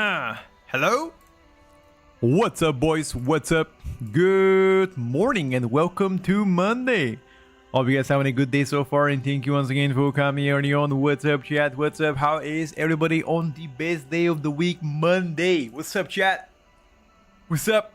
Hello? What's up, boys? What's up? Good morning and welcome to Monday. Hope you guys having a good day so far, and thank you once again for coming here on What's Up, chat? What's up? How is everybody on the best day of the week, Monday? What's up, chat? What's up?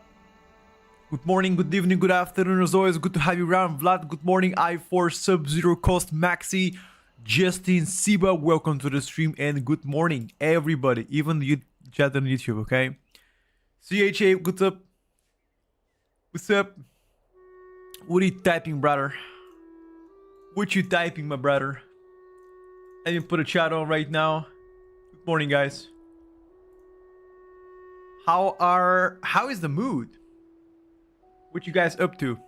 Good morning, good evening, good afternoon. As always, good to have you around. Vlad, good morning. I4, Sub-Zero, Cost, Maxi, Justin, Siba, welcome to the stream, and good morning, everybody, even you chat on YouTube, okay? CHA, what's up? What's up? What are you typing, brother? What you typing, my brother? I didn't put a chat on right now. Good morning, guys. How is the mood? What you guys up to?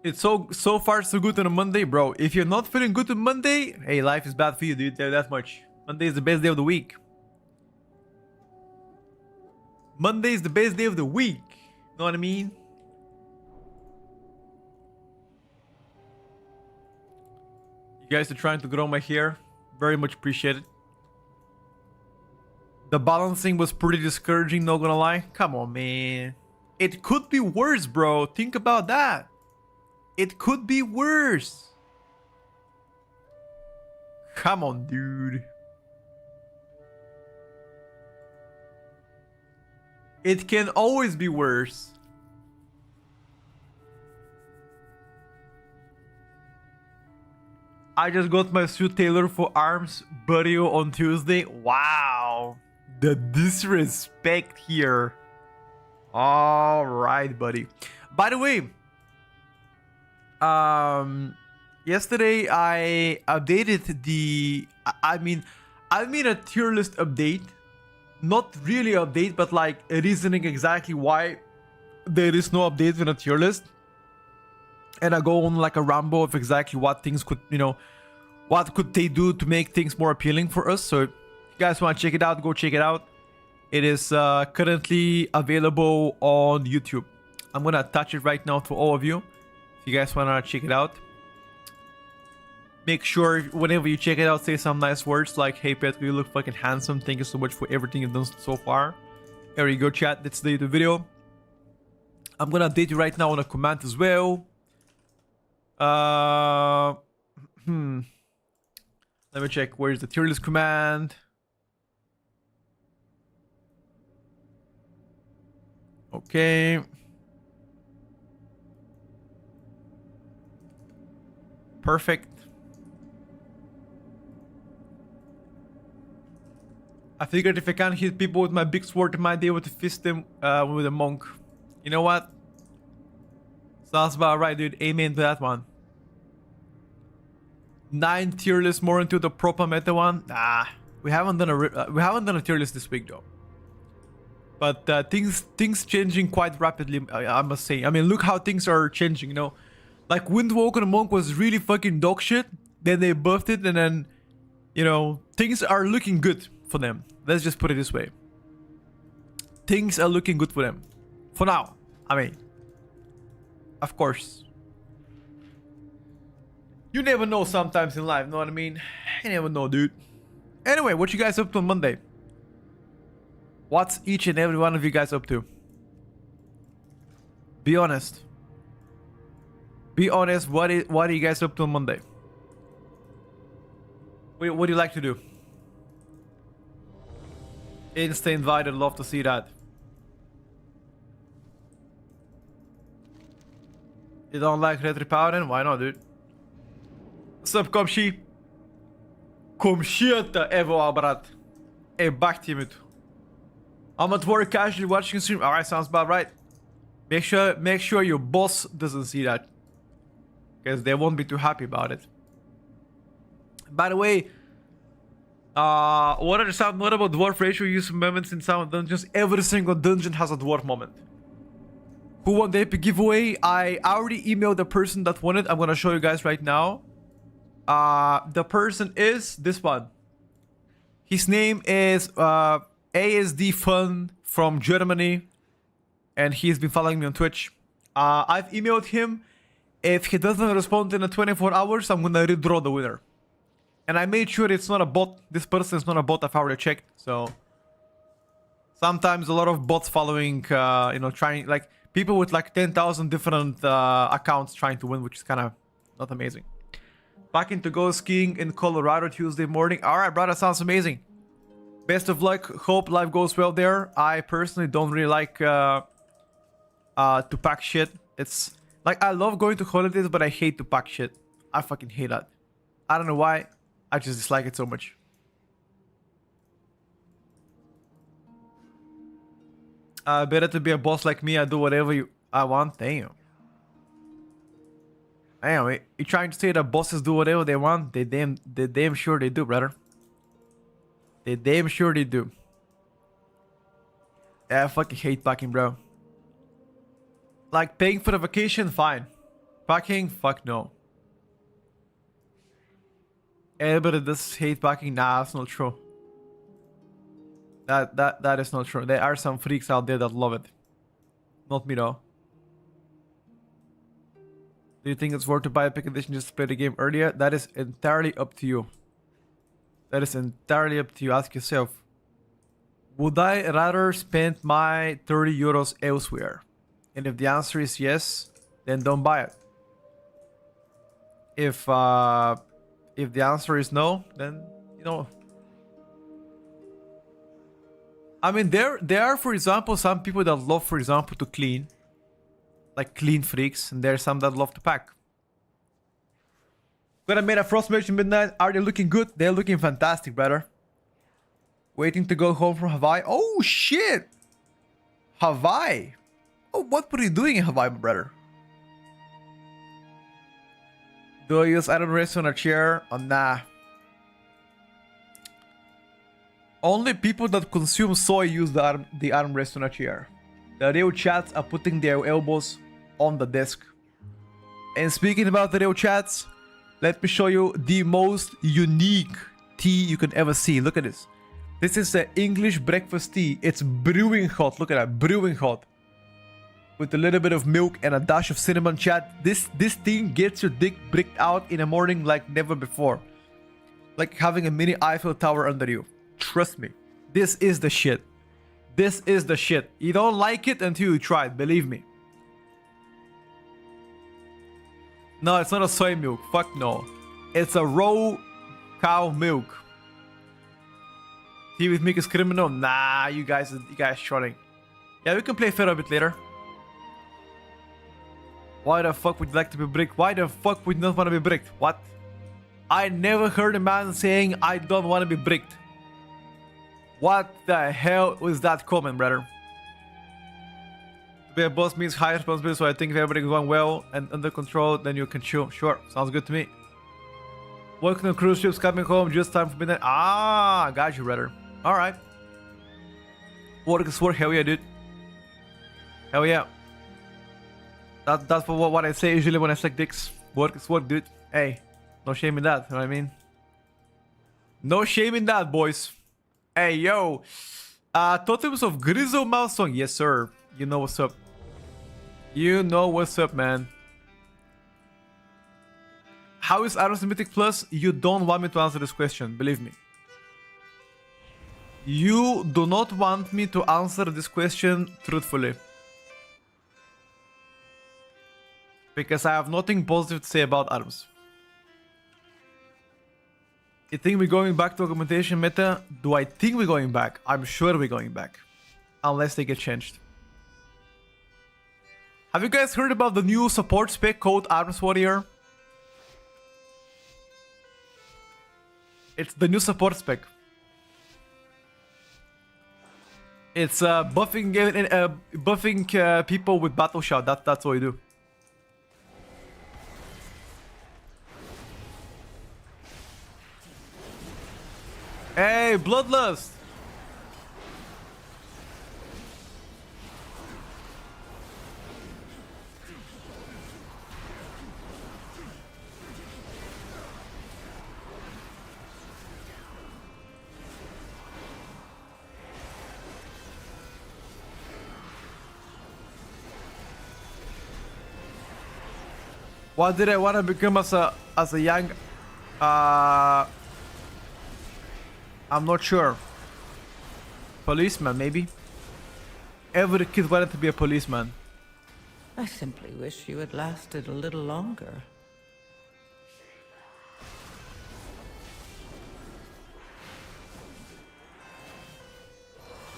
It's so far so good on a Monday, bro. If you're not feeling good on Monday, hey, life is bad for you, dude. Tell you that much. Monday is the best day of the week. Monday is the best day of the week. Know what I mean? You guys are trying to grow my hair. Very much appreciated. The balancing was pretty discouraging, not gonna lie. Come on, man. It could be worse, bro. Think about that. It could be worse. Come on, dude. It can always be worse. I just got my suit tailored for arms Burio on Tuesday. Wow. The disrespect here. All right, buddy. By the way, yesterday I updated the, I made a tier list update. Not really update, but like reasoning exactly why there is no update in a tier list. And I go on like a ramble of exactly what things could, what could they do to make things more appealing for us. So if you guys want to check it out, go check it out. It is currently available on YouTube. I'm going to attach it right now to all of you. If you guys want to check it out. Make sure whenever you check it out, say some nice words like, hey Petro, you look fucking handsome. Thank you so much for everything you've done so far. There you go, chat. That's the video. I'm going to update you right now on a command as well. Let me check. Where's the tier list command? Okay. Perfect. I figured if I can't hit people with my big sword, I might be able to fist them with a monk. You know what? Sounds about right, dude. Amen to that one. 9 tier lists more into the proper meta one. Nah, we haven't done a tier list this week though. But things changing quite rapidly, I must say. I mean, look how things are changing. Like Windwalker Monk was really fucking dog shit. Then they buffed it, and then things are looking good for them. Let's just put it this way. Things are looking good for them. For now. I mean, of course. You never know sometimes in life, know what I mean? You never know, dude. Anyway, what you guys up to on Monday? What's each and every one of you guys up to? Be honest. Be honest, what are you guys up to on Monday? What do you like to do? Insta invited, love to see that. You don't like Retri Powden? Why not, dude? What's up, komši? Komšijata, evo, brat. Bak ti mi tu. I'm at work casually watching stream. Alright, sounds about right. Make sure your boss doesn't see that. Because they won't be too happy about it. By the way, what are some notable dwarf ratio use moments in some dungeons? Every single dungeon has a dwarf moment. Who won the epic giveaway? I already emailed the person that won it. I'm gonna show you guys right now. The person is this one. His name is ASD Fun from Germany, and he's been following me on Twitch. I've emailed him. If he doesn't respond in 24 hours, I'm gonna redraw the winner. And I made sure it's not a bot. This person is not a bot. I've already checked. So sometimes a lot of bots following, you know, trying, like people with like 10,000 different accounts trying to win, which is kind of not amazing. Packing to go skiing in Colorado Tuesday morning. All right, brother, sounds amazing. Best of luck. Hope life goes well there. I personally don't really like to pack shit. It's like I love going to holidays, but I hate to pack shit. I fucking hate that. I don't know why. I just dislike it so much. Better to be a boss like me. I do whatever I want. Damn. Damn, you trying to say that bosses do whatever they want? They damn sure they do, brother. They damn sure they do. Yeah, I fucking hate packing, bro. Like, paying for the vacation, fine. Packing, fuck no. Everybody does hate packing. Nah, that's not true. That is not true. There are some freaks out there that love it. Not me though. Do you think it's worth to buy a pick edition just to play the game earlier? That is entirely up to you. That is entirely up to you. Ask yourself. Would I rather spend my 30 euros elsewhere? And if the answer is yes, then don't buy it. If the answer is no, then, you know. I mean, there are, for example, some people that love, for example, to clean. Like clean freaks, and there are some that love to pack. But I made a frost merchant midnight. Are they looking good? They're looking fantastic, brother. Waiting to go home from Hawaii. Oh shit! Hawaii. Oh, what were you doing in Hawaii, my brother? Do I use armrest on a chair? Oh, nah. Only people that consume soy use the armrest on a chair. The real chats are putting their elbows on the desk. And speaking about the real chats, let me show you the most unique tea you can ever see. Look at this. This is the English breakfast tea. It's brewing hot. Look at that, brewing hot. With a little bit of milk and a dash of cinnamon, chat. This thing gets your dick bricked out in the morning like never before. Like having a mini Eiffel Tower under you. Trust me. This is the shit. This is the shit. You don't like it until you try it, believe me. No, it's not a soy milk. Fuck no. It's a raw cow milk. Tea with milk is criminal? Nah, you guys trolling. Yeah, we can play fair a bit later. Why the fuck would you like to be bricked? Why the fuck would you not want to be bricked? What? I never heard a man saying I don't want to be bricked. What the hell was that comment, brother? To be a boss means high responsibility, so I think if everything's going well and under control, then you can chill. Sure, sounds good to me. Working on cruise ships, coming home, just time for midnight. Ah, got you, brother. Alright. Work is work, hell yeah, dude. Hell yeah. That's what I say usually when I suck dicks. Work is work, dude. Hey, no shame in that, you know what I mean? No shame in that, boys. Hey, yo. Totems of Grizzle Milestone. Yes, sir. You know what's up. You know what's up, man. How is Arrows Mythic Plus? You don't want me to answer this question, believe me. You do not want me to answer this question truthfully. Because I have nothing positive to say about ARMS. You think we're going back to augmentation meta? Do I think we're going back? I'm sure we're going back. Unless they get changed. Have you guys heard about the new support spec called Arms Warrior? It's the new support spec. It's buffing people with battle shot. That's what we do. Hey, Bloodlust! What did I want to become as a young I'm not sure. Policeman, maybe? Every kid wanted to be a policeman. I simply wish you had lasted a little longer.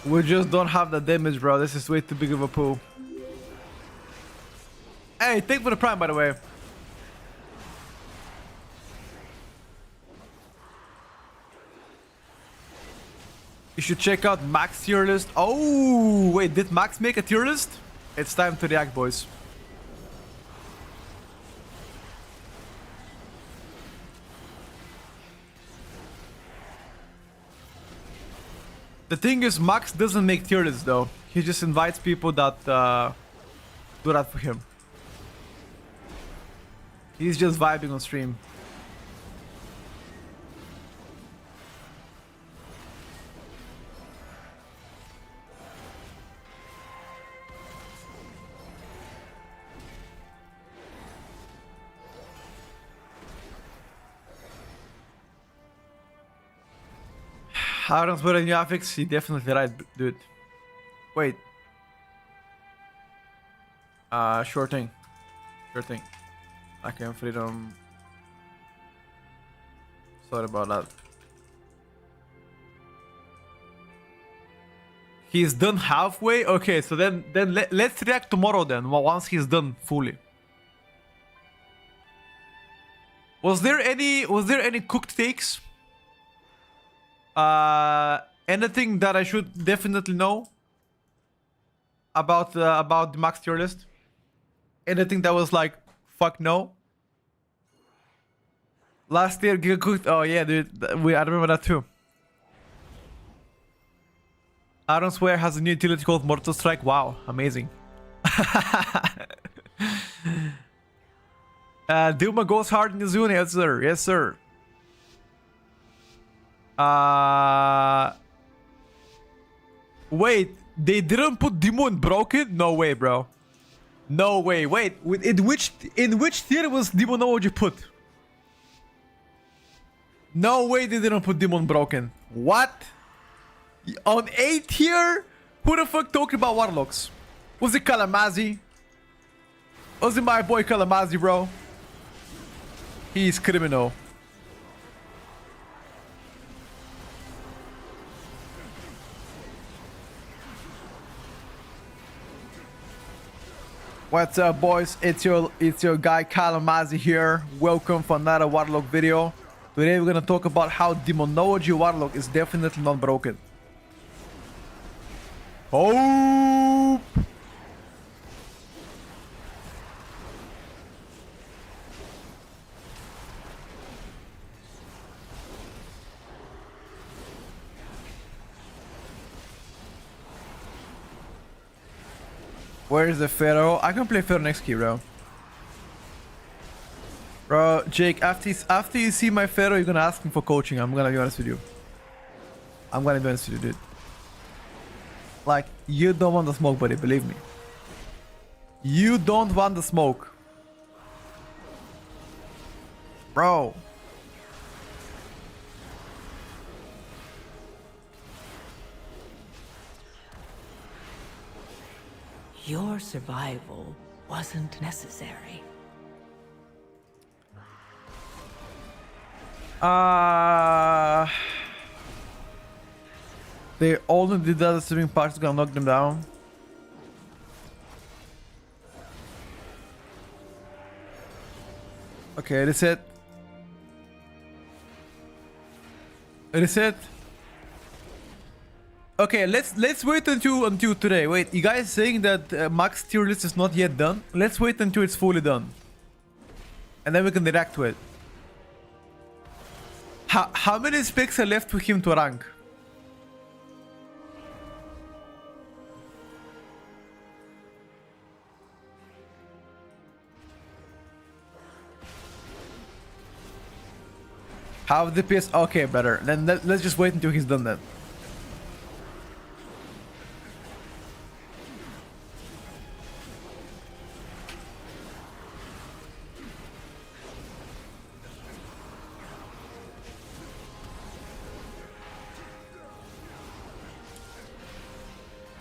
We just don't have the damage, bro. This is way too big of a pool. Hey, thank for the prime, by the way. You should check out Max tier list. Oh, wait, did Max make a tier list? It's time to react, boys. The thing is, Max doesn't make tier lists, though. He just invites people that do that for him. He's just vibing on stream. Aaron's wearing graphics, he definitely right, dude. Wait. Sure thing. Sure thing. I can freedom. Sorry about that. He's done halfway? Okay, so then let's react tomorrow then, once he's done fully. Was there any cooked takes? Anything that I should definitely know about the max tier list? Anything that was like, fuck no? Last year Giga cooked. Oh yeah, dude, I remember that too. Aaron Swear has a new utility called Mortal Strike. Wow, amazing. Dilma goes hard in the zone. Yes sir, yes sir. Wait, they didn't put Demon Broken? No way, bro. No way. Wait, in which tier was Demonology put? No way they didn't put Demon Broken. What? On A tier? Who the fuck talking about Warlocks? Was it Kalamazi? Was it my boy Kalamazi, bro? He's criminal. What's up, boys? It's your guy Kalamazi here. Welcome for another Warlock video. Today we're gonna talk about how Demonology Warlock is definitely not broken. Oh! Where is the Pharaoh? I can play Pharaoh next key, bro. Bro, Jake, after you see my Pharaoh, you're gonna ask him for coaching. I'm gonna be honest with you. I'm gonna be honest with you, dude. Like, you don't want the smoke, buddy, believe me. You don't want the smoke. Bro. Your survival wasn't necessary. They only did that assuming parts gonna knock them down. Okay, reset. Reset. Okay, let's wait until today. Wait, you guys saying that max tier list is not yet done? Let's wait until it's fully done, and then we can react to it. How many specs are left for him to rank? Half DPS? Okay, better. Then let's just wait until he's done that.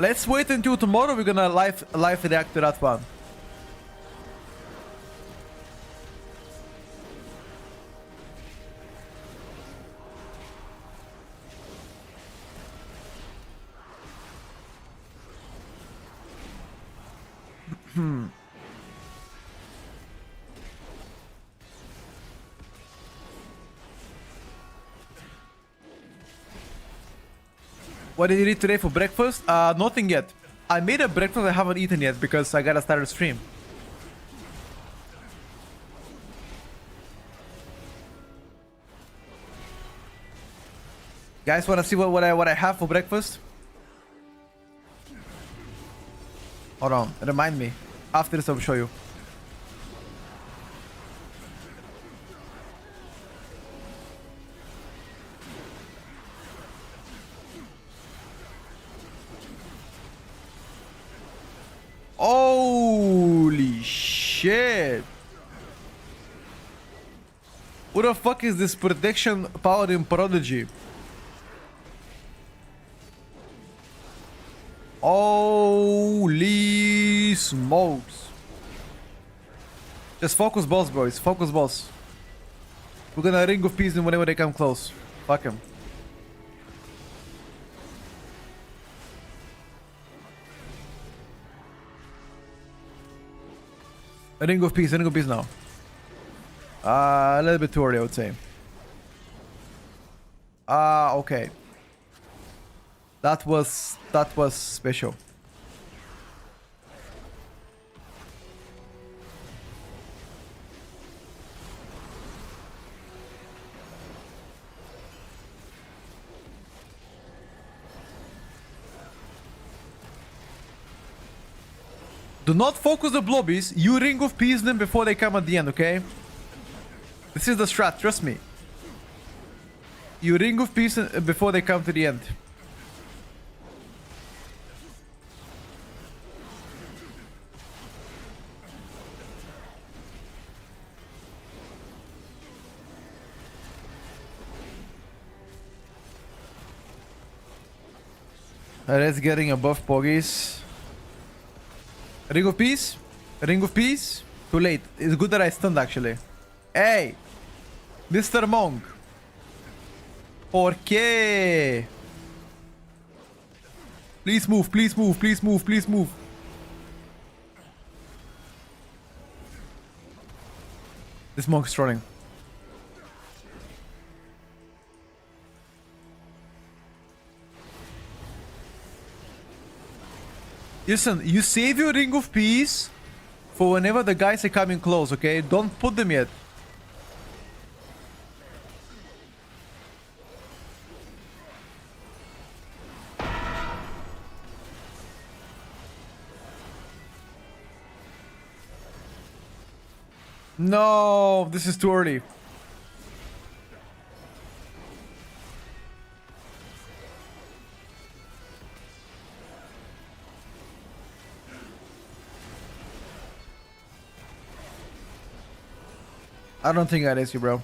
Let's wait until tomorrow. We're gonna live react to that one. What did you eat today for breakfast? Nothing yet. I made a breakfast I haven't eaten yet because I gotta start a stream. Guys, wanna see what I have for breakfast? Hold on, remind me. After this, I'll show you. Holy shit! What the fuck is this protection power in Prodigy? Holy smokes. Just focus boss, boys. Focus boss. We're gonna Ring of Peace them whenever they come close. Fuck him. Ring of Peace now. A little bit too early, I would say. Okay. That was special. Do not focus the blobbies. You Ring of Peace them before they come at the end, okay? This is the strat, trust me. You Ring of Peace before they come to the end. Let's getting above Poggies. Ring of Peace? Ring of Peace? Too late. It's good that I stunned actually. Hey! Mr. Monk! Por qué? Please move, please move, please move, please move. This monk is trolling. Listen, you save your Ring of Peace for whenever the guys are coming close, okay? Don't put them yet. No, this is too early. I don't think that is you, bro.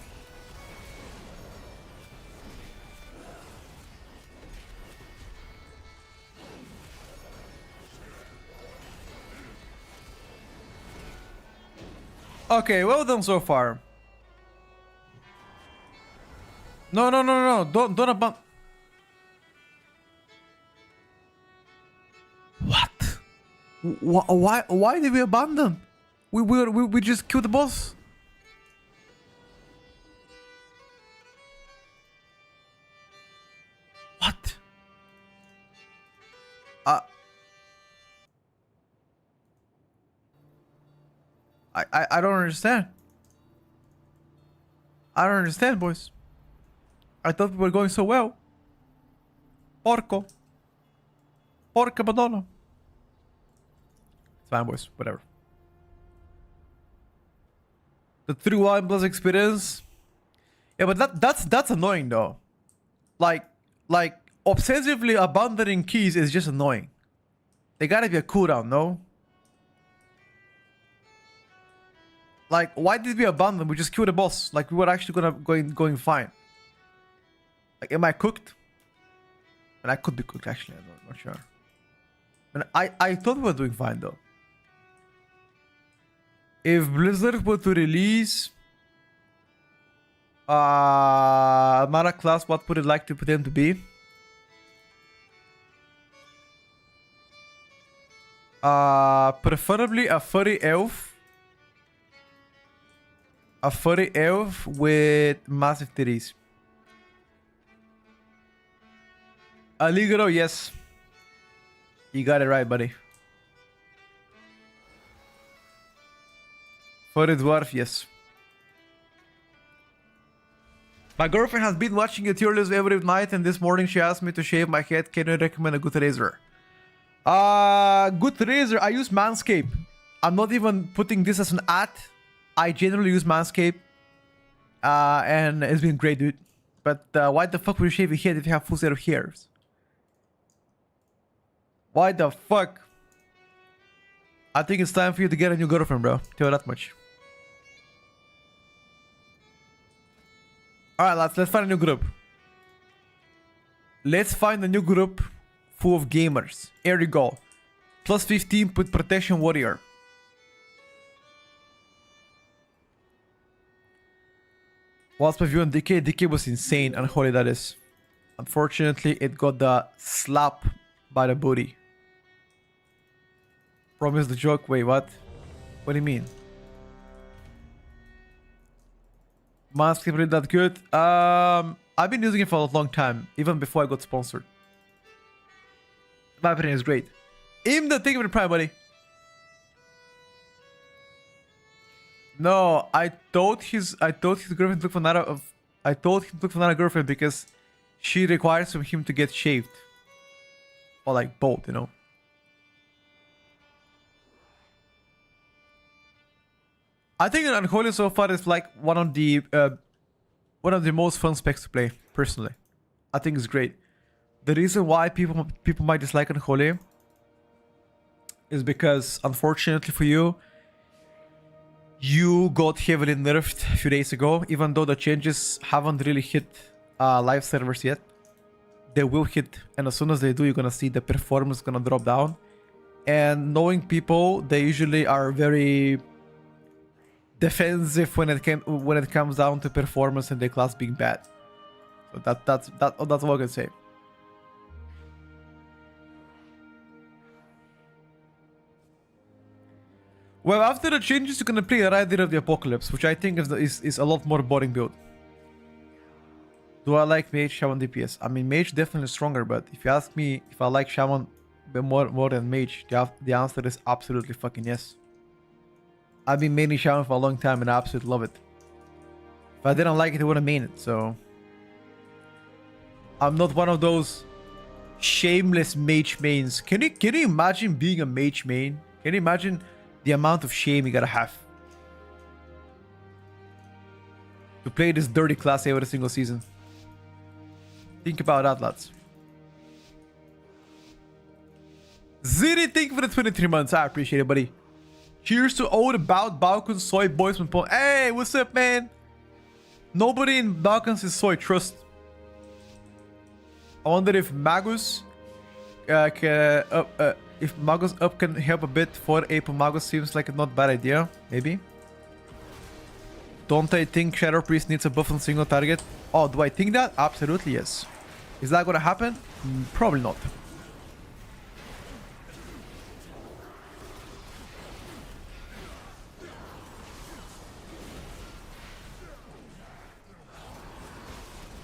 Okay, well done so far. No, don't abandon. What? Why did we abandon? We just killed the boss. What? I don't understand. I don't understand, boys. I thought we were going so well. Porca Madonna. It's fine, boys. Whatever. The True Wine Plus experience. Yeah, but that's annoying though. Like obsessively abandoning keys is just annoying. They gotta be a cooldown, no? Like, why did we abandon? We just killed the boss. Like, we were actually going fine. Like, am I cooked? And I could be cooked actually. I'm not sure. And I thought we were doing fine though. If Blizzard were to release Mara class, what would it like to pretend to be? Preferably a furry elf. A furry elf with massive titties. Alligro, yes. You got it right, buddy. Furry dwarf, yes. My girlfriend has been watching a tier list every night, and this morning she asked me to shave my head. Can you recommend a good razor? Good razor. I use Manscaped. I'm not even putting this as an ad. I generally use Manscaped. And it's been great, dude. But why the fuck would you shave your head if you have full set of hairs? Why the fuck? I think it's time for you to get a new girlfriend, bro. Tell you that much. Alright, let's find a new group. Let's find a new group full of gamers. Here you go. Plus 15 with Protection Warrior. What's my view on DK? DK was insane, unholy that is. Unfortunately, it got the slap by the booty. Promise the joke. Wait, what? What do you mean? Mask is really that good. I've been using it for a long time, even before I got sponsored. My opinion is great. Imda, thank you for the prime, buddy. No, I thought his girlfriend looked for another I told him to look for another girlfriend because she requires from him to get shaved. Or like both, you know. I think Unholy so far is like one of the most fun specs to play, personally. I think it's great. The reason why people might dislike Unholy is because, unfortunately for you, you got heavily nerfed a few days ago. Even though the changes haven't really hit live servers yet, they will hit, and as soon as they do, you're gonna see the performance gonna drop down. And knowing people, they usually are very defensive when it comes down to performance and their class being bad. So that's all I can say. Well, after the changes, you're gonna play Rider of the Apocalypse, which I think is a lot more boring build. Do I like Mage, Shaman, DPS? I mean, Mage definitely stronger, but if you ask me if I like Shaman more than Mage, the answer is absolutely fucking yes. I've been maining Shaman for a long time and I absolutely love it. If I didn't like it, I wouldn't main it, so... I'm not one of those shameless Mage mains. Can you imagine being a Mage main? Can you imagine the amount of shame you gotta have to play this dirty class every single season? Think about that, lads. Ziri, thank you for the 23 months. I appreciate it, buddy. Cheers to all the Balkans soy boys from Poland. Hey, what's up, man? Nobody in Balkans is soy, trust. I wonder if Magus if Magus up can help a bit for Apo Magus. Seems like a not bad idea, maybe. Don't I think Shadow Priest needs a buff on single target? Oh, do I think that? Absolutely yes. Is that gonna happen? Probably not.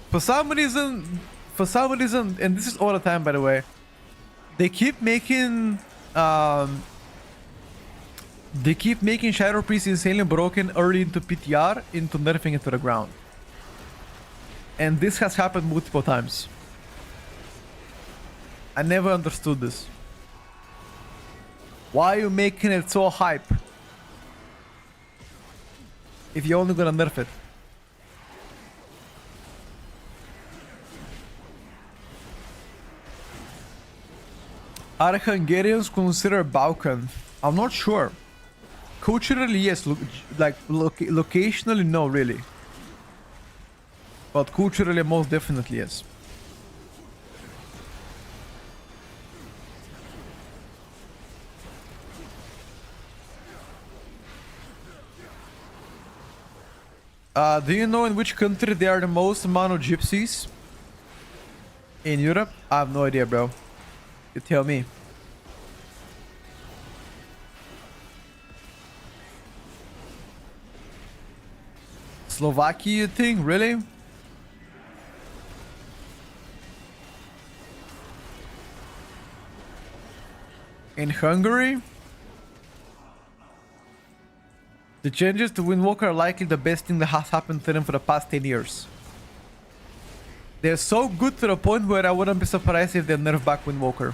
For some reason, and this is all the time, by the way, they keep making Shadow Priest insanely broken early into PTR, into nerfing it to the ground. And this has happened multiple times. I never understood this. Why are you making it so hype if you're only gonna nerf it? Are Hungarians considered Balkan? I'm not sure. Culturally, yes. Locationally, no, really. But culturally, most definitely, yes. Do you know in which country there are the most amount of gypsies? In Europe? I have no idea, bro. You tell me. Slovakia, you think? Really? In Hungary? The changes to Windwalker are likely the best thing that has happened to them for the past 10 years. They're so good to the point where I wouldn't be surprised if they nerf back Windwalker.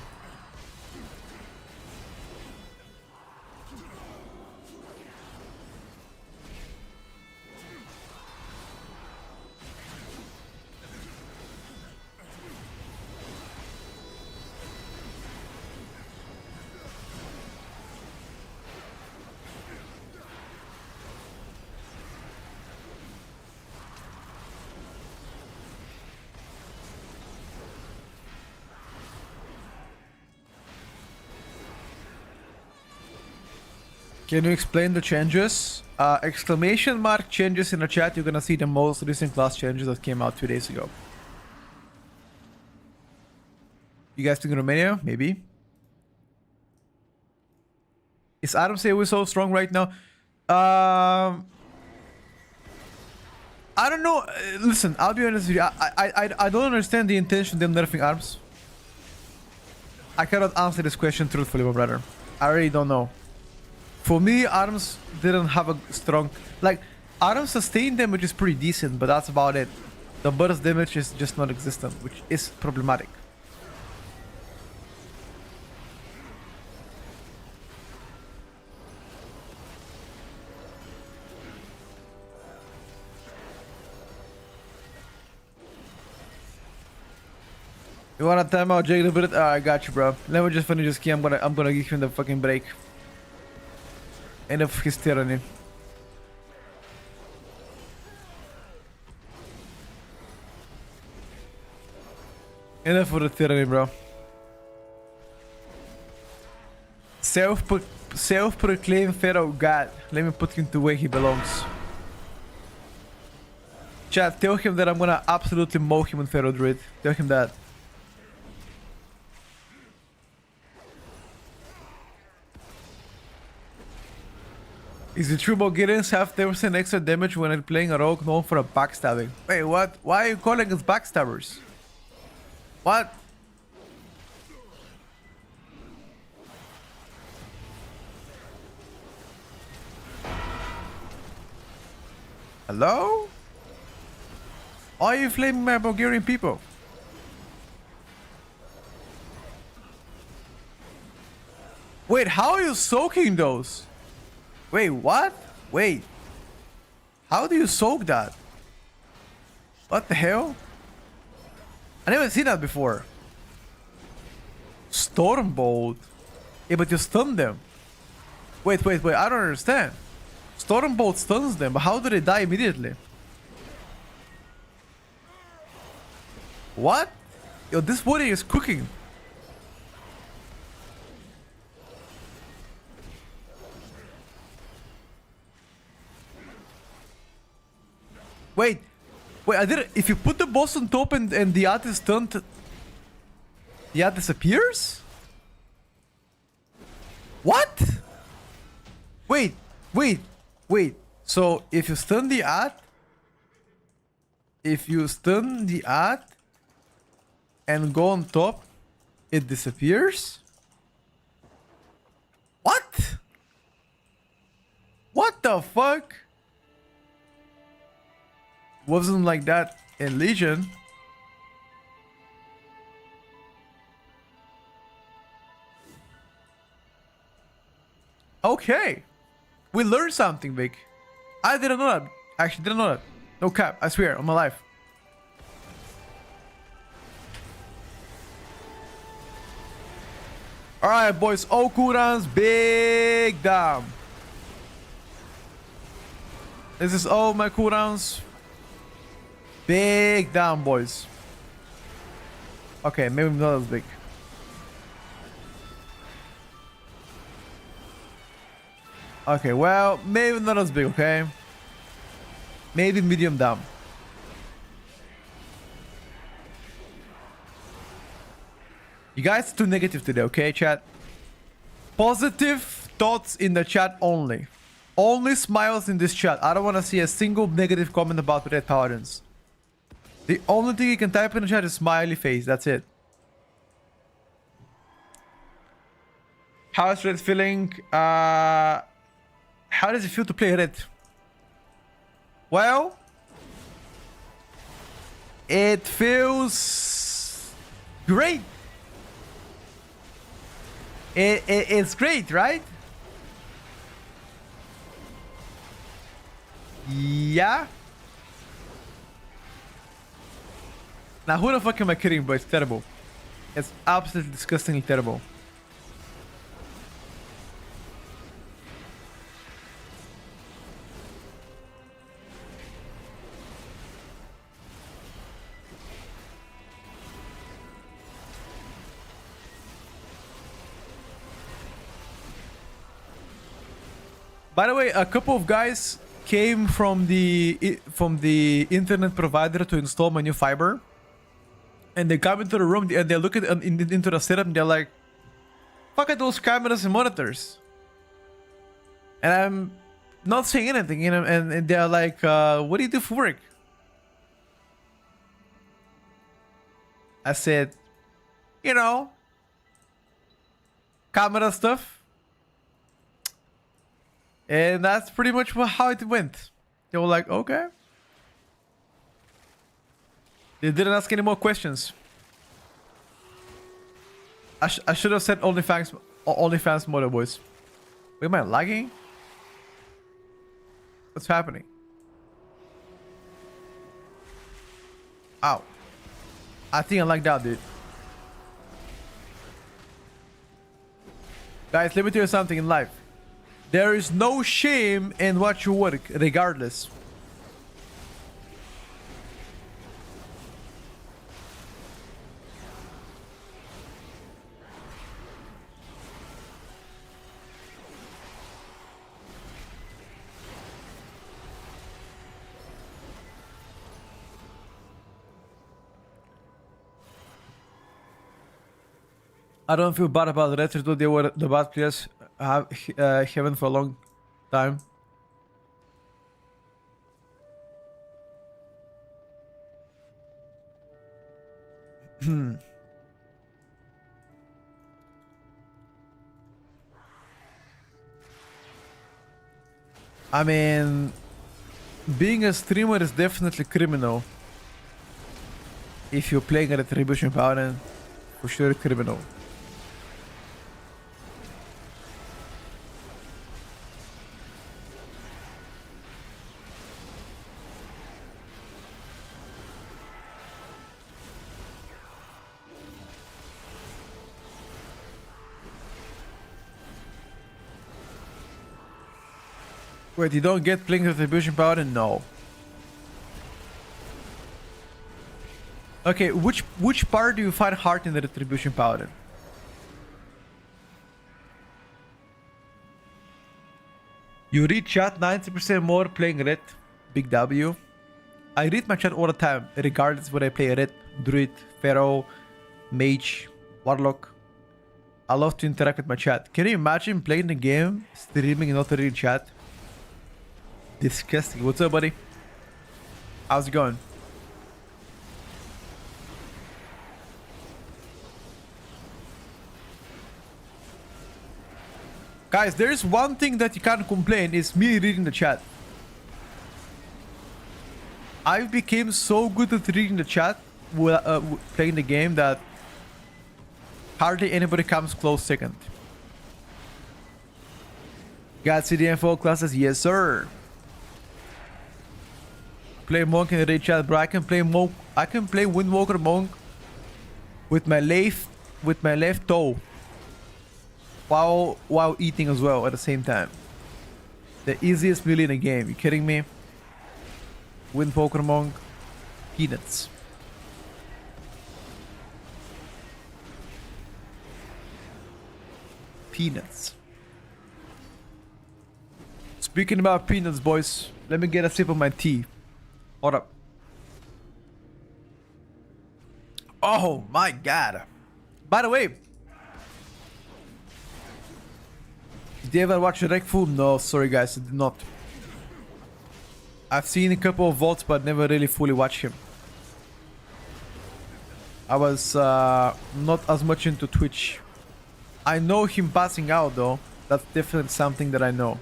Can you explain the changes? Exclamation mark changes in the chat. You're gonna see the most recent class changes that came out 2 days ago. You guys think Romania? Maybe. Is Adam say we're so strong right now? I don't know. Listen, I'll be honest with you. I don't understand the intention of them nerfing arms. I cannot answer this question truthfully, my brother. I really don't know. For me, arms didn't have a strong... Like, arms sustain damage is pretty decent, but that's about it. The burst damage is just not existent, which is problematic. You wanna time out Jake a bit? I got you, bro. Let me just finish this key. I'm gonna give him the fucking break. End of his tyranny. Enough for the tyranny, bro. Self-proclaimed Pharaoh God. Let me put him to where he belongs. Chat, tell him that I'm gonna absolutely mow him on Pharaoh Druid. Tell him that. Is it true Bulgarians have 10% extra damage when playing a rogue known for a backstabbing? Wait, what? Why are you calling us backstabbers? What? Hello? Why are you flaming my Bulgarian people? Wait, how are you soaking those? Wait, what? Wait. How do you soak that? What the hell? I never seen that before. Stormbolt. Yeah, but you stun them. Wait, I don't understand. Stormbolt stuns them, but how do they die immediately? What? Yo, this warrior is cooking. Wait, I did it. If you put the boss on top and the art is stunned, the art disappears? What? Wait. So if you stun the art, and go on top, it disappears? What? What the fuck? Wasn't like that in Legion. Okay. We learned something, Vic. I didn't know that. Actually, didn't know that. No cap. I swear on my life. Alright, boys. All cooldowns. Big down. This is all my cooldowns. Big down, boys. Okay, maybe not as big. Okay, well, maybe not as big, okay? Maybe medium down. You guys too negative today, okay, chat? Positive thoughts in the chat only. Only smiles in this chat. I don't want to see a single negative comment about red paladins. The only thing you can type in the chat is smiley face. That's it. How's red feeling? How does it feel to play red? Well, it feels great. It's great, right? Yeah. Now, who the fuck am I kidding, bro? It's terrible. It's absolutely disgustingly terrible. By the way, a couple of guys came from the internet provider to install my new fiber, and they come into the room and they look at into the setup and they're like, "Fuck at those cameras and monitors," and I'm not saying anything, you know, and they're like, "What do you do for work?" I said, "You know, camera stuff." And that's pretty much how it went. They were like, okay. They didn't ask any more questions. I should have said OnlyFans mode, boys. Wait, am I lagging? What's happening? Ow. I think I lagged out, dude. Guys, let me tell you something in life. There is no shame in what you work, regardless. I don't feel bad about the Reds, though they were the bad players haven't for a long time. I mean, being a streamer is definitely criminal. If you're playing a Retribution Paladin, for sure criminal. Wait, you don't get playing Retribution Paladin? No. Okay, which part do you find hard in the Retribution Paladin? You read chat 90% more playing red, big W. I read my chat all the time, regardless whether I play red, druid, pharaoh, mage, warlock. I love to interact with my chat. Can you imagine playing the game, streaming and not reading chat? Disgusting. What's up, buddy? How's it going? Guys, there's one thing that you can't complain is me reading the chat. I've became so good at reading the chat playing the game that hardly anybody comes close second. Got CDM4 classes? Yes, sir. Play monk in the raid chat, bro. I can play monk. I can play Windwalker monk with my left toe while eating as well at the same time. The easiest melee in the game. You kidding me? Windwalker monk, peanuts. Peanuts. Speaking about peanuts, boys, let me get a sip of my tea. Hold up. Oh my god. By the way, did you ever watch Rekfu? No, sorry guys, I did not. I've seen a couple of VODs but never really fully watched him. I was not as much into Twitch. I know him passing out though. That's definitely something that I know.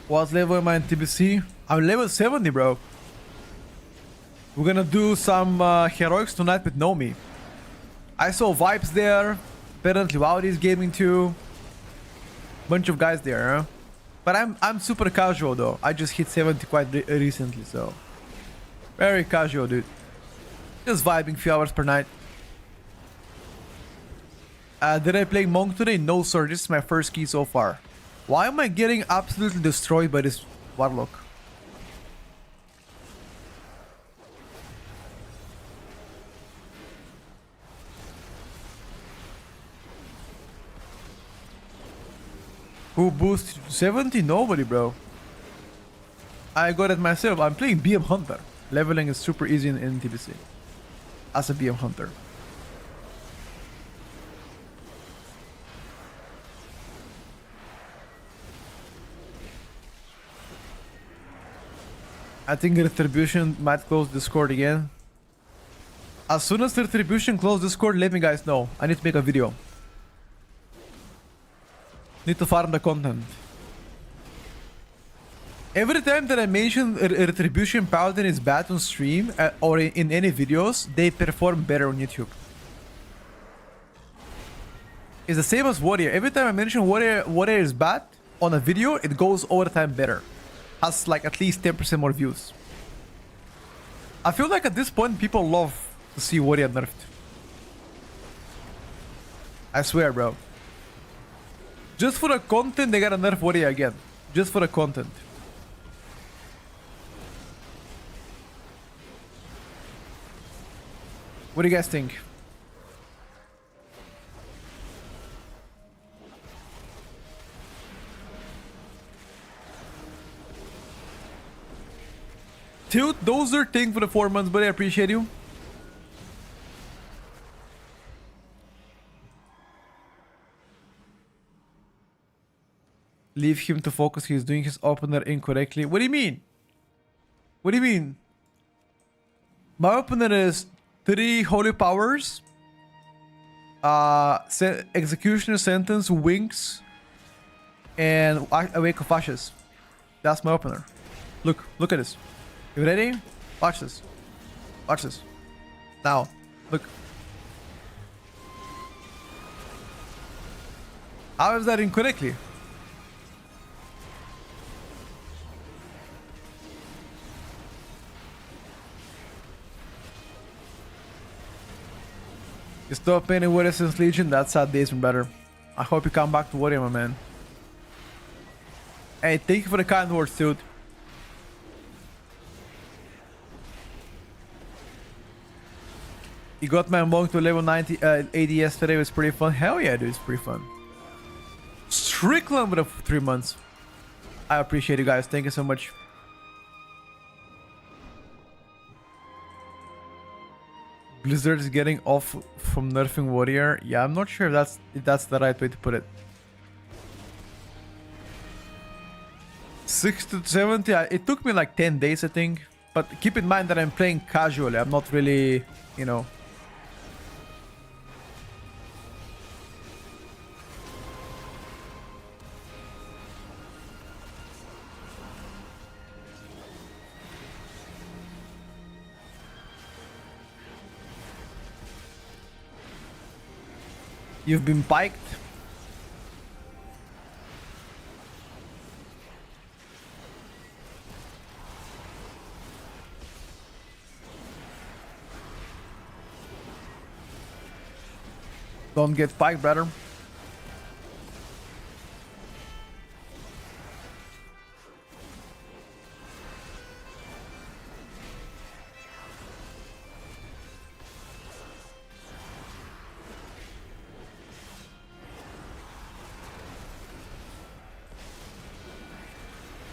What level am I in TBC? I'm level 70, bro. We're gonna do some heroics tonight with Nomi. I saw Vibes there. Apparently Wowdy is gaming too. Bunch of guys there, huh? But I'm super casual though. I just hit 70 quite recently, so very casual, dude. Just vibing few hours per night. Did I play Monk today? No, sir. This is my first key so far. Why am I getting absolutely destroyed by this Warlock? Who boosted 70? Nobody, bro. I got it myself. I'm playing BM Hunter. Leveling is super easy in TBC. As a BM Hunter. I think Retribution might close Discord again. As soon as Retribution close Discord, let me guys know. I need to make a video. Need to farm the content. Every time that I mention Retribution Paladin is bad on stream or in any videos, they perform better on YouTube. It's the same as Warrior. Every time I mention Warrior is bad on a video, it goes over time better. Has like at least 10% more views. I feel like at this point people love to see Warrior nerfed. I swear, bro. Just for the content, they gotta nerf Warrior again. Just for the content. What do you guys think? Tilt, those are things for the 4 months, but I appreciate you. Leave him to focus. He's doing his opener incorrectly. What do you mean? What do you mean? My opener is 3 holy powers, executioner sentence, wings, and awake of ashes. That's my opener. Look at this. You ready? Watch this. Watch this. Now, look. How is that incorrectly? You stop playing Warrior since Legion? That's sad days from better. I hope you come back to Warrior, my man. Hey, thank you for the kind words, dude. You got my Monk to level 90 80 yesterday. It was pretty fun. Hell yeah, dude, it's pretty fun. Strickland with 3 months. I appreciate you guys. Thank you so much. Blizzard is getting off from nerfing Warrior. Yeah, I'm not sure if that's the right way to put it. 60 to 70. It took me like 10 days, I think. But keep in mind that I'm playing casually. I'm not really, you know. You've been piked. Don't get piked, brother.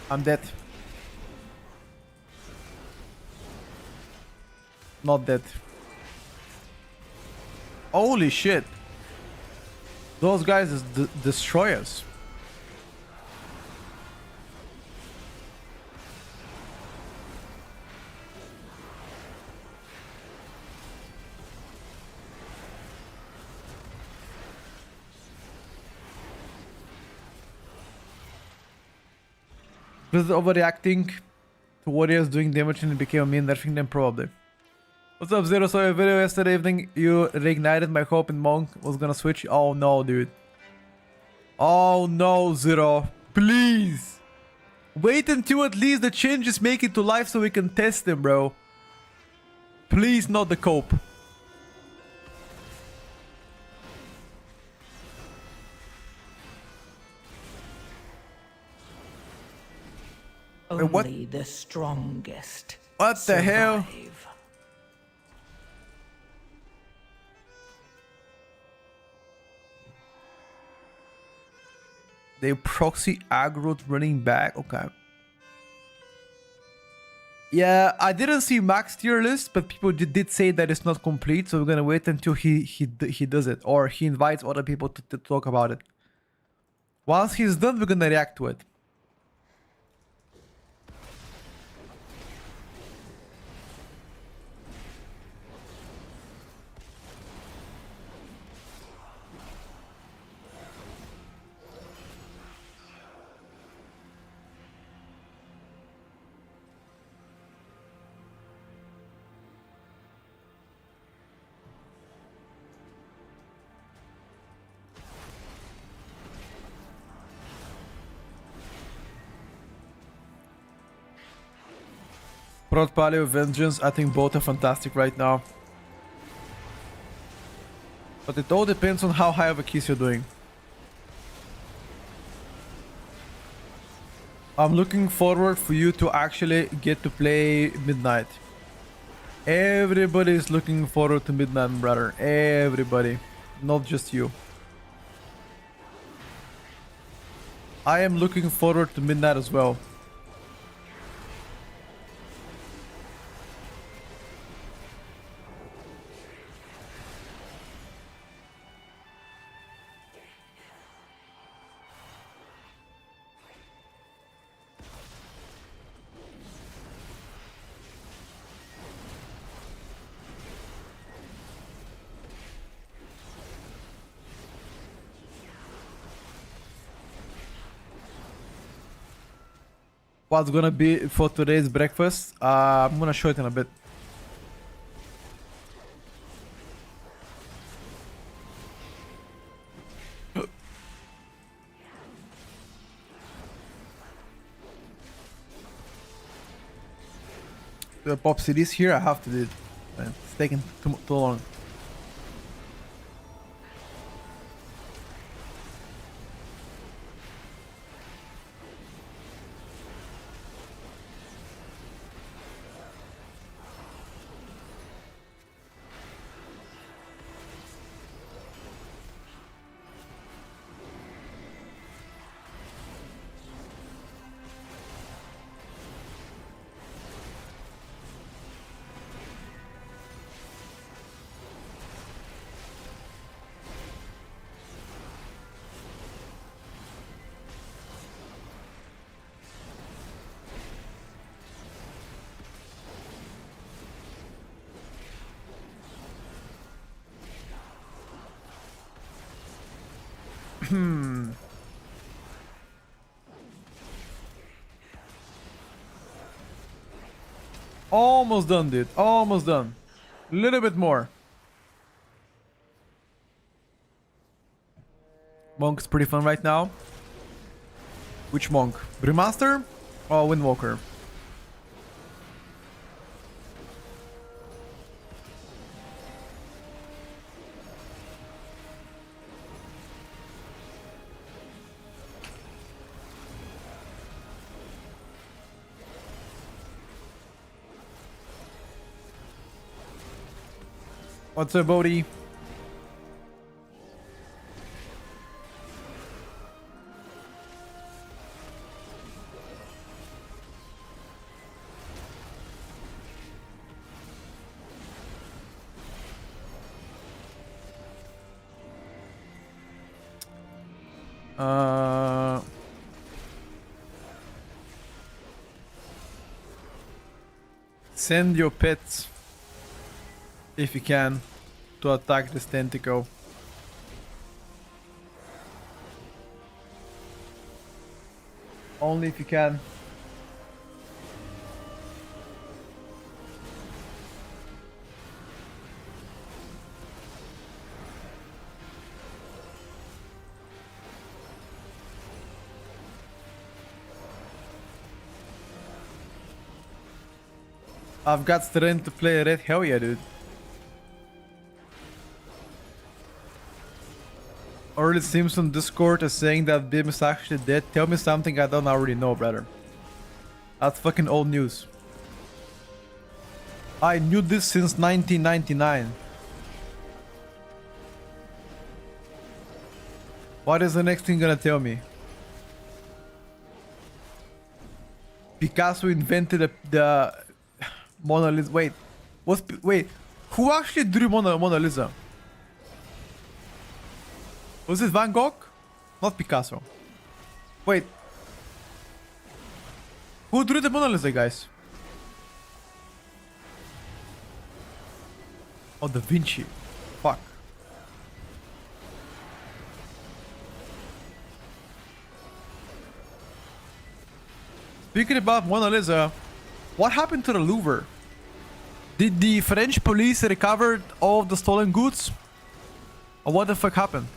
I'm dead. Not dead. Holy shit. Those guys destroy us. Just overreacting to warriors doing damage and it became a mean nerfing them probably. What's up, Zero? Saw your video yesterday evening. You reignited my hope in Monk was gonna switch. Oh no, dude. Oh no, Zero. Please. Wait until at least the changes make it to life so we can test them, bro. Please, not the cope. Only what? the strongest. What the hell? Survive. They proxy aggro running back. Okay. Yeah, I didn't see Max tier list, but people did say that it's not complete, so we're gonna wait until he does it, or he invites other people to talk about it. Once he's done, we're gonna react to it. Prot Paleo, Vengeance, I think both are fantastic right now. But it all depends on how high of a kiss you're doing. I'm looking forward for you to actually get to play Midnight. Everybody is looking forward to Midnight, brother. Everybody. Not just you. I am looking forward to Midnight as well. What's gonna be for today's breakfast? I'm gonna show it in a bit. The pop CDs here, I have to do it. Man, it's taking too long. Almost done, dude. Almost done. A little bit more. Monk's pretty fun right now. Which monk? Brewmaster or Windwalker? What's up, Bodhi? Uh, Send your pets, if you can, to attack this tentacle. Only if you can. I've got strength to play red. Hell yeah, dude. Early Simpson Discord is saying that Bim is actually dead. Tell me something I don't already know, brother. That's fucking old news. I knew this since 1999. What is the next thing gonna tell me? Picasso invented the Mona Lisa. Wait, who actually drew Mona Lisa? Was it Van Gogh? Not Picasso. Wait. Who drew the Mona Lisa, guys? Oh, Da Vinci. Fuck. Speaking about Mona Lisa, what happened to the Louvre? Did the French police recover all of the stolen goods? Or what the fuck happened?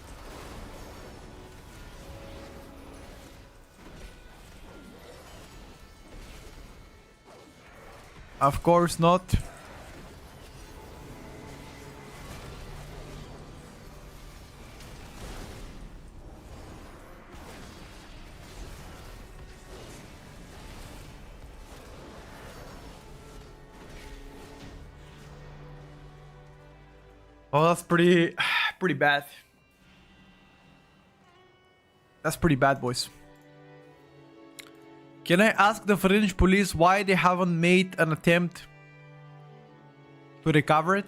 Of course not. Oh, that's pretty bad. That's pretty bad, boys. Can I ask the French police why they haven't made an attempt to recover it?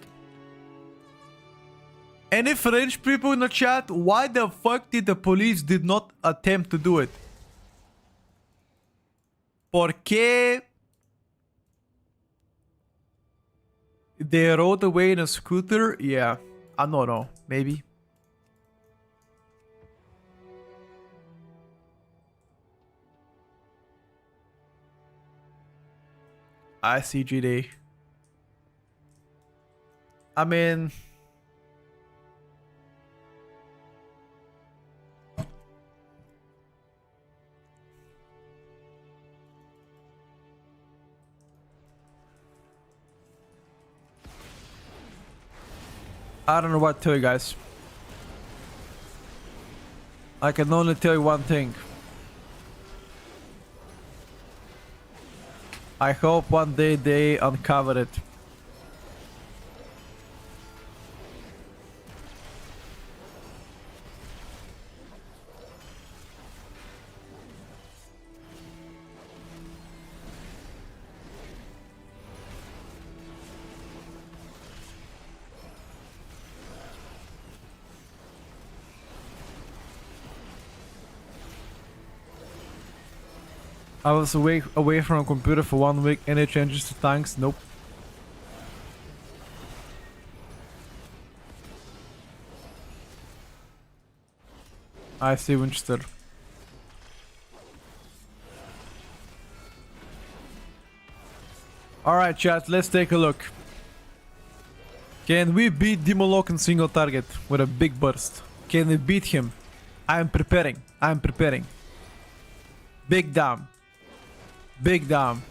Any French people in the chat, why the fuck did the police did not attempt to do it? ¿Por qué they rode away in a scooter? Yeah, I don't know, maybe. I see GD. I mean, I don't know what to tell you guys. I can only tell you one thing. I hope one day they uncover it. I was away from a computer for 1 week. Any changes to tanks? Nope. I see Winchester. Alright chat, let's take a look. Can we beat Demolok in single target with a big burst? Can we beat him? I'm preparing. Big damn. Big damn.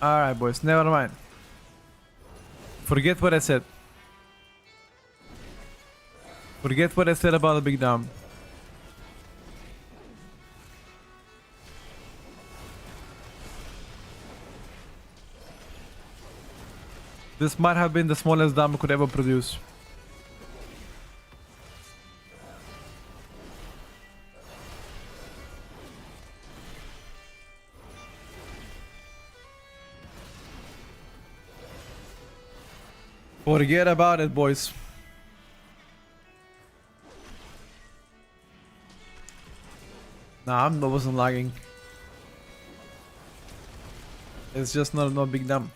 Alright boys, never mind. Forget what I said. Forget what I said about the big dam. This might have been the smallest dam we could ever produce. Forget about it, boys. Nah, I wasn't lagging. It's just not no big damn.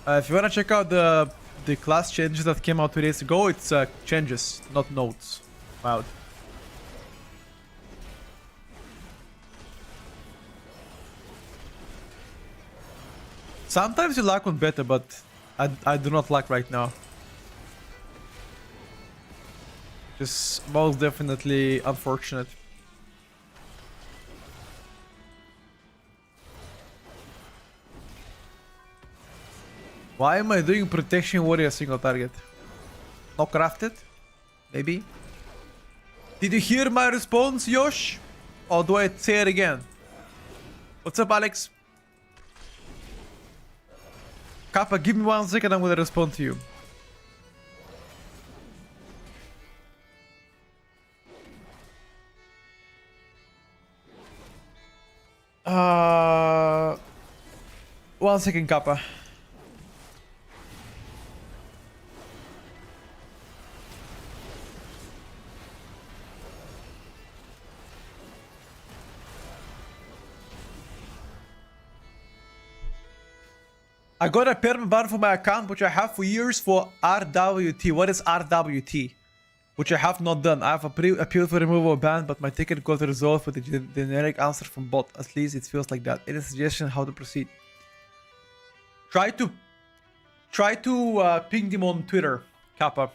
If you wanna check out the class changes that came out 2 days ago, it's changes, not notes. Wow. Sometimes you lack on better, but I do not lack right now. Just most definitely unfortunate. Why am I doing protection warrior single target? Not crafted? Maybe? Did you hear my response, Yosh? Or do I say it again? What's up, Alex? Kappa, give me 1 second, I'm gonna respond to you. Uh, 1 second, Kappa. I got a permanent ban for my account, which I have for years for RWT. What is RWT? Which I have not done. I have appealed for removal ban, but my ticket got resolved with a generic answer from bot. At least it feels like that. Any suggestion how to proceed? Try to ping them on Twitter, Kappa.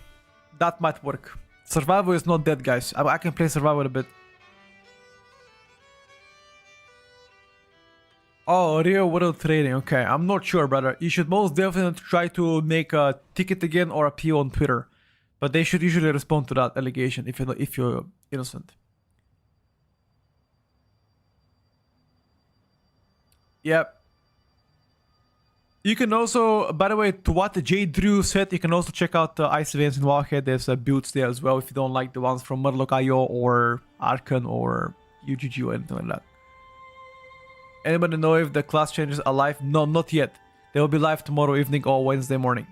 That might work. Survival is not dead, guys. I can play survival a bit. Oh, real world trading. Okay, I'm not sure, brother. You should most definitely try to make a ticket again or appeal on Twitter. But they should usually respond to that allegation if you're innocent. Yep. You can also, by the way, to what J. Drew said, you can also check out the Ice Events in Wildhead. There's builds there as well if you don't like the ones from Murloc.io or Arkan or UGG or anything like that. Anybody know if the class changes are live? No, not yet. They will be live tomorrow evening or Wednesday morning.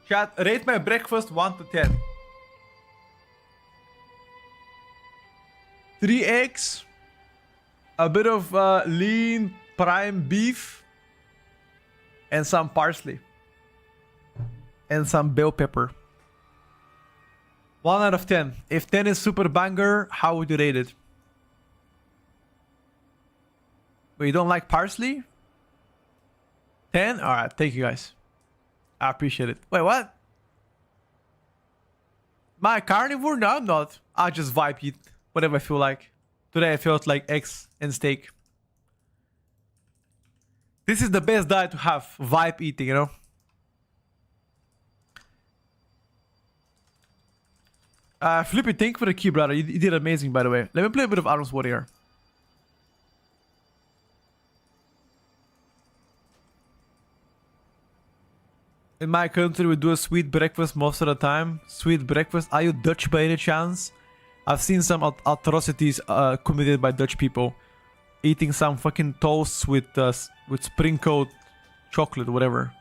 Chat, rate my breakfast 1 to 10. 3 eggs, a bit of lean prime beef, and some parsley. And some bell pepper. 1 out of 10. If 10 is super banger, how would you rate it? Wait, you don't like parsley? 10? Alright, thank you guys. I appreciate it. Wait, what? My carnivore? No, I'm not. I just vibe eat whatever I feel like. Today I felt like eggs and steak. This is the best diet to have. Vibe eating, you know? Flippy, thank you for the key, brother. You did amazing, by the way. Let me play a bit of Arms Warrior. In my country, we do a sweet breakfast most of the time. Sweet breakfast. Are you Dutch by any chance? I've seen some atrocities committed by Dutch people. Eating some fucking toast with sprinkled chocolate, whatever.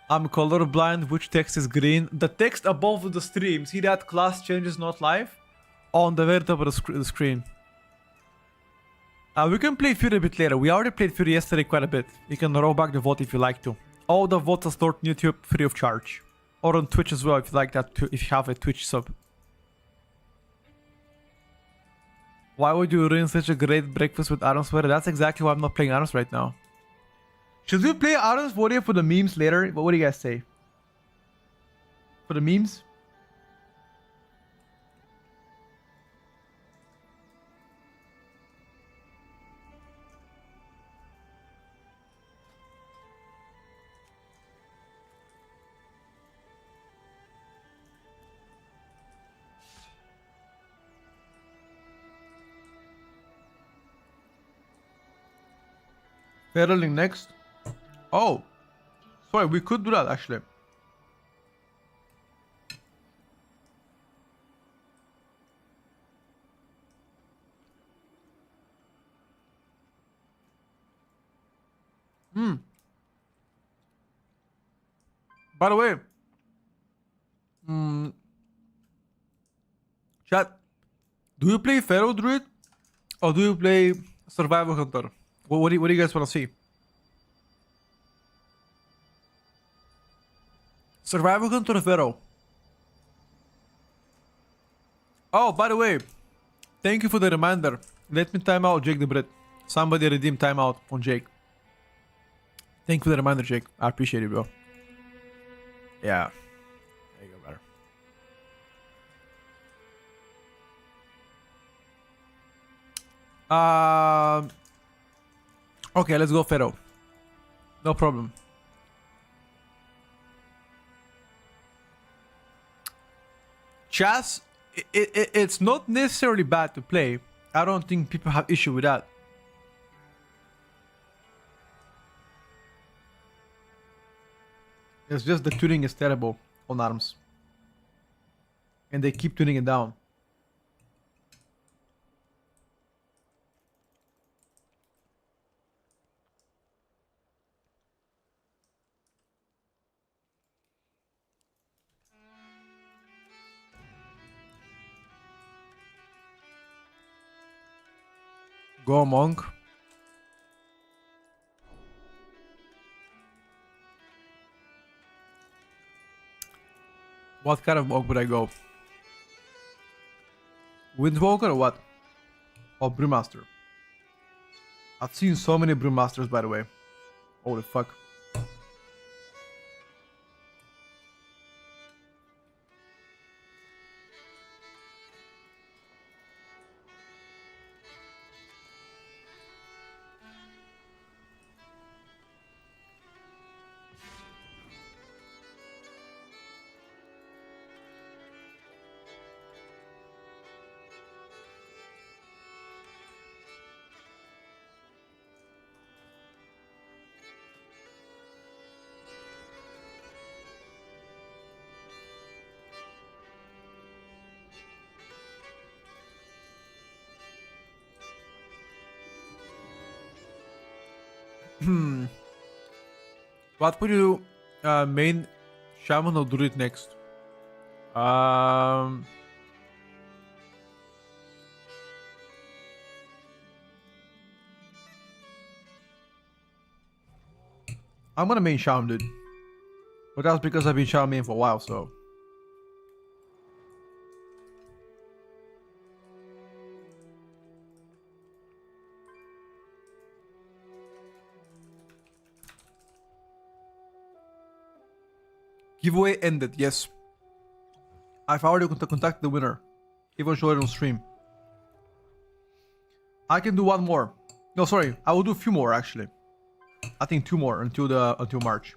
I'm colorblind. Which text is green? The text above the stream. See that class changes not live? On the very top of the screen. We can play Fury a bit later. We already played Fury yesterday quite a bit. You can roll back the vote if you like to. All the votes are stored on YouTube free of charge. Or on Twitch as well if you like that, if you have a Twitch sub. Why would you ruin such a great breakfast with Arms Warrior? That's exactly why I'm not playing Arms right now. Should we play Arms Warrior for the memes later? What do you guys say? For the memes? Feral next. Oh, sorry, we could do that actually. By the way, chat, do you play Pharaoh Druid or do you play Survival Hunter? What do you guys want to see? Survival Hunter or Pharaoh? Oh, by the way, thank you for the reminder. Let me time out Jake the Brit. Somebody redeem timeout on Jake. Thank you for the reminder, Jake. I appreciate it, bro. Yeah. There you go, better. Okay, let's go Pharaoh. No problem. Chess, it's not necessarily bad to play. I don't think people have issue with that. It's just the tuning is terrible on arms. And they keep tuning it down. Go Monk. What kind of Monk would I go? Windwalker or what? Or Brewmaster? I've seen so many Brewmasters, by the way. Holy fuck. What would you main Shaman or Druid next? I'm gonna main Shaman, dude. But that's because I've been Shaman main for a while, so. Giveaway ended, yes. I've already contacted the winner. Even showed it on stream. I can do one more. No, sorry, I will do a few more actually. I think 2 more until March.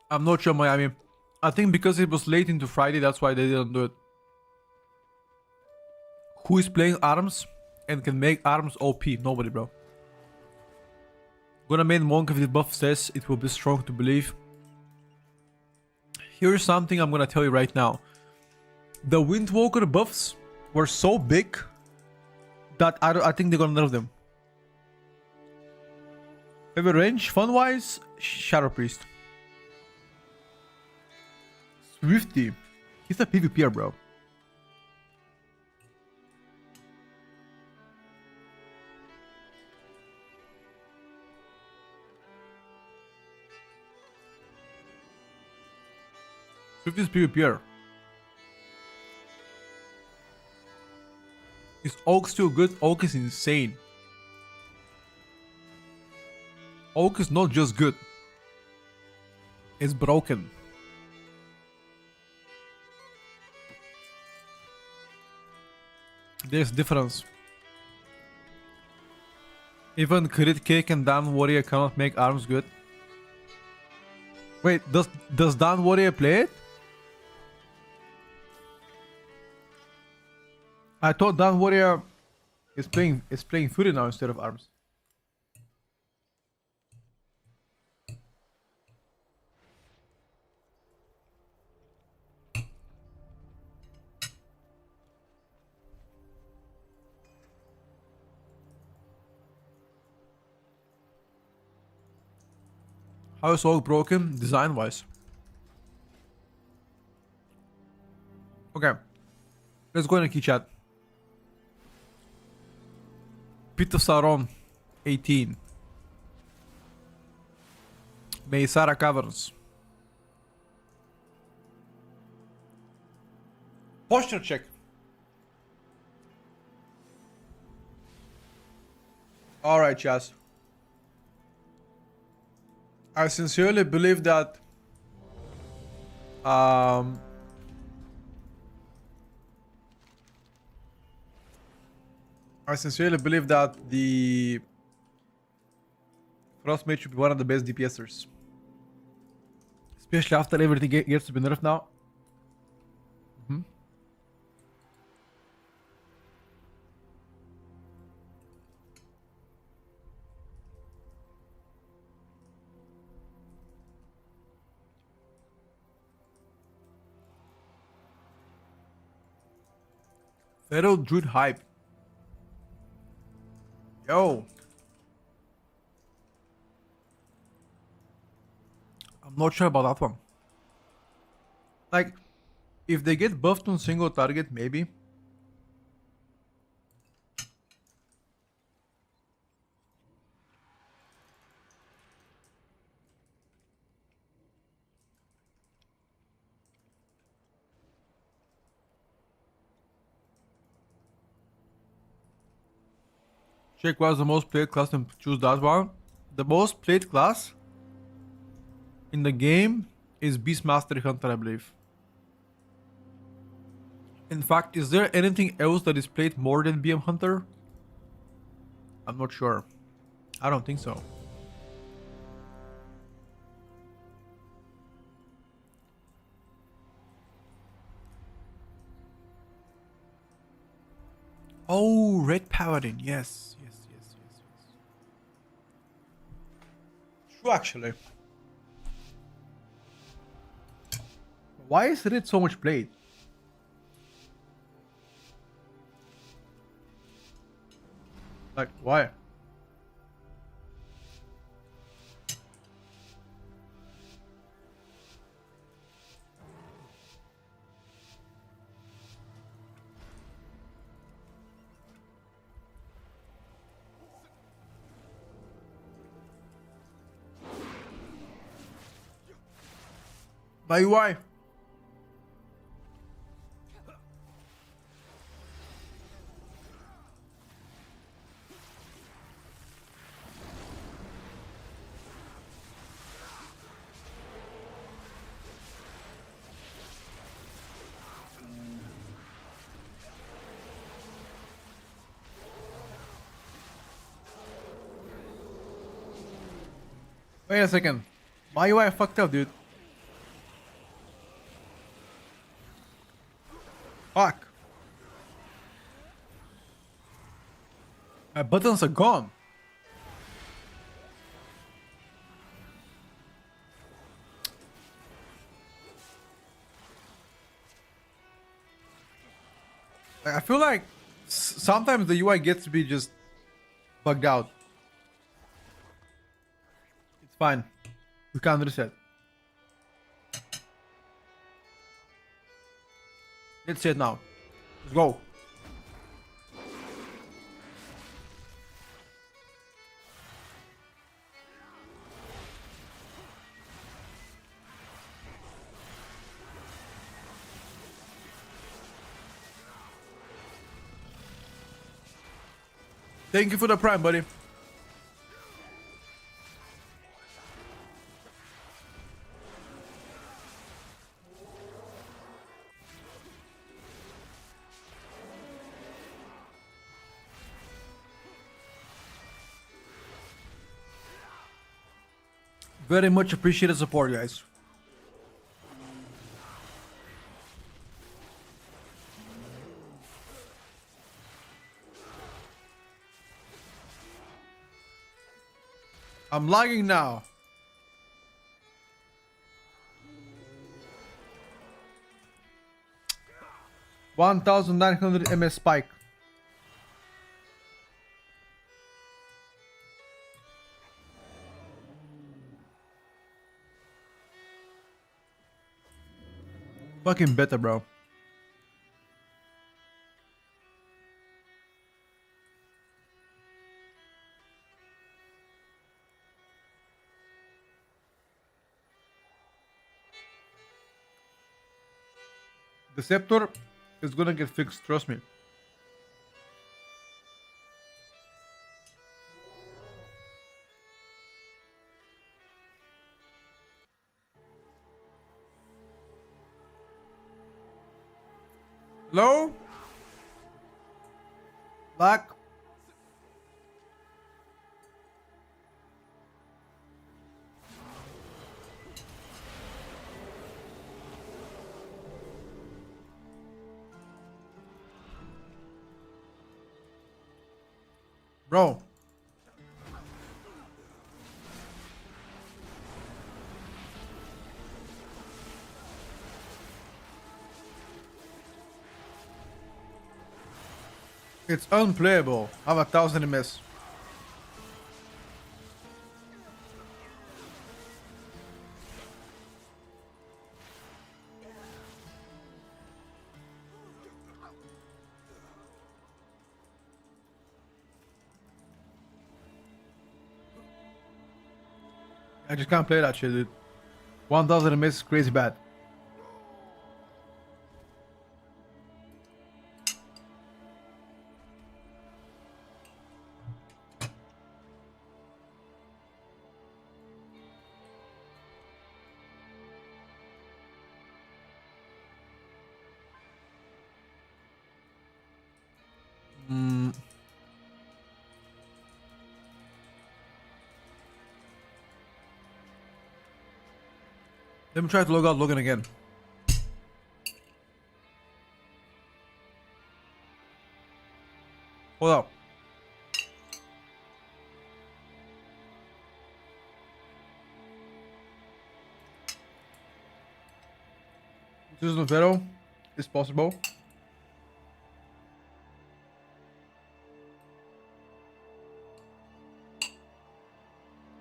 I'm not sure, Miami. I think because it was late into Friday, that's why they didn't do it. Who is playing arms and can make arms OP? Nobody, bro. Gonna main Monk if the buff says it will be strong to believe. Here's something I'm gonna tell you right now. The Windwalker buffs were so big that I think they're gonna nerf them. Favorite range, fun-wise, Shadow Priest. Swifty. He's a PvPer, bro. Swifty's PvPer. Is Oak still good? Oak is insane. Oak is not just good. It's broken. There's difference. Even Crit Cake and Dan Warrior cannot make arms good. Wait, does Dan Warrior play it? I thought Dan Warrior is playing Fury now instead of arms. How is all broken design wise? Okay. Let's go in a key chat. Pit of Sauron 18. Meisara Caverns. Posture check. Alright, Chaz. I sincerely believe that I sincerely believe that the Frostmage should be one of the best DPSers. Especially after everything gets to be nerfed now. Feral Druid hype. Yo. I'm not sure about that one. Like, if they get buffed on single target, maybe. Check what's the most played class and choose that one. The most played class in the game is Beastmaster Hunter, I believe. In fact, is there anything else that is played more than BM Hunter? I'm not sure. I don't think so. Oh, Red Paladin. Yes. True, actually. Why is Red so much played? Like, why? My UI. Wait a second. My UI fucked up, dude. Fuck. My buttons are gone. Like, I feel like sometimes the UI gets to be just bugged out. It's fine. We can't reset. Let's see it now. Let's go. Thank you for the prime, buddy. Very much appreciated support, guys. I'm lagging now. $1,900 MS spike. Fucking better, bro. The scepter is gonna get fixed, trust me. Hello? Black? Bro. It's unplayable. I have 1,000 MS. I just can't play that shit, dude. 1,000 MS is crazy bad. Let me try to log out, log in again. Hold up. This is Novero. It's possible.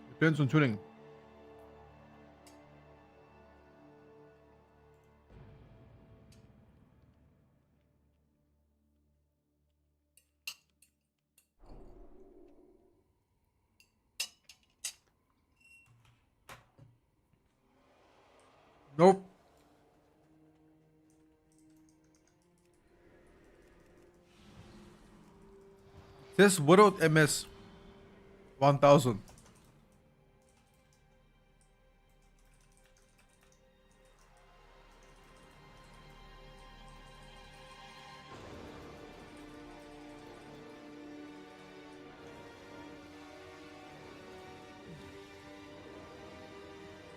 Depends on tuning. Nope. This without MS 1,000.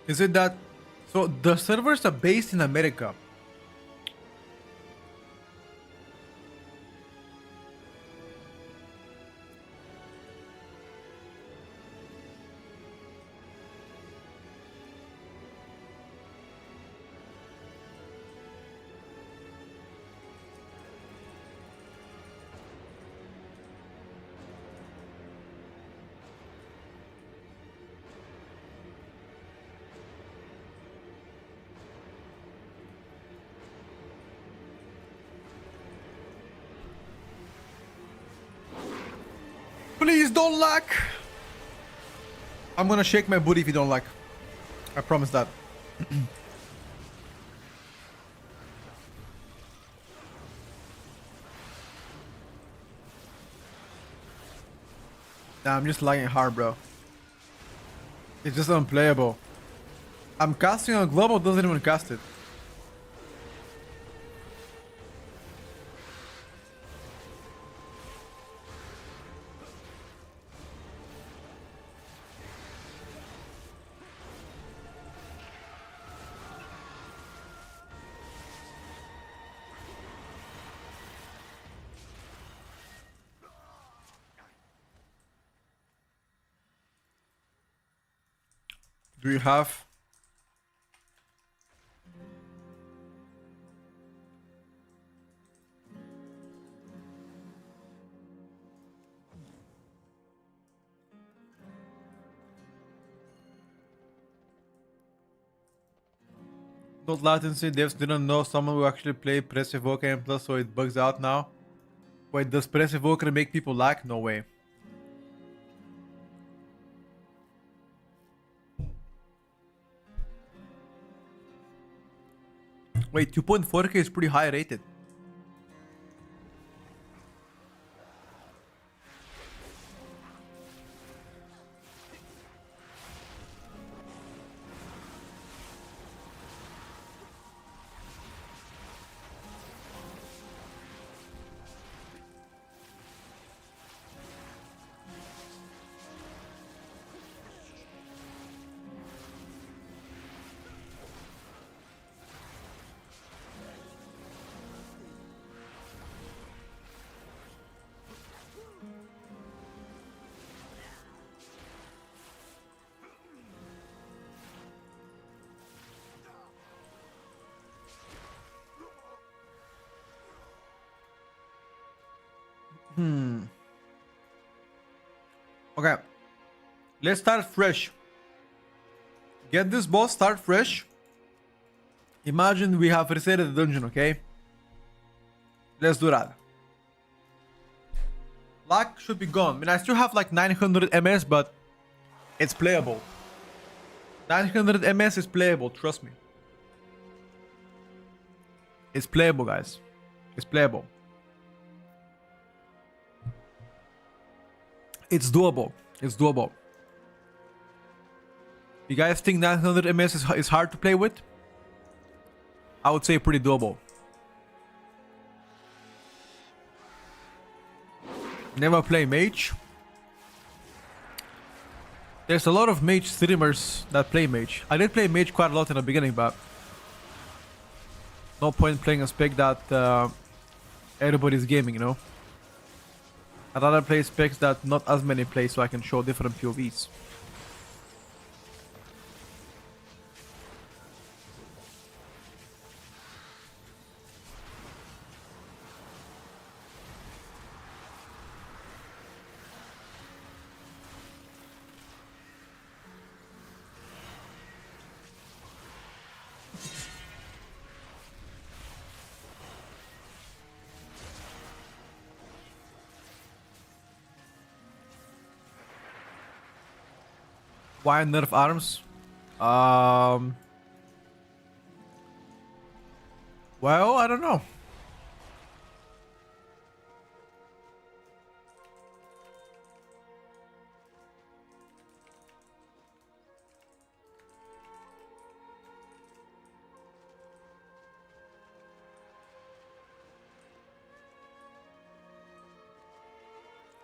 Is it that? So the servers are based in America. Please don't lag. I'm gonna shake my booty if you don't lag. I promise that. Nah, I'm just lagging hard, bro. It's just unplayable. I'm casting on global, doesn't even cast it. Do you have? Not latency, devs didn't know someone who actually played Press Evoker and Plus, so it bugs out now. Wait, does Press Evoker make people lag? No way. Wait, 2.4K is pretty high rated. Okay. Let's start fresh. Get this boss, start fresh. Imagine we have resetted the dungeon, okay? Let's do that. Luck should be gone. I mean, I still have like 900 MS, but it's playable. 900 MS is playable, trust me. It's playable, guys. It's playable. It's doable. It's doable. You guys think 900 MS is hard to play with? I would say pretty doable. Never play mage. There's a lot of mage streamers that play mage. I did play mage quite a lot in the beginning, but no point playing a spec that everybody's gaming, you know? I'd rather play specs that not as many play so I can show different POVs. Why nerf arms? Well, I don't know.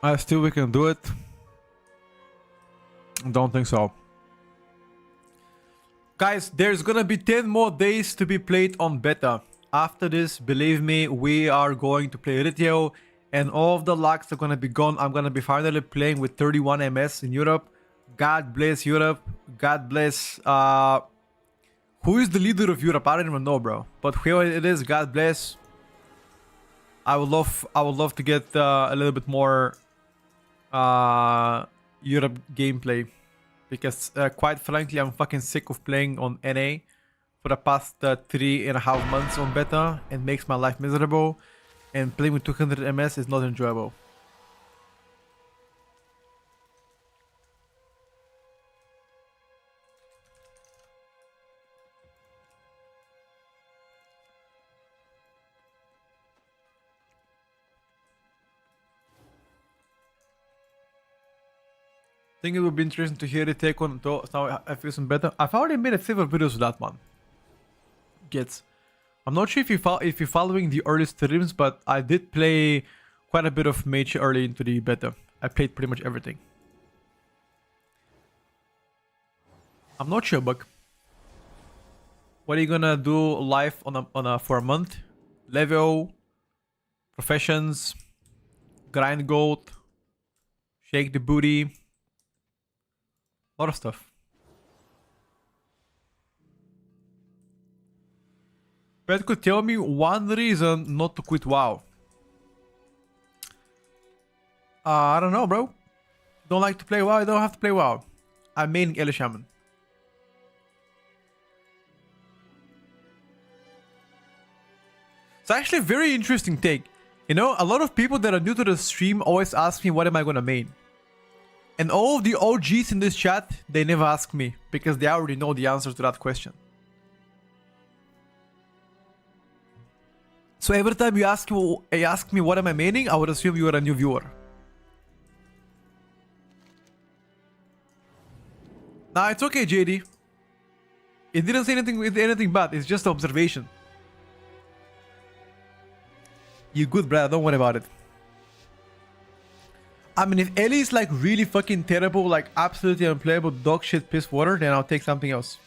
I still we can do it. Don't think so. Guys, there's gonna be 10 more days to be played on beta. After this, believe me, we are going to play retail and all of the locks are gonna be gone. I'm gonna be finally playing with 31 MS in Europe. God bless Europe. God bless who is the leader of Europe? I don't even know, bro. But whoever it is, God bless. I would love to get a little bit more Europe gameplay, because quite frankly I'm fucking sick of playing on NA for the past 3.5 months on beta. It makes my life miserable, and playing with 200 MS is not enjoyable. I think it would be interesting to hear the take on those. Now I feel some better. I've already made several videos of that one. Gets. I'm not sure if you're following the early streams, but I did play quite a bit of mage early into the beta. I played pretty much everything. I'm not sure, Buck. What are you gonna do live for a month? Level, professions, grind gold, shake the booty. A lot of stuff. Brad could tell me one reason not to quit WoW. I don't know, bro. Don't like to play WoW, I don't have to play WoW. I'm maining Ellie Shaman. It's actually a very interesting take. You know, a lot of people that are new to the stream always ask me what am I gonna main. And all of the OGs in this chat, they never ask me because they already know the answer to that question. So every time you ask me what am I maining, I would assume you are a new viewer. Nah, it's okay, JD. It didn't say anything bad. It's just observation. You good, brother. Don't worry about it. I mean, if Ellie is like really fucking terrible, like absolutely unplayable dog shit piss water, then I'll take something else.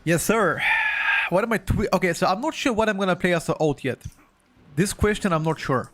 Yes, sir. What am I okay, so I'm not sure what I'm gonna play as the ult yet. This question, I'm not sure.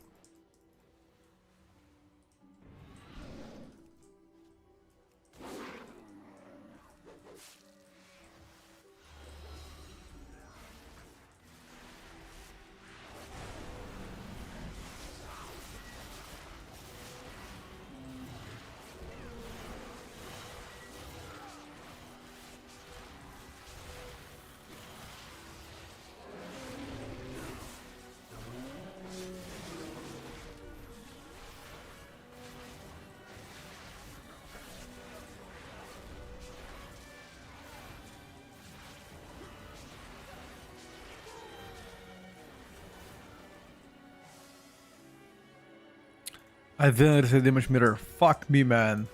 I didn't reset the image mirror. Fuck me, man.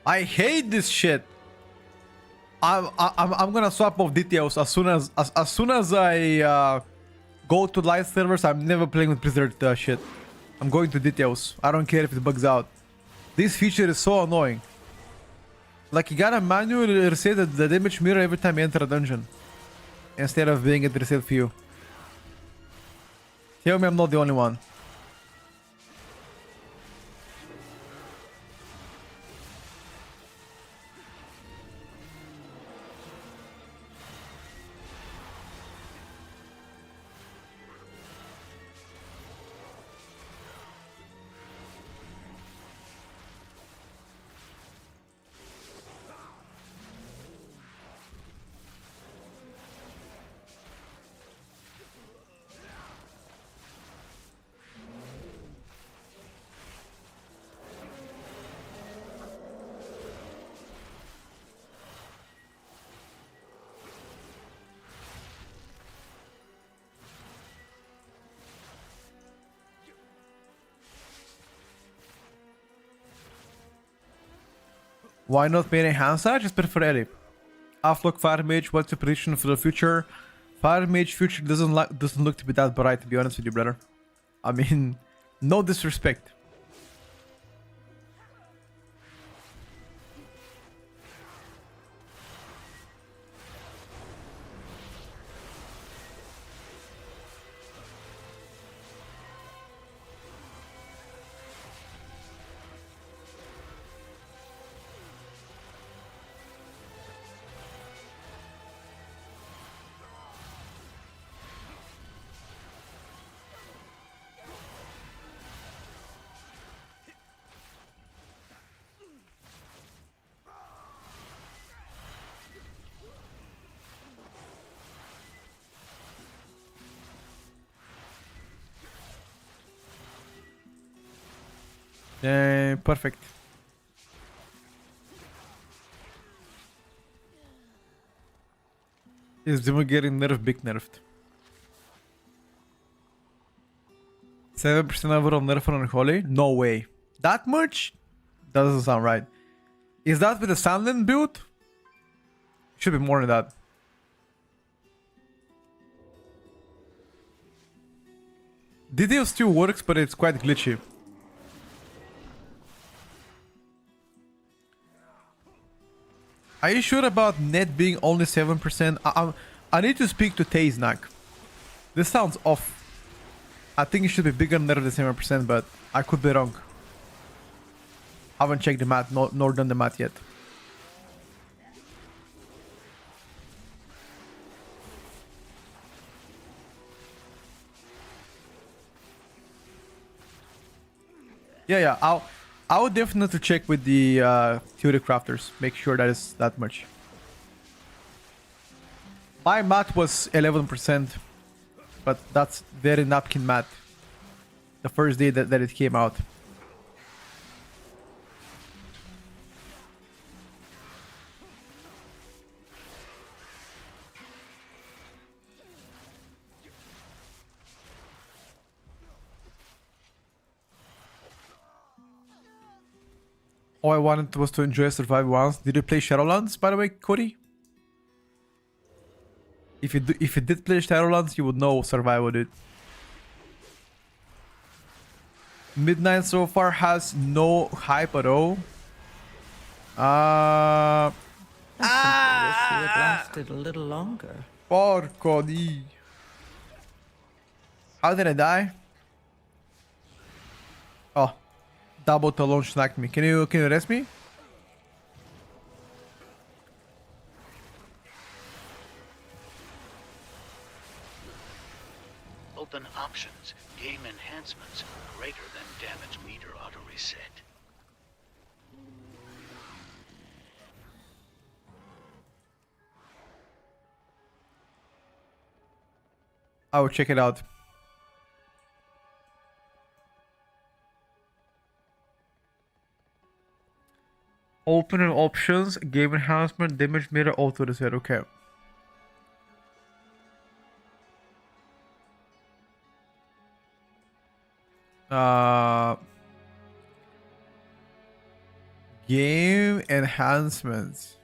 I hate this shit. I'm gonna swap off details as soon as I go to live servers. I'm never playing with Blizzard shit. I'm going to details. I don't care if it bugs out. This feature is so annoying. Like you gotta manually reset the image mirror every time you enter a dungeon, instead of being it reset for you. Tell me I'm not the only one. Why not main Hansa? I just prefer Ellie. Half-lock Fire Mage, what's your prediction for the future? Fire Mage future doesn't look to be that bright, to be honest with you, brother. I mean, no disrespect. Perfect. Is Demo getting nerfed? Big nerfed. 7% overall nerf on Unholy? No way. That much? That doesn't sound right. Is that with the Sandland build? Should be more than that. DDO still works, but it's quite glitchy. Are you sure about net being only 7%? I need to speak to Tazenak. This sounds off. I think it should be bigger than 7%, but I could be wrong. I haven't checked the math, nor done the math yet. Yeah. I'll definitely check with the theory crafters. Make sure that is that much. My math was 11%, but that's very napkin math. The first day that it came out. All I wanted was to enjoy Survive once. Did you play Shadowlands, by the way, Cody? If you did play Shadowlands, you would know Survival, dude. Midnight so far has no hype at all. I simply wish you had lasted a little longer. Porco di. How did I die? Oh, double talon snacked me. Can you rest me? Open options. Game enhancements. Greater than damage meter auto reset. I will check it out. Open options, game enhancement, damage meter auto reset. Okay. Game enhancements.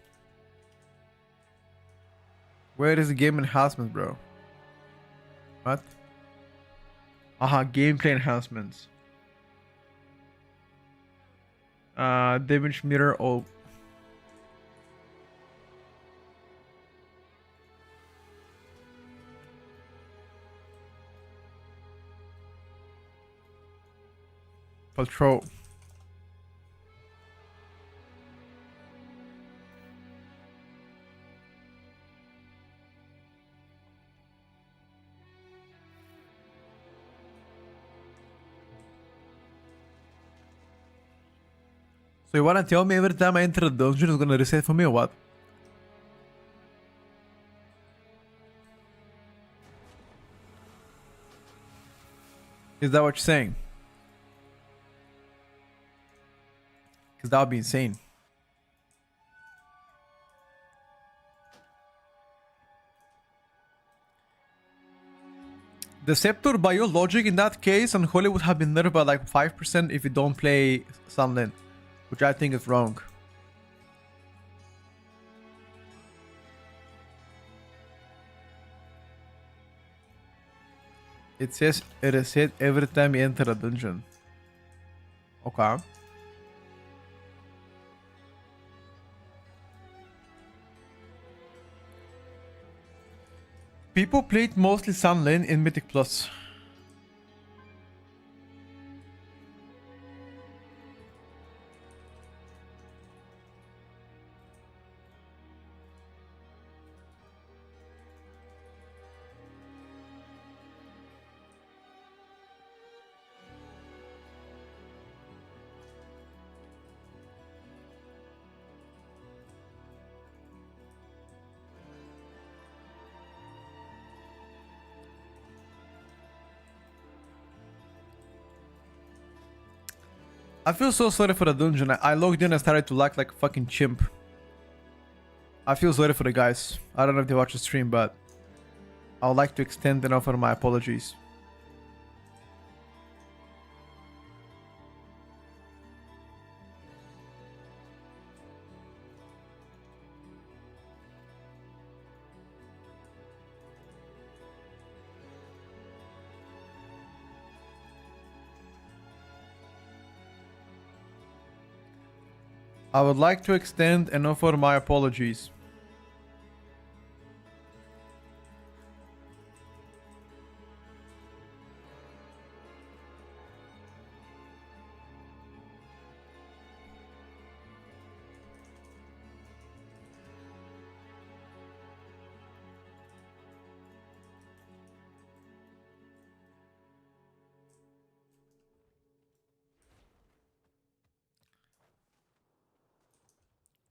Where is the game enhancement, bro? What? Gameplay enhancements. Damage meter. Oh. Patrol. So you wanna tell me every time I enter a dungeon it's gonna reset for me or what? Is that what you're saying? Because that would be insane. The Scepter, by your logic, in that case, Unholy would have been nerfed by like 5% if you don't play Sunland, which I think is wrong. It says reset every time you enter a dungeon. Okay. People played mostly Sunland in Mythic Plus. I feel so sorry for the dungeon. I logged in and started to lag like a fucking chimp. I feel sorry for the guys. I don't know if they watch the stream, but I would like to extend and offer my apologies. I would like to extend and offer my apologies.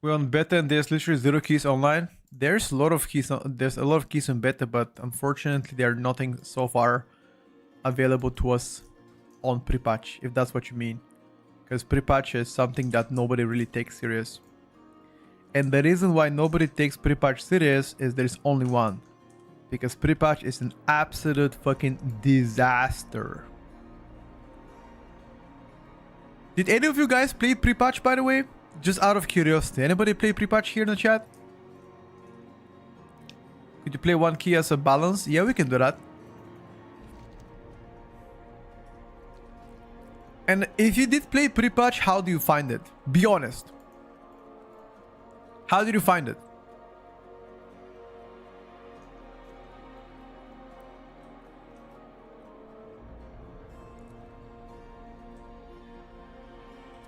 We're on beta and there's literally 0 keys online. There's a lot of keys. There's a lot of keys in beta, but unfortunately, there are nothing so far available to us on pre-patch, if that's what you mean. Because pre-patch is something that nobody really takes serious. And the reason why nobody takes pre-patch serious is there's only one. Because pre-patch is an absolute fucking disaster. Did any of you guys play pre-patch, by the way? Just out of curiosity. Anybody play pre-patch here in the chat? Could you play one key as a balance? Yeah, we can do that. And if you did play pre-patch, how do you find it? Be honest. How did you find it?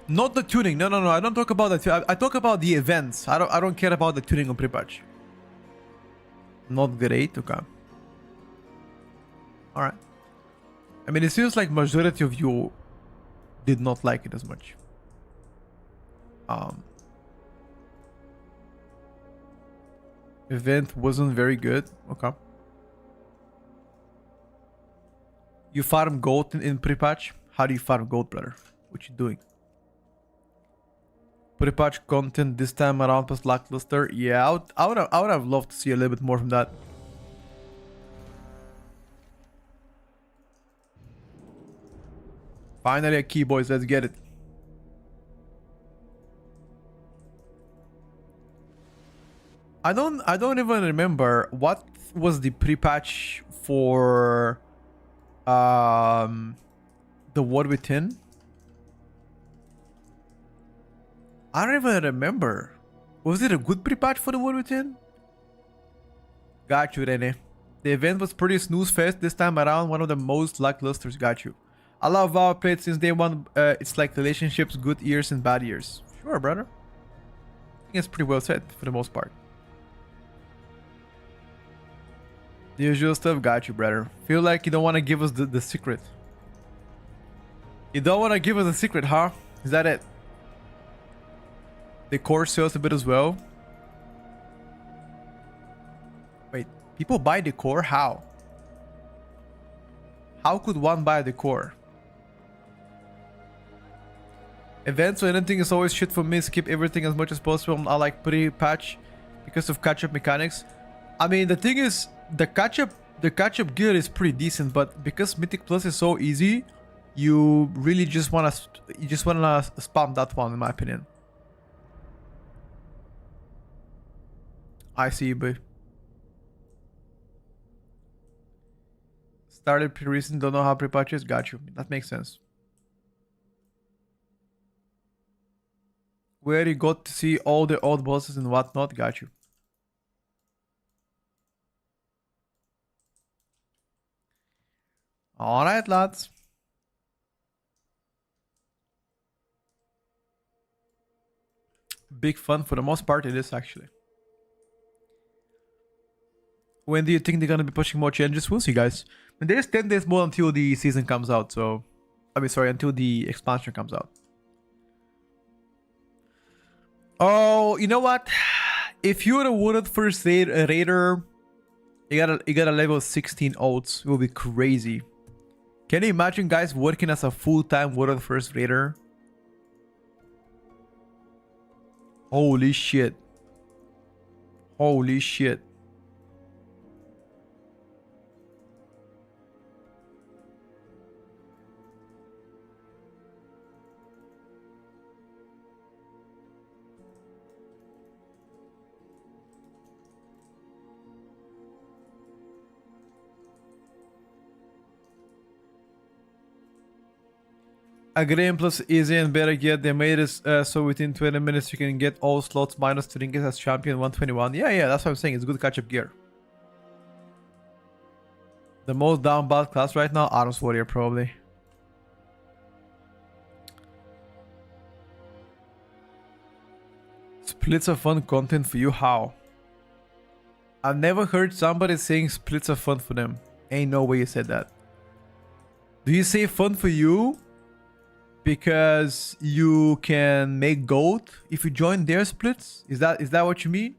Not the tuning. No. I don't talk about that. I talk about the events. I don't care about the tuning on pre-patch. Not great. Okay. All right. I mean, it seems like majority of you did not like it as much. Event wasn't very good. Okay. You farm gold in pre-patch? How do you farm gold, brother? What you doing? Pre-patch content this time around plus lackluster. Yeah, I would have loved to see a little bit more from that. Finally a key, boys. Let's get it. I don't even remember what was the pre-patch for the War Within. I don't even remember. Was it a good pre-patch for the War Within? Got you, Rene. The event was pretty snooze fest this time around. One of the most lacklusters. Got you. I love WoW. Played since day one. It's like relationships, good years and bad years. Sure, brother. I think it's pretty well said for the most part. The usual stuff. Got you, brother. Feel like you don't want to give us the secret. You don't want to give us a secret, huh? Is that it? The core sells a bit as well. Wait, people buy the core? How? How could one buy the core? Events or anything is always shit for me. Skip everything as much as possible. I like pre-patch because of catch-up mechanics. I mean, the thing is, the catch-up gear is pretty decent, but because Mythic Plus is so easy, you really just wanna spam that one, in my opinion. I see, but started pretty recent, don't know how pre-patches. Got you. That makes sense. Where you got to see all the old bosses and whatnot. Got you. Alright, lads. Big fun for the most part, it is actually. When do you think they're gonna be pushing more changes? We'll see, guys. And there's 10 days more until the season comes out, so... I mean, sorry, until the expansion comes out. Oh, you know what? If you're a Wooded First Raider, you got a level 16 oats. It will be crazy. Can you imagine, guys, working as a full-time Wooded First Raider? Holy shit. Holy shit. Agree, plus easy and better yet. They made it so within 20 minutes you can get all slots minus trinkets as champion 121. Yeah, that's what I'm saying. It's good catch-up gear. The most down bad class right now, Arms Warrior probably. Splits are fun content for you? How? I've never heard somebody saying splits are fun for them. Ain't no way you said that. Do you say fun for you? because you can make gold if you join their splits. Is that what you mean?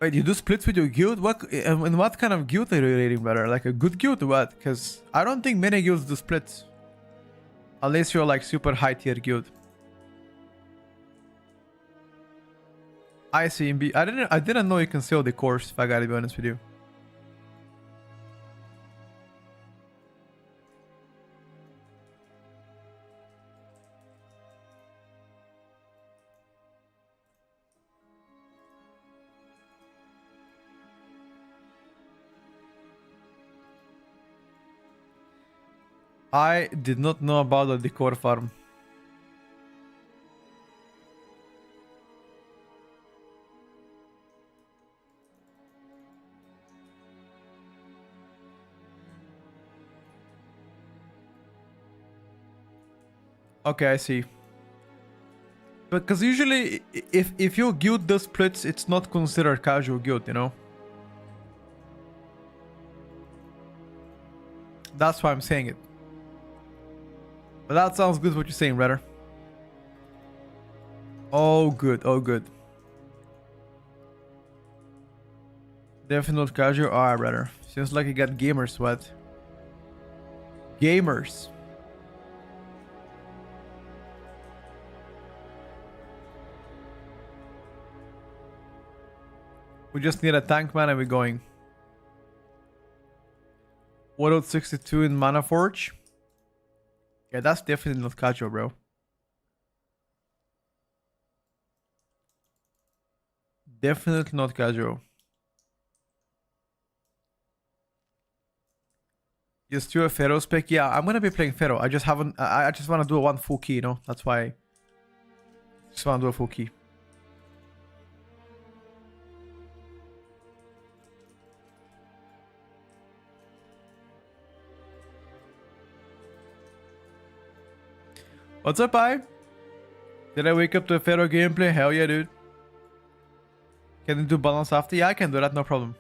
Wait, you do splits with your guild? What and what kind of guild are you rating, brother? Like a good guild or what? Because I don't think many guilds do splits, unless you're like super high tier guild. I see. I didn't know you can sell the course. If I gotta be honest with you. I did not know about the decor farm. Okay, I see. Because usually, if your guild does splits, it's not considered casual guild, you know? That's why I'm saying it. But that sounds good what you're saying, brother. Oh, good. Oh, good. Definitely not casual. Alright, brother. Seems like you got gamer sweat. Gamers. We just need a tank man and we're going. What out 62 in Mana Forge? Yeah, that's definitely not casual, bro. Definitely not casual. Just do a Pharaoh spec. Yeah, I'm gonna be playing Pharaoh. I just haven't. I just want to do a one full key, you know. That's why. I just want to do a full key. What's up, I? Did I wake up to a Pharaoh gameplay? Hell yeah, dude. Can you do balance after? Yeah, I can do that. No problem.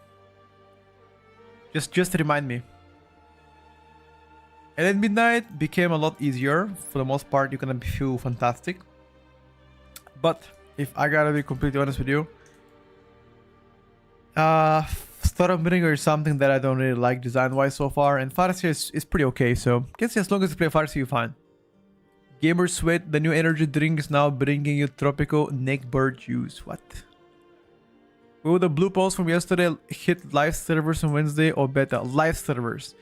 Just remind me. And at midnight became a lot easier. For the most part, you're gonna feel fantastic. But if I gotta be completely honest with you, Startup Meeting is something that I don't really like design-wise so far, and Farsi is pretty okay. So, guess as long as you play Farsi, you're fine. Gamer Sweat, the new energy drink is now bringing you tropical neckbird juice. What? Will the blue post from yesterday hit live servers on Wednesday or beta? Live servers.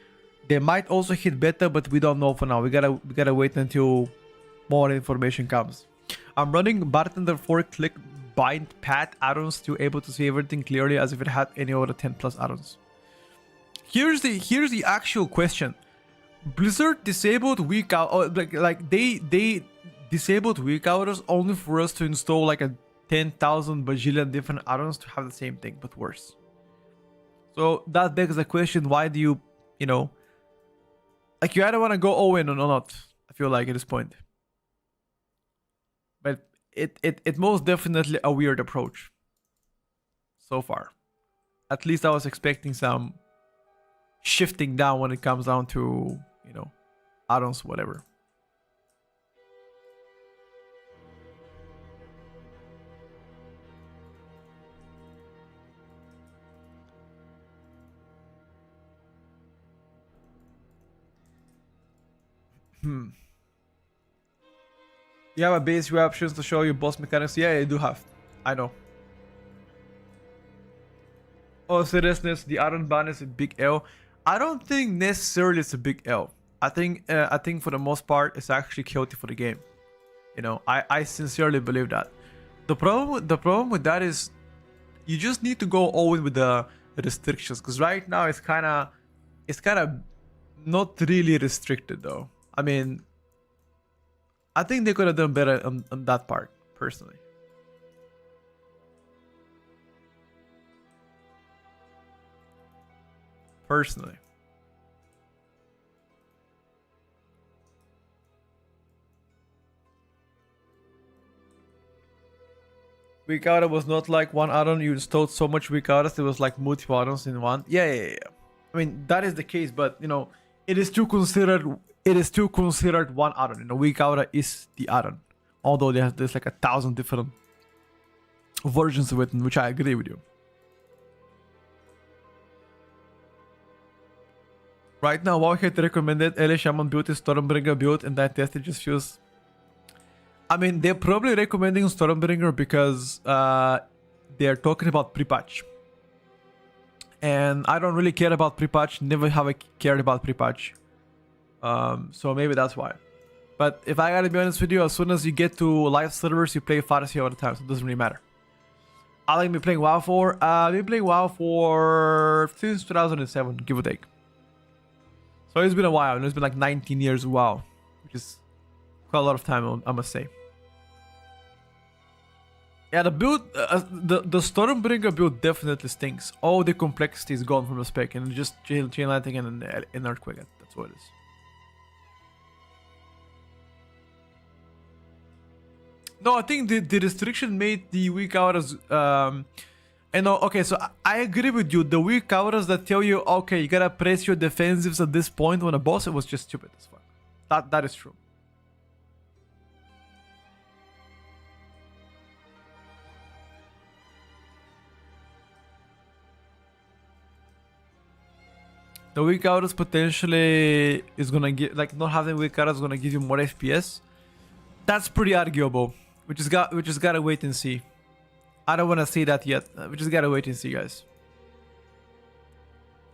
They might also hit beta, but we don't know for now. We gotta wait until more information comes. I'm running Bartender 4 click bind pat add-ons to able to see everything clearly as if it had any other 10 plus add-ons. Here's the actual question. Blizzard disabled weak out, or like they disabled weak hours only for us to install like a 10,000 bajillion different add-ons to have the same thing but worse. So that begs the question: why do you know, like you either want to go all in or not? I feel like at this point, but it most definitely a weird approach so far. At least I was expecting some shifting down when it comes down to, you know, add-ons, whatever. You have a base view options to show you boss mechanics. Yeah, I do have. I know. Oh, seriousness, the Iron Ban is a big L. I don't think necessarily it's a big L. I think for the most part it's actually chaotic for the game. You know, I sincerely believe that. The problem with that is you just need to go all in with the restrictions, because right now it's kind of not really restricted though. I mean, I think they could have done better on that part personally. Personally. Weak Aura was not like one add-on. You installed so much Weak Auras, it was like multiple add-ons in one. Yeah. I mean, that is the case, but you know, it is still considered one add-on. You know, Weak Aura is the add-on. Although there's like 1,000 different versions of it, in which I agree with you. Right now, Wowhead recommended LA Shaman build is Stormbringer build, and that test it just feels. I mean, they're probably recommending Stormbringer because they're talking about pre-patch. And I don't really care about pre-patch, never have I cared about pre-patch. So maybe that's why. But if I gotta be honest with you, as soon as you get to live servers, you play Pharmacy all the time, so it doesn't really matter. How long have you been playing WoW for? I've been playing WoW for since 2007, give or take. So it's been a while, and it's been like 19 years of WoW, which is quite a lot of time, I must say. Yeah, the build, the Stormbringer build definitely stinks. All the complexity is gone from the spec, and just chain lightning and an earthquake. That's what it is. No, I think the restriction made the weak auras. Okay, so I agree with you. The weak auras that tell you, okay, you gotta press your defensives at this point on a boss, it was just stupid as fuck. That is true. The weak auras potentially is gonna give, like, not having weak auras is gonna give you more FPS. That's pretty arguable. We just gotta wait and see. I don't wanna see that yet. We just gotta wait and see, guys.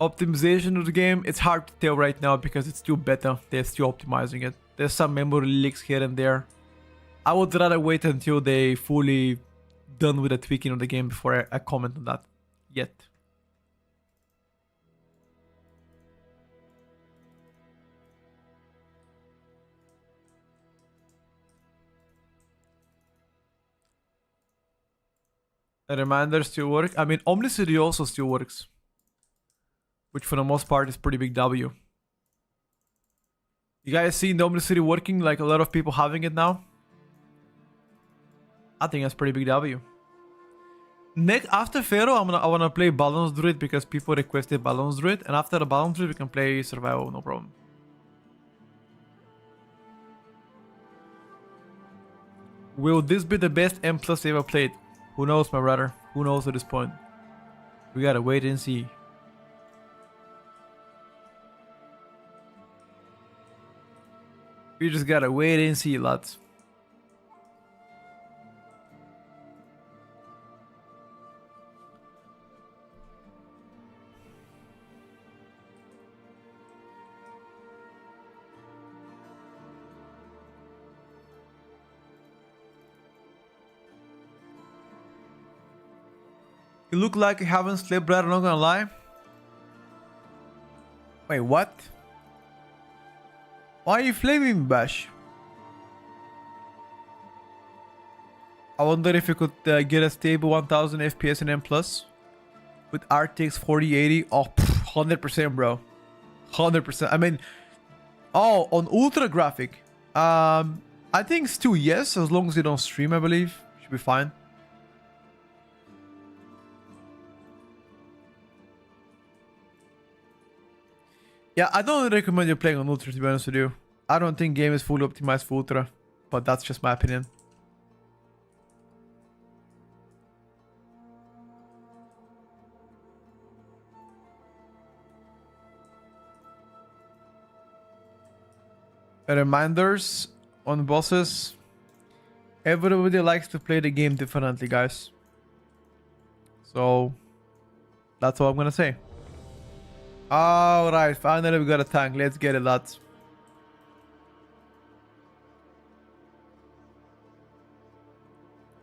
Optimization of the game, it's hard to tell right now because it's still beta. They're still optimizing it. There's some memory leaks here and there. I would rather wait until they fully done with the tweaking of the game before I comment on that yet. A reminder still work. I mean, Omnicity also still works, which for the most part is pretty big W. You guys seen the Omnicity working? Like a lot of people having it now. I think that's pretty big W. Next, after Pharaoh, I wanna play Balance Druid because people requested Balance Druid, and after the Balance Druid, we can play Survival, no problem. Will this be the best M+ ever played? Who knows, my brother? Who knows at this point? We gotta wait and see. We just gotta wait and see, lads. You look like you haven't slept, brother, not gonna lie. Wait, what? Why are you flaming me, Bash? I wonder if you could get a stable 1000 FPS in M+. With RTX 4080. Oh, 100%, bro. 100%. I mean, oh, on ultra graphic. I think still yes, as long as you don't stream, I believe. Should be fine. Yeah, I don't recommend you playing on Ultra, to be honest with you. I don't think game is fully optimized for Ultra, but that's just my opinion. Reminders on bosses. Everybody likes to play the game differently, guys. So, that's all I'm gonna say. Alright, finally we got a tank. Let's get it, lads.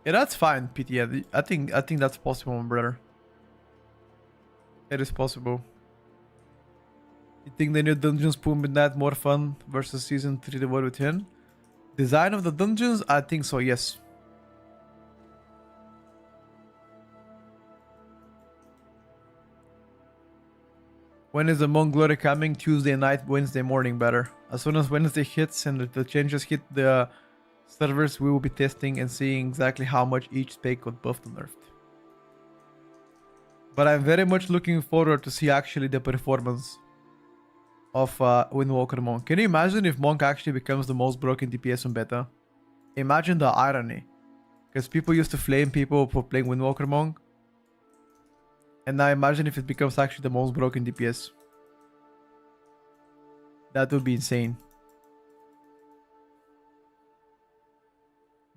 Yeah, that's fine, PT. I think that's possible, my brother. It is possible. You think the new dungeons put Midnight more fun versus Season 3 The World Within? Design of the dungeons? I think so, yes. When is the Monk Glory coming? Tuesday night, Wednesday morning better. As soon as Wednesday hits and the changes hit the servers we will be testing and seeing exactly how much each spec got buffed and nerfed. But I'm very much looking forward to see actually the performance of Windwalker Monk. Can you imagine if Monk actually becomes the most broken DPS on beta? Imagine the irony. Because people used to flame people for playing Windwalker Monk. And now imagine if it becomes actually the most broken DPS. That would be insane.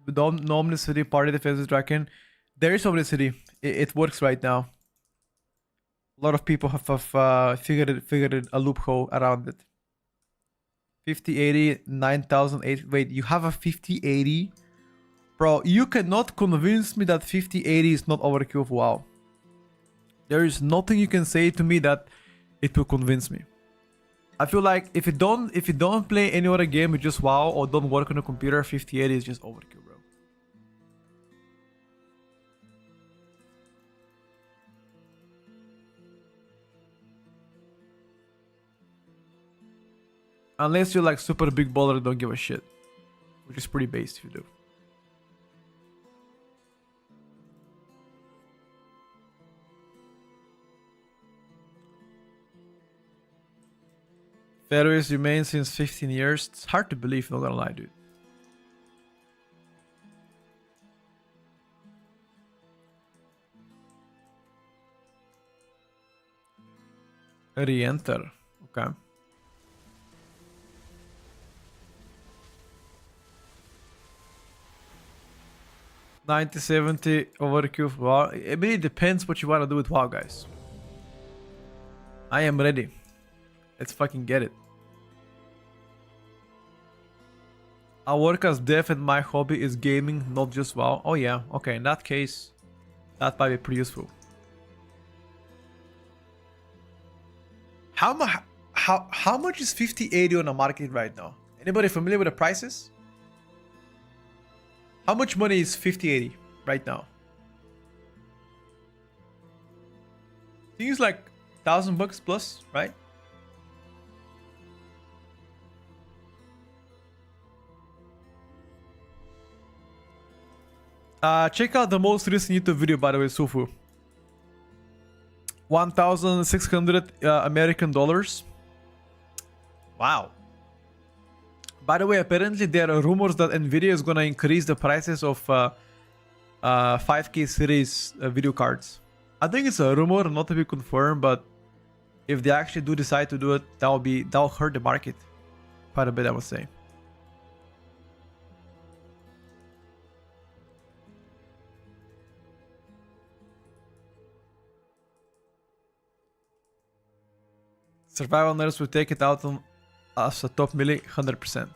But no Omnicity party defenses Draken. There is Omnicity. It works right now. A lot of people have figured a loophole around it. 5080, 9008. Wait, you have a 5080? Bro, you cannot convince me that 5080 is not overkill for WoW. There is nothing you can say to me that it will convince me. I feel like if you don't play any other game with just WoW or don't work on a computer, 5080 is just overkill, bro. Unless you're like super big baller and don't give a shit. Which is pretty based if you do. Fairways remain since 15 years. It's hard to believe, not gonna lie, dude. Re-enter. Okay. 9070 overkill for WoW. I mean, it depends what you want to do with WoW, guys. I am ready. Let's fucking get it. I work as dev and my hobby is gaming, not just WoW. Oh yeah, okay, in that case, that might be pretty useful. How much is 5080 on the market right now? Anybody familiar with the prices? How much money is 5080 right now? I think it's like $1,000 plus, right? Check out the most recent YouTube video, by the way, Sufu. 1,600 American dollars. Wow. By the way, apparently there are rumors that Nvidia is gonna increase the prices of 5K series video cards. I think it's a rumor, not to be confirmed, but if they actually do decide to do it, that'll hurt the market quite a bit, I would say. Survival nerfs will take it out on as a top melee 100%.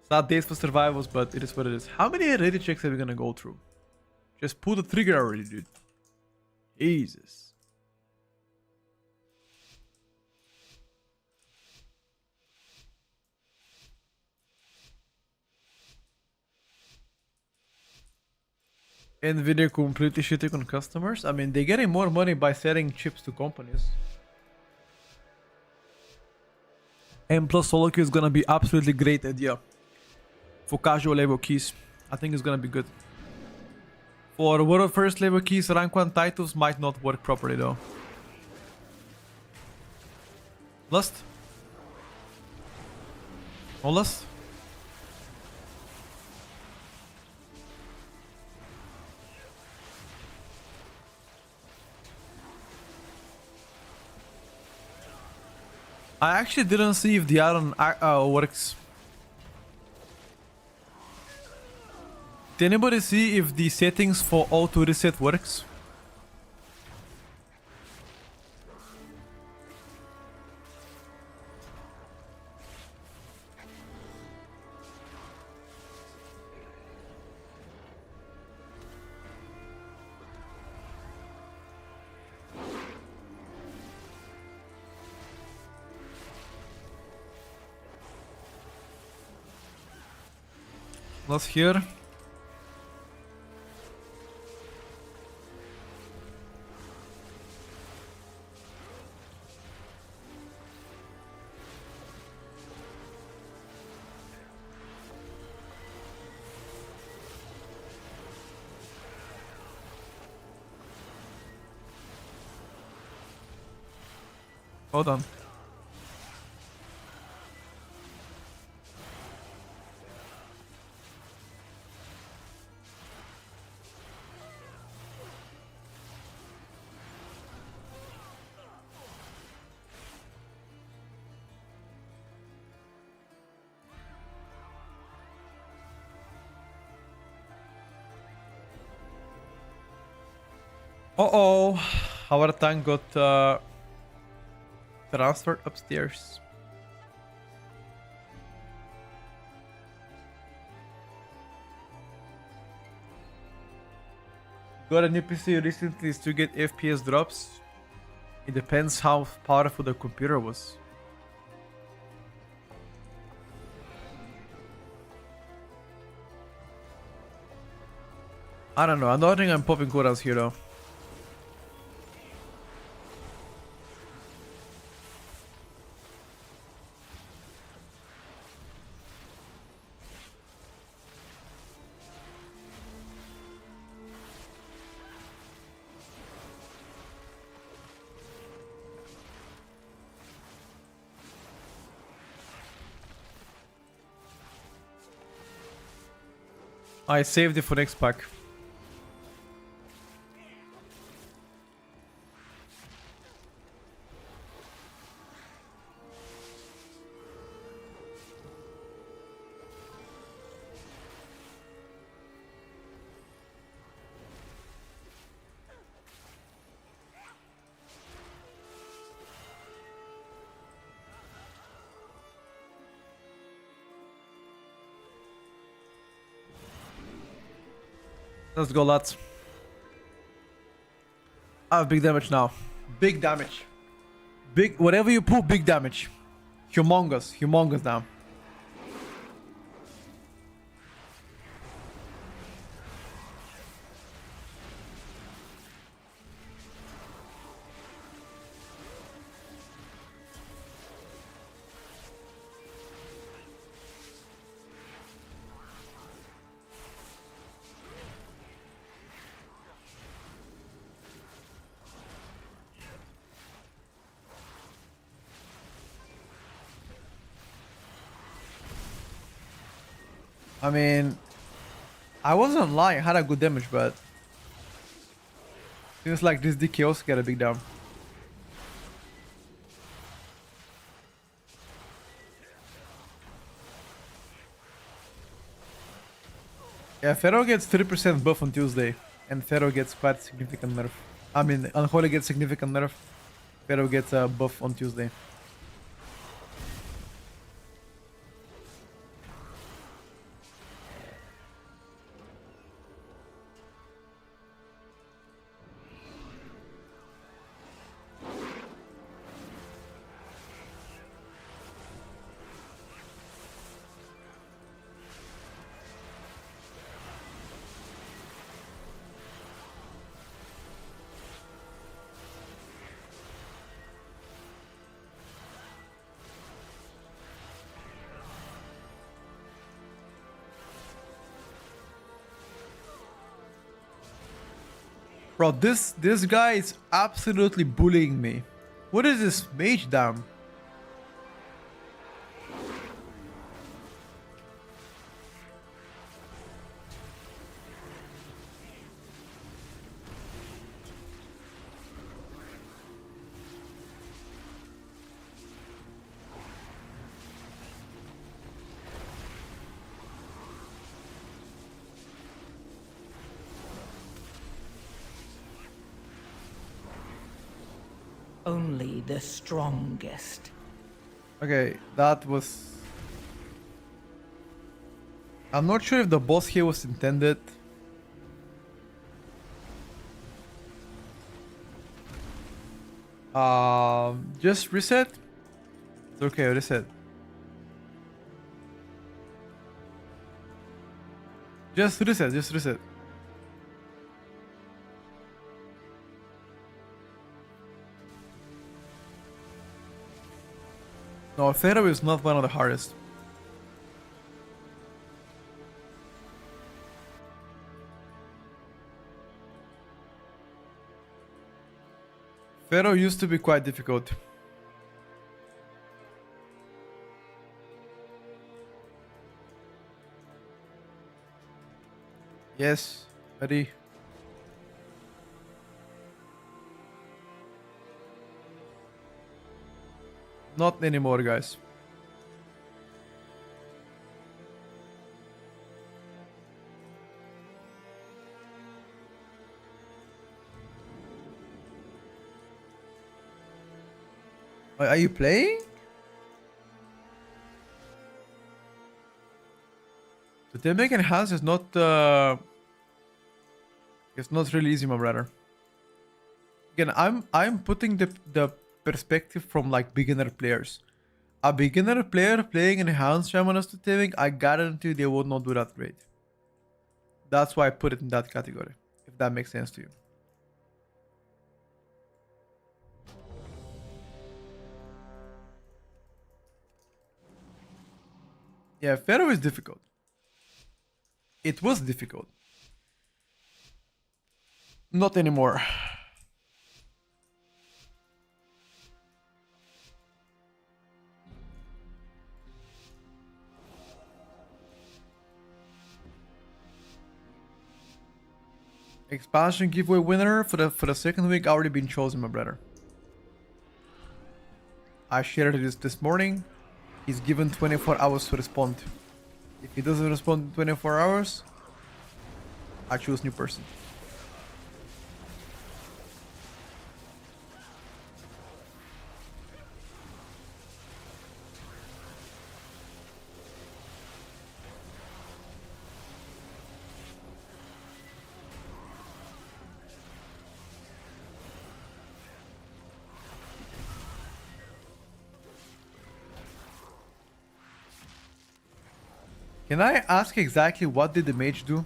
Sad days for survivals, but it is what it is. How many ready checks are we gonna go through? Just pull the trigger already, dude. Jesus. Nvidia completely shitting on customers. I mean, they're getting more money by selling chips to companies. And plus, solo queue is gonna be absolutely great idea for casual level keys. I think it's gonna be good. For world first level keys, rank 1 titles might not work properly though. Lust? No lust? I actually didn't see if the add-on works. Did anybody see if the settings for auto reset works? Not here. Hold on. Uh-oh. Our tank got transferred upstairs. Got a new PC recently to get FPS drops. It depends how powerful the computer was. I don't know. I don't think I'm popping cooldowns here though. I saved it for next pack. Let's go, lads. I have big damage now. Big damage. Big, whatever you pull, big damage. Humongous, humongous now. I mean, I wasn't lying. I had a good damage, but seems like this DK also got a big down. Yeah, Pharaoh gets 3% buff on Tuesday, and Pharaoh gets quite significant nerf. I mean, Unholy gets significant nerf. Pharaoh gets a buff on Tuesday. Bro, this guy is absolutely bullying me. What is this mage down? Only the strongest. Okay, that was... I'm not sure if the boss here was intended. Just reset. It's okay, reset. Just reset, just reset. No, Pharaoh is not one of the hardest. Pharaoh used to be quite difficult. Yes, buddy. Not anymore, guys. Are you playing? The Tembek Enhance is not it's not really easy, my brother. Again, I'm putting the perspective from like beginner players. A beginner player playing Enhanced Shamanist Tembek, I guarantee they would not do that great. That's why I put it in that category, if that makes sense to you. Yeah, Pharaoh is difficult. It was difficult. Not anymore. Expansion giveaway winner for the second week already been chosen, my brother. I shared this morning. He's given 24 hours to respond. If he doesn't respond in 24 hours, I choose new person. Can I ask exactly what did the mage do?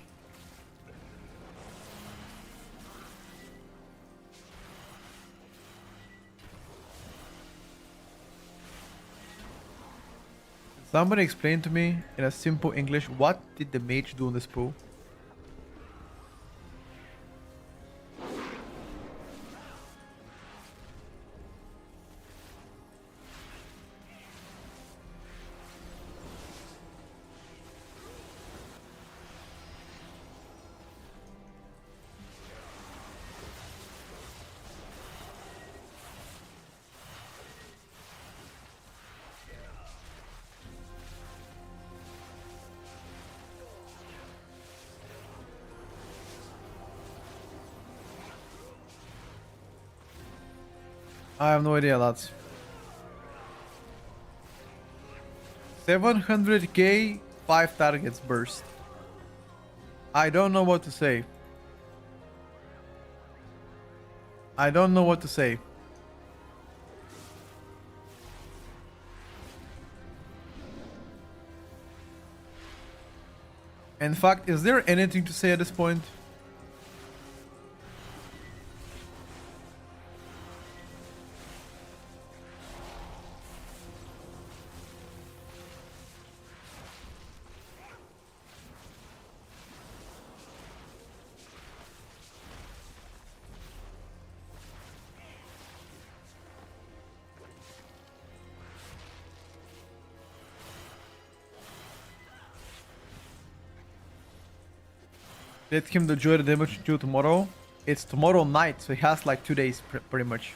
Somebody explain to me in a simple English what did the mage do in this pool? I have no idea, lads. 700k, 5 targets burst. I don't know what to say. I don't know what to say. In fact, is there anything to say at this point? Let him enjoy the damage due tomorrow. It's tomorrow night, so he has like 2 days pretty much.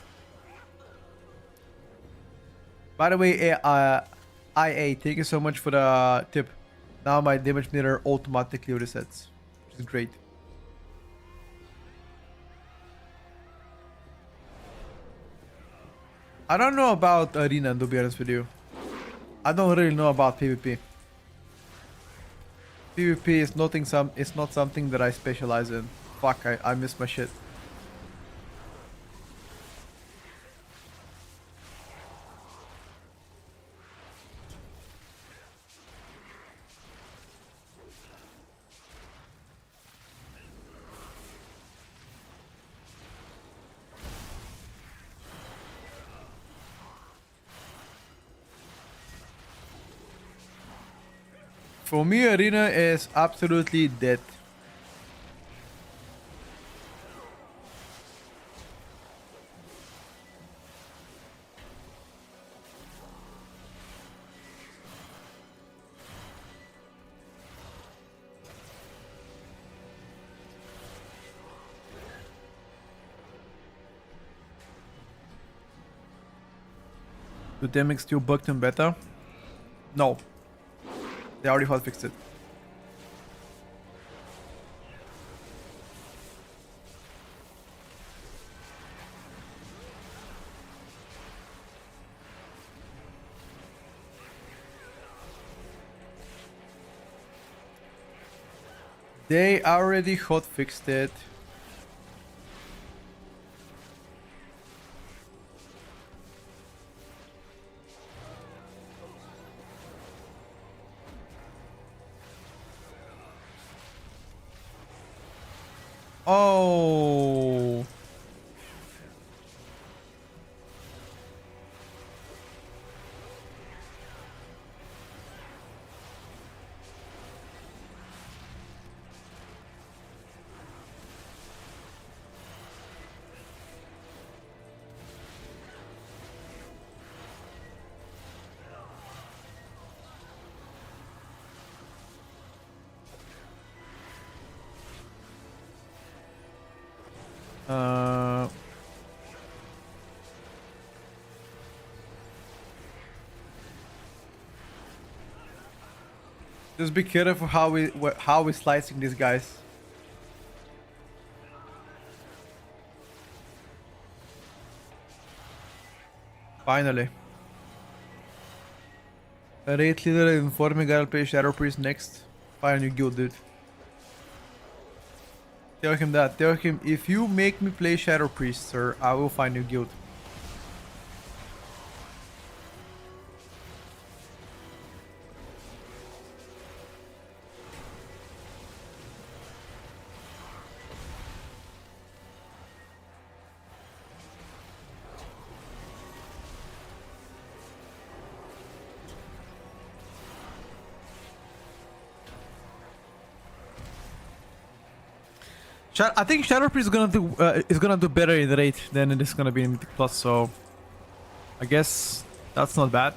By the way, IA, thank you so much for the tip. Now my damage meter automatically resets, which is great. I don't know about Arena, to be honest with you. I don't really know about PvP. PvP is it's not something that I specialize in. Fuck, I miss my shit. For me, Arena is absolutely dead. Do them still bugged in beta? No. They already hotfixed it. They already hotfixed it. Oh. Just be careful how we slicing these guys. Finally. Raid leader informing I'll play Shadow Priest next. Find a new guild, dude. Tell him that. Tell him, if you make me play Shadow Priest, sir, I will find a new guild. I think Shadow Priest is gonna do better in the raid than it is gonna be in Mythic Plus, so I guess that's not bad.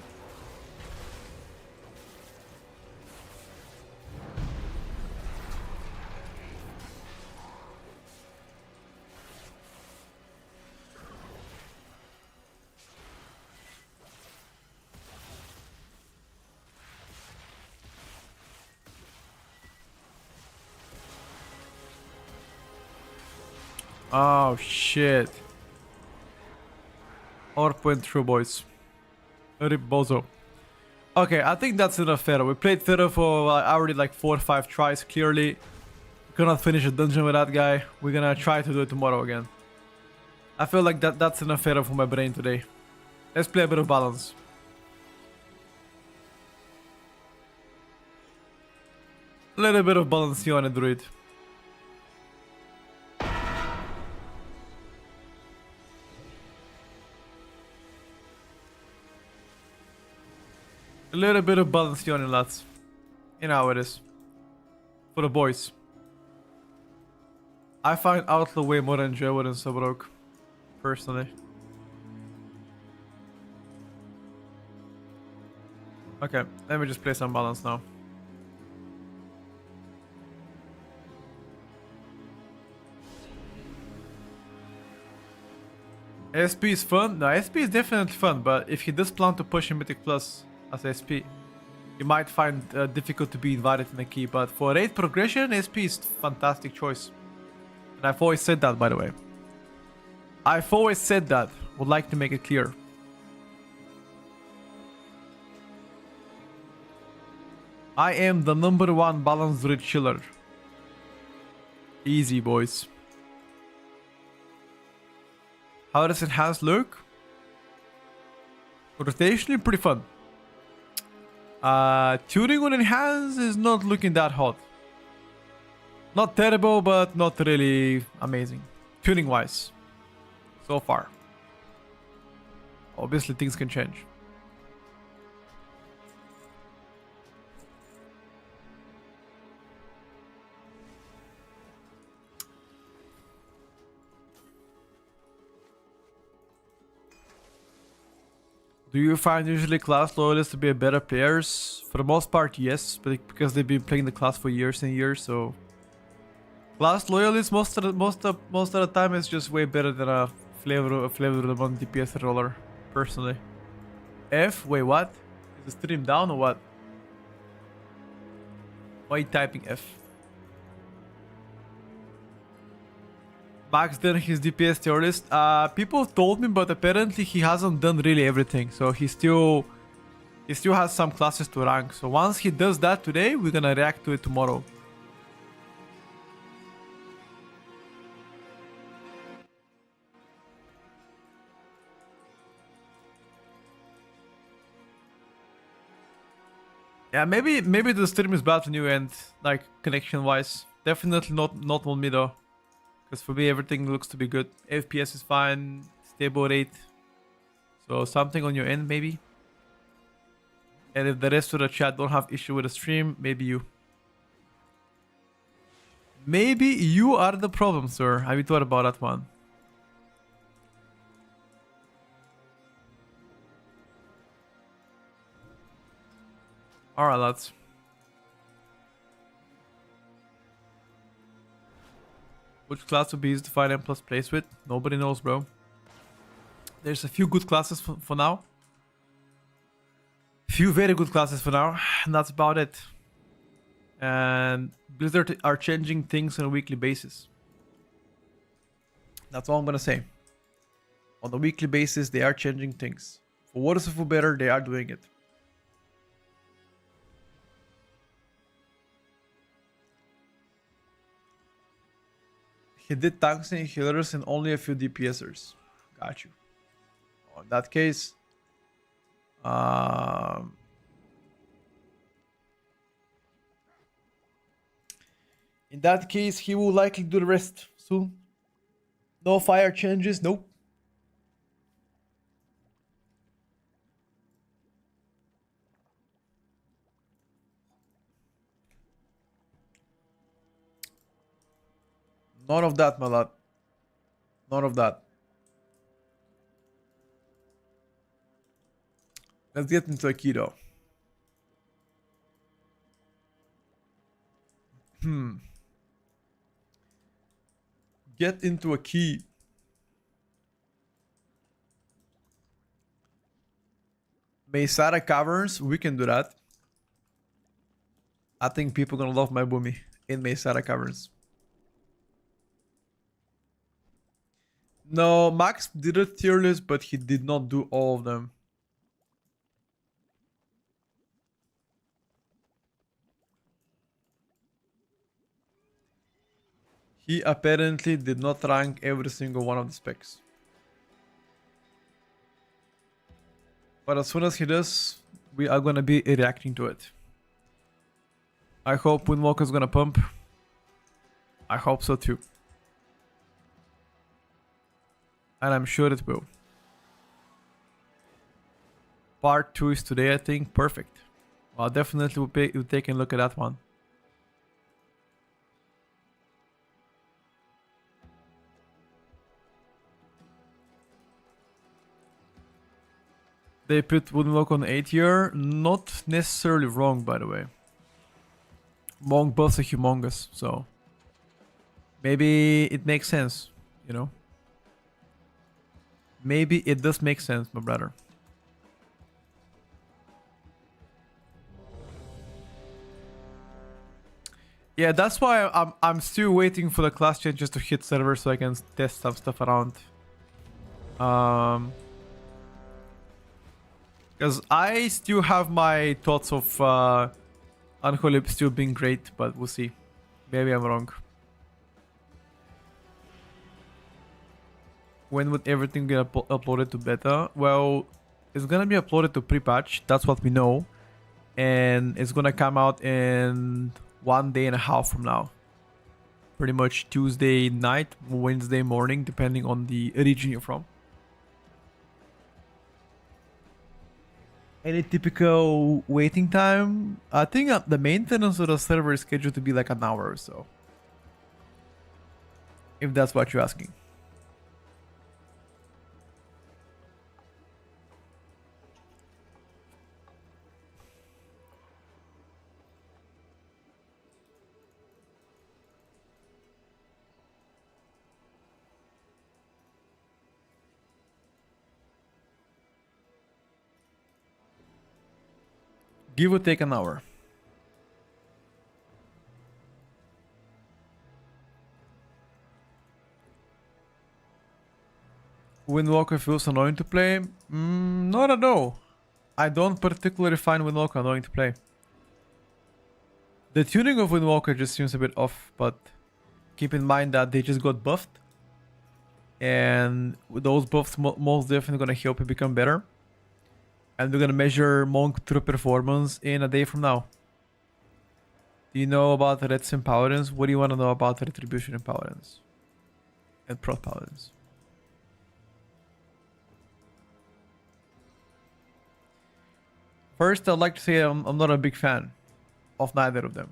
Oh shit. Orp went through, boys. Rip bozo. Okay, I think that's enough Pharaoh. We played Pharaoh for already like 4 or 5 tries, clearly. We cannot finish a dungeon with that guy. We're gonna try to do it tomorrow again. I feel like that's enough Pharaoh for my brain today. Let's play a bit of balance. A little bit of balance here on a druid. A little bit of balance on it, lads. You know how it is. For the boys. I find Outlaw way more enjoyable than Subrok. Personally. Okay, let me just play some balance now. SP is fun? No, SP is definitely fun, but if he does plan to push in Mythic Plus as SP, you might find difficult to be invited in a key, but for raid progression, SP is fantastic choice. And I've always said that, by the way. I've always said that. Would like to make it clear. I am the #1 balanced druid chiller. Easy, boys. How does Enhance look? Rotationally pretty fun. Tuning on Enhance is not looking that hot. Not terrible, but not really amazing. Tuning wise. So far. Obviously things can change. Do you find usually class loyalists to be better players? For the most part, yes, but because they've been playing the class for years and years, so class loyalists most of the time is just way better than a flavor of the one DPS roller, personally. F? Wait, what? Is the stream down or what? Why are you typing F? Max done his DPS tier list. People told me, but apparently he hasn't done really everything. So he still has some classes to rank. So once he does that today, we're gonna react to it tomorrow. Yeah, maybe the stream is bad on you end, like connection wise. Definitely not on me though. Because for me everything looks to be good. FPS is fine, stable rate. So something on your end maybe. And if the rest of the chat don't have issue with the stream, maybe you. Maybe you are the problem, sir. Have you thought about that one? Alright, lads. Which class would be easy to find M plus place with? Nobody knows, bro. There's a few good classes for now. Few very good classes for now. And that's about it. And Blizzard are changing things on a weekly basis. That's all I'm gonna say. On a weekly basis, they are changing things. For worse or for better, they are doing it. He did tanks and healers and only a few DPSers. Got you. Oh, in that case, he will likely do the rest soon. No fire changes, nope. None of that, my lad. None of that. Let's get into a keto. Get into a key. Mesara Caverns, we can do that. I think people gonna love my boomy in Mesara Caverns. No, Max did a tier list, but he did not do all of them. He apparently did not rank every single one of the specs. But as soon as he does, we are gonna be reacting to it. I hope Windwalker's gonna pump. I hope so too. And I'm sure it will. Part 2 is today, I think. Perfect. Well, definitely we'll take a look at that one. They put Woodlock on 8 year. Not necessarily wrong, by the way. Monk buffs are humongous, so maybe it makes sense, you know? Maybe it does make sense, my brother. Yeah, that's why I'm still waiting for the class changes to hit server so I can test some stuff around. Because I still have my thoughts of Unholy still being great, but we'll see. Maybe I'm wrong. When would everything get uploaded to beta? Well, it's gonna be uploaded to pre-patch. That's what we know. And it's gonna come out in 1.5 days from now. Pretty much Tuesday night, Wednesday morning, depending on the region you're from. Any typical waiting time? I think the maintenance of the server is scheduled to be like an hour or so. If that's what you're asking. Give or take an hour. Windwalker feels annoying to play? Not at all. I don't particularly find Windwalker annoying to play. The tuning of Windwalker just seems a bit off, but keep in mind that they just got buffed. And with those buffs most definitely gonna help you become better. And we're gonna measure Monk true performance in a day from now. Do you know about Reds and Paladins? What do you want to know about Retribution and Paladins? And Pro Paladins? First, I'd like to say I'm not a big fan of neither of them.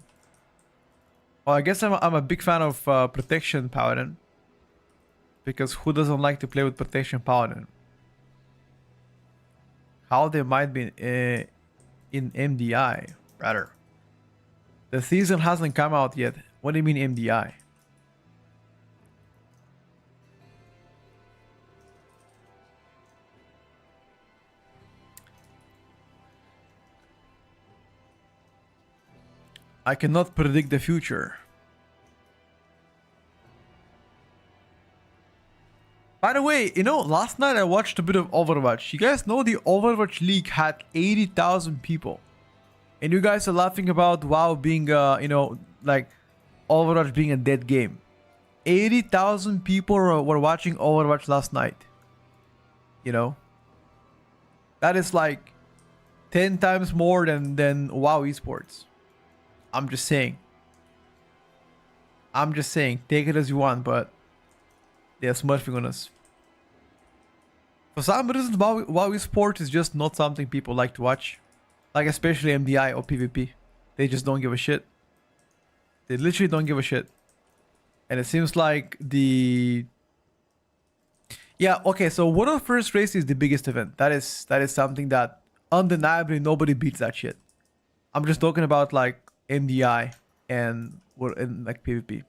Well, I guess I'm a big fan of Protection Paladin. Because who doesn't like to play with Protection Paladin? How they might be in MDI, rather. The season hasn't come out yet. What do you mean MDI? I cannot predict the future. By the way, you know, last night I watched a bit of Overwatch. You guys know the Overwatch League had 80,000 people. And you guys are laughing about WoW being, you know, like Overwatch being a dead game. 80,000 people were watching Overwatch last night. You know? That is like 10 times more than WoW esports. I'm just saying. I'm just saying. Take it as you want, but they're smurfing on us. For some reason, WoW esports is just not something people like to watch. Like especially MDI or PvP. They just don't give a shit. They literally don't give a shit. And it seems like the... Yeah, okay, so World First Race is the biggest event. That is something that undeniably nobody beats that shit. I'm just talking about like MDI and like PvP.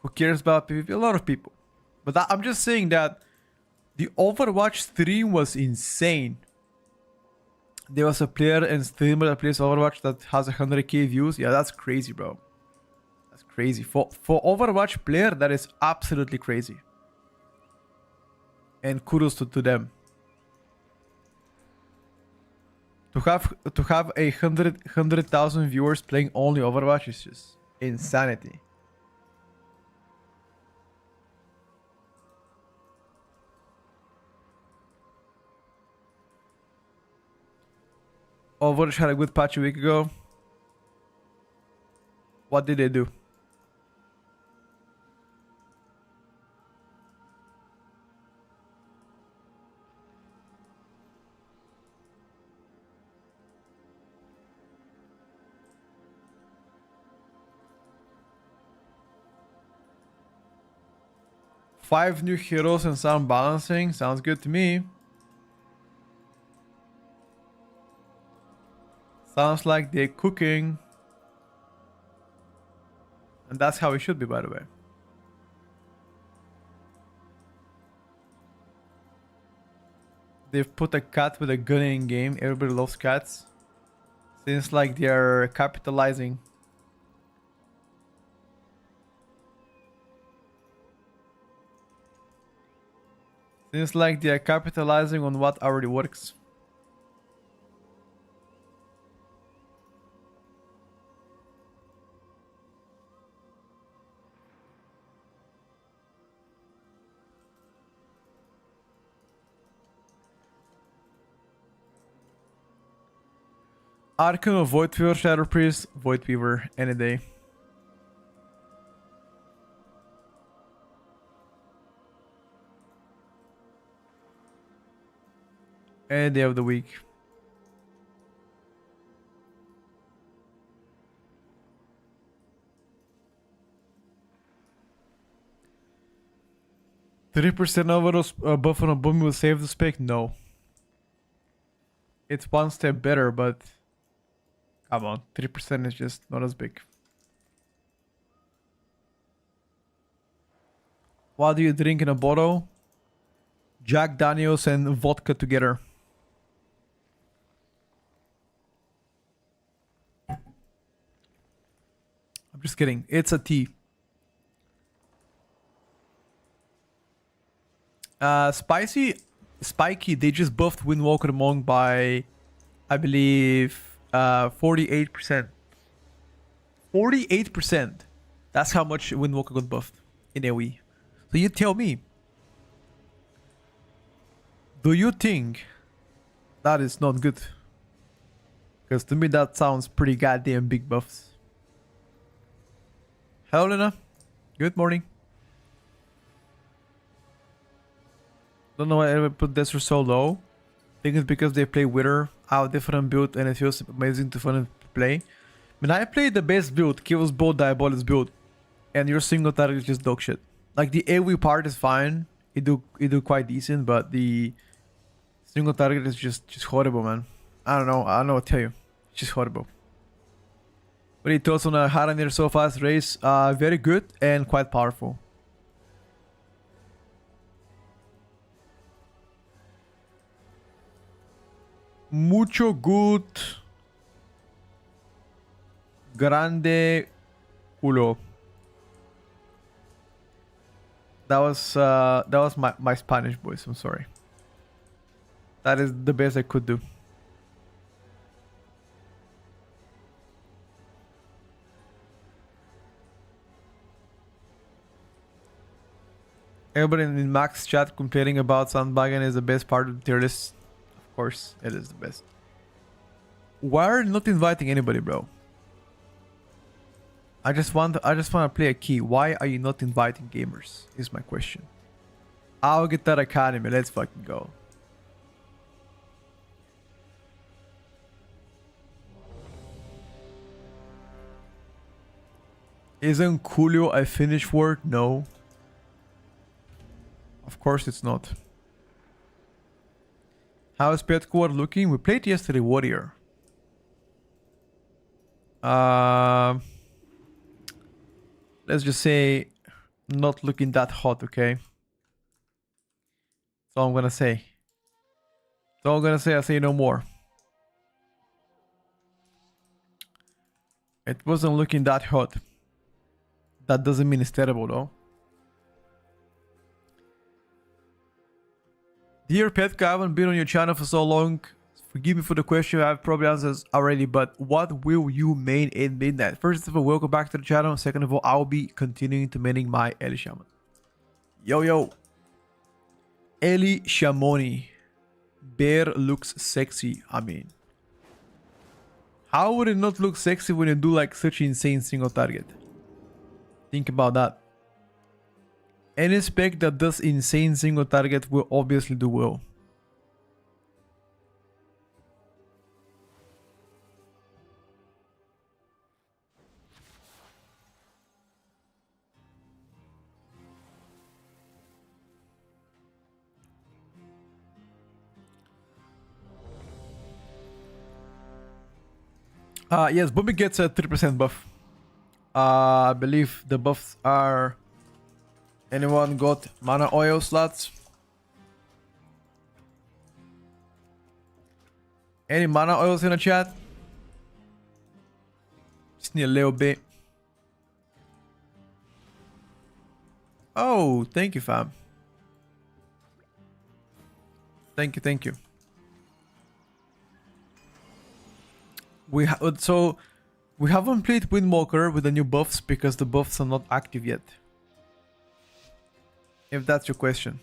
Who cares about PvP? A lot of people. But I'm just saying that the Overwatch stream was insane. There was a player and streamer that plays Overwatch that has 100k views. Yeah, that's crazy, bro. That's crazy. For Overwatch player, that is absolutely crazy. And kudos to them. To have 100,000 viewers playing only Overwatch is just insanity. Overwatch had a good patch a week ago. What did they do? Five new heroes and some balancing. Sounds good to me. Sounds like they're cooking. And that's how it should be, by the way. They've put a cat with a gun in game. Everybody loves cats. Seems like they're capitalizing. Seems like they're capitalizing on what already works. Archon of Void Weaver, Shadow Priest, Void Weaver, any day. Any day of the week. %3 overall buff on a boom will save the spec? No. It's one step better, but come on, 3% is just not as big. What do you drink in a bottle? Jack Daniels and vodka together. I'm just kidding. It's a tea. Spiky, they just buffed Windwalker Monk by, I believe, 48%. 48%. That's how much Windwalker got buffed in AoE. So you tell me, do you think that is not good? Because to me that sounds pretty goddamn big buffs. Hello Lena, good morning. Don't know why I ever put Desert so low. Think it's because they play Wither out different build and it feels amazing to fun to play. When I play the best build, kills both Diabolus build, and your single target is just dog shit. Like the AoE part is fine, it do quite decent, but the single target is just horrible, man. I don't know what to tell you. It's just horrible. What are your thoughts on a Haranir so fast race? Very good and quite powerful. Mucho good. Grande culo. That was my Spanish, boys. I'm sorry. That is the best I could do. Everybody in Max chat complaining about sandbagging is the best part of the tier list. Of course, it is the best. Why are you not inviting anybody, bro? I just want to play a key. Why are you not inviting gamers? Is my question. I'll get that academy. Let's fucking go. Isn't Coolio a Finnish word? No. Of course it's not. How is Petcourt looking? We played yesterday Warrior. Let's just say not looking that hot, okay? That's all I'm gonna say. That's all I'm gonna say. I say no more. It wasn't looking that hot. That doesn't mean it's terrible though. Dear Petka, I haven't been on your channel for so long. Forgive me for the question, I have probably answers already, but what will you main in midnight? First of all, welcome back to the channel. Second of all, I'll be continuing to maining my Eli Shaman. Yo. Eli Shamoni. Bear looks sexy, I mean. How would it not look sexy when you do like such insane single target? Think about that. Any spec that does insane single target will obviously do well. Yes, Bobby gets a 3% buff. I believe the buffs are... Anyone got mana oil slots? Any mana oils in the chat? Just need a little bit. Oh, thank you, fam. Thank you. We haven't played Windwalker with the new buffs because the buffs are not active yet. If that's your question.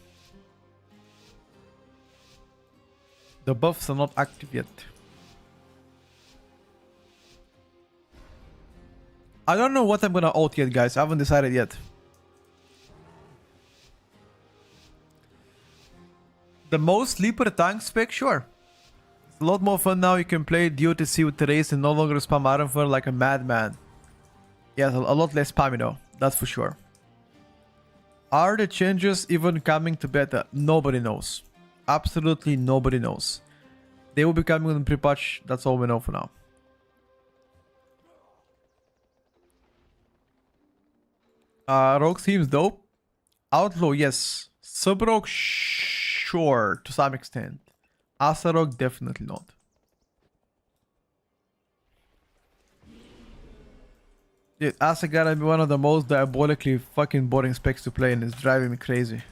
The buffs are not active yet. I don't know what I'm gonna ult yet, guys. I haven't decided yet. The most sleeper tank spec? Sure. It's a lot more fun now. You can play DOTC with Therese and no longer spam Ironfur like a madman. Yes, a lot less spammy though. That's for sure. Are the changes even coming to beta? Nobody knows. Absolutely nobody knows. They will be coming in pre-patch. That's all we know for now. Rogue seems dope. Outlaw, yes. Subrok, sure, to some extent. Asarok, definitely not. Dude, Asa gotta be one of the most diabolically fucking boring specs to play and it's driving me crazy.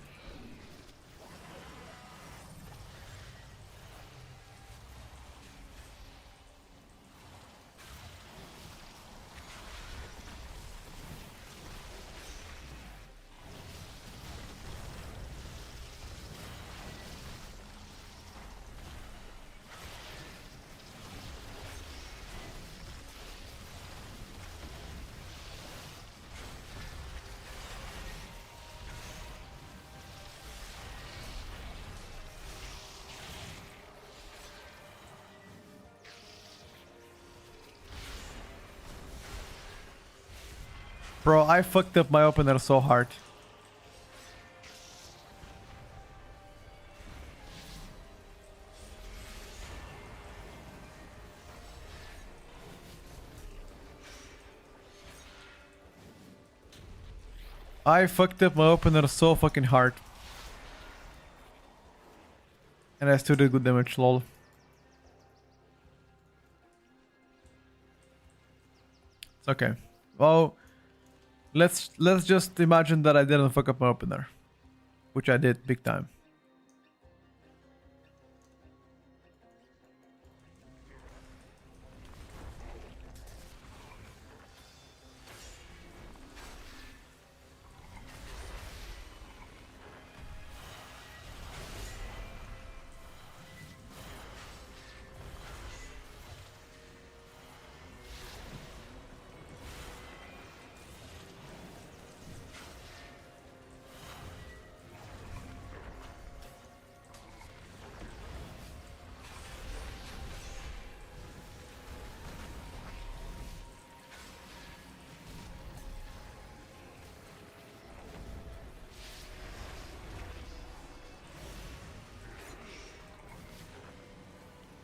Bro, I fucked up my opener so hard. I fucked up my opener so fucking hard. And I still did good damage, lol. It's okay. Well, let's just imagine that I didn't fuck up my opener. Which I did big time.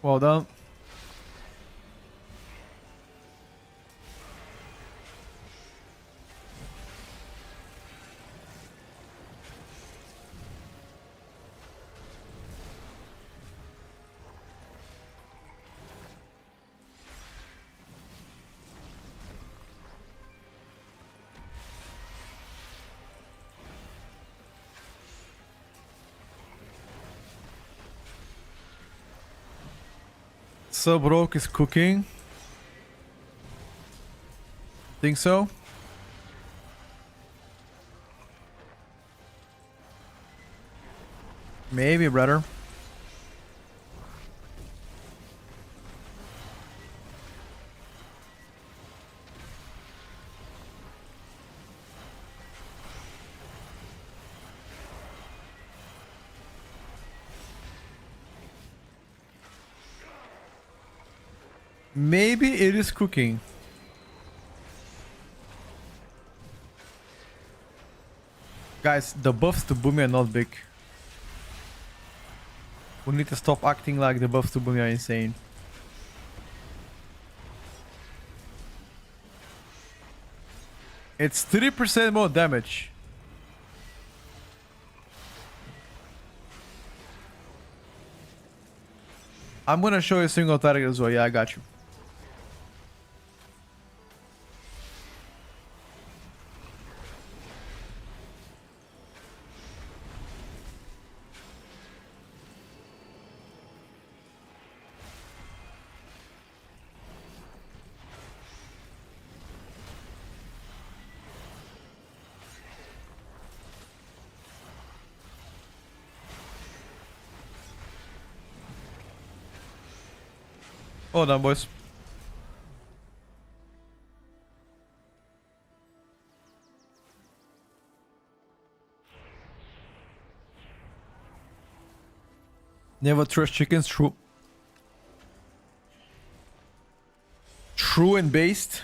Well done. Subrok is cooking. Think so? Maybe, brother. Maybe it is cooking. Guys, the buffs to Boomy are not big. We need to stop acting like the buffs to Boomy are insane. It's 3% more damage. I'm gonna show you a single target as well. Yeah, I got you. Hold on, boys. Never trust chickens. True. True and based.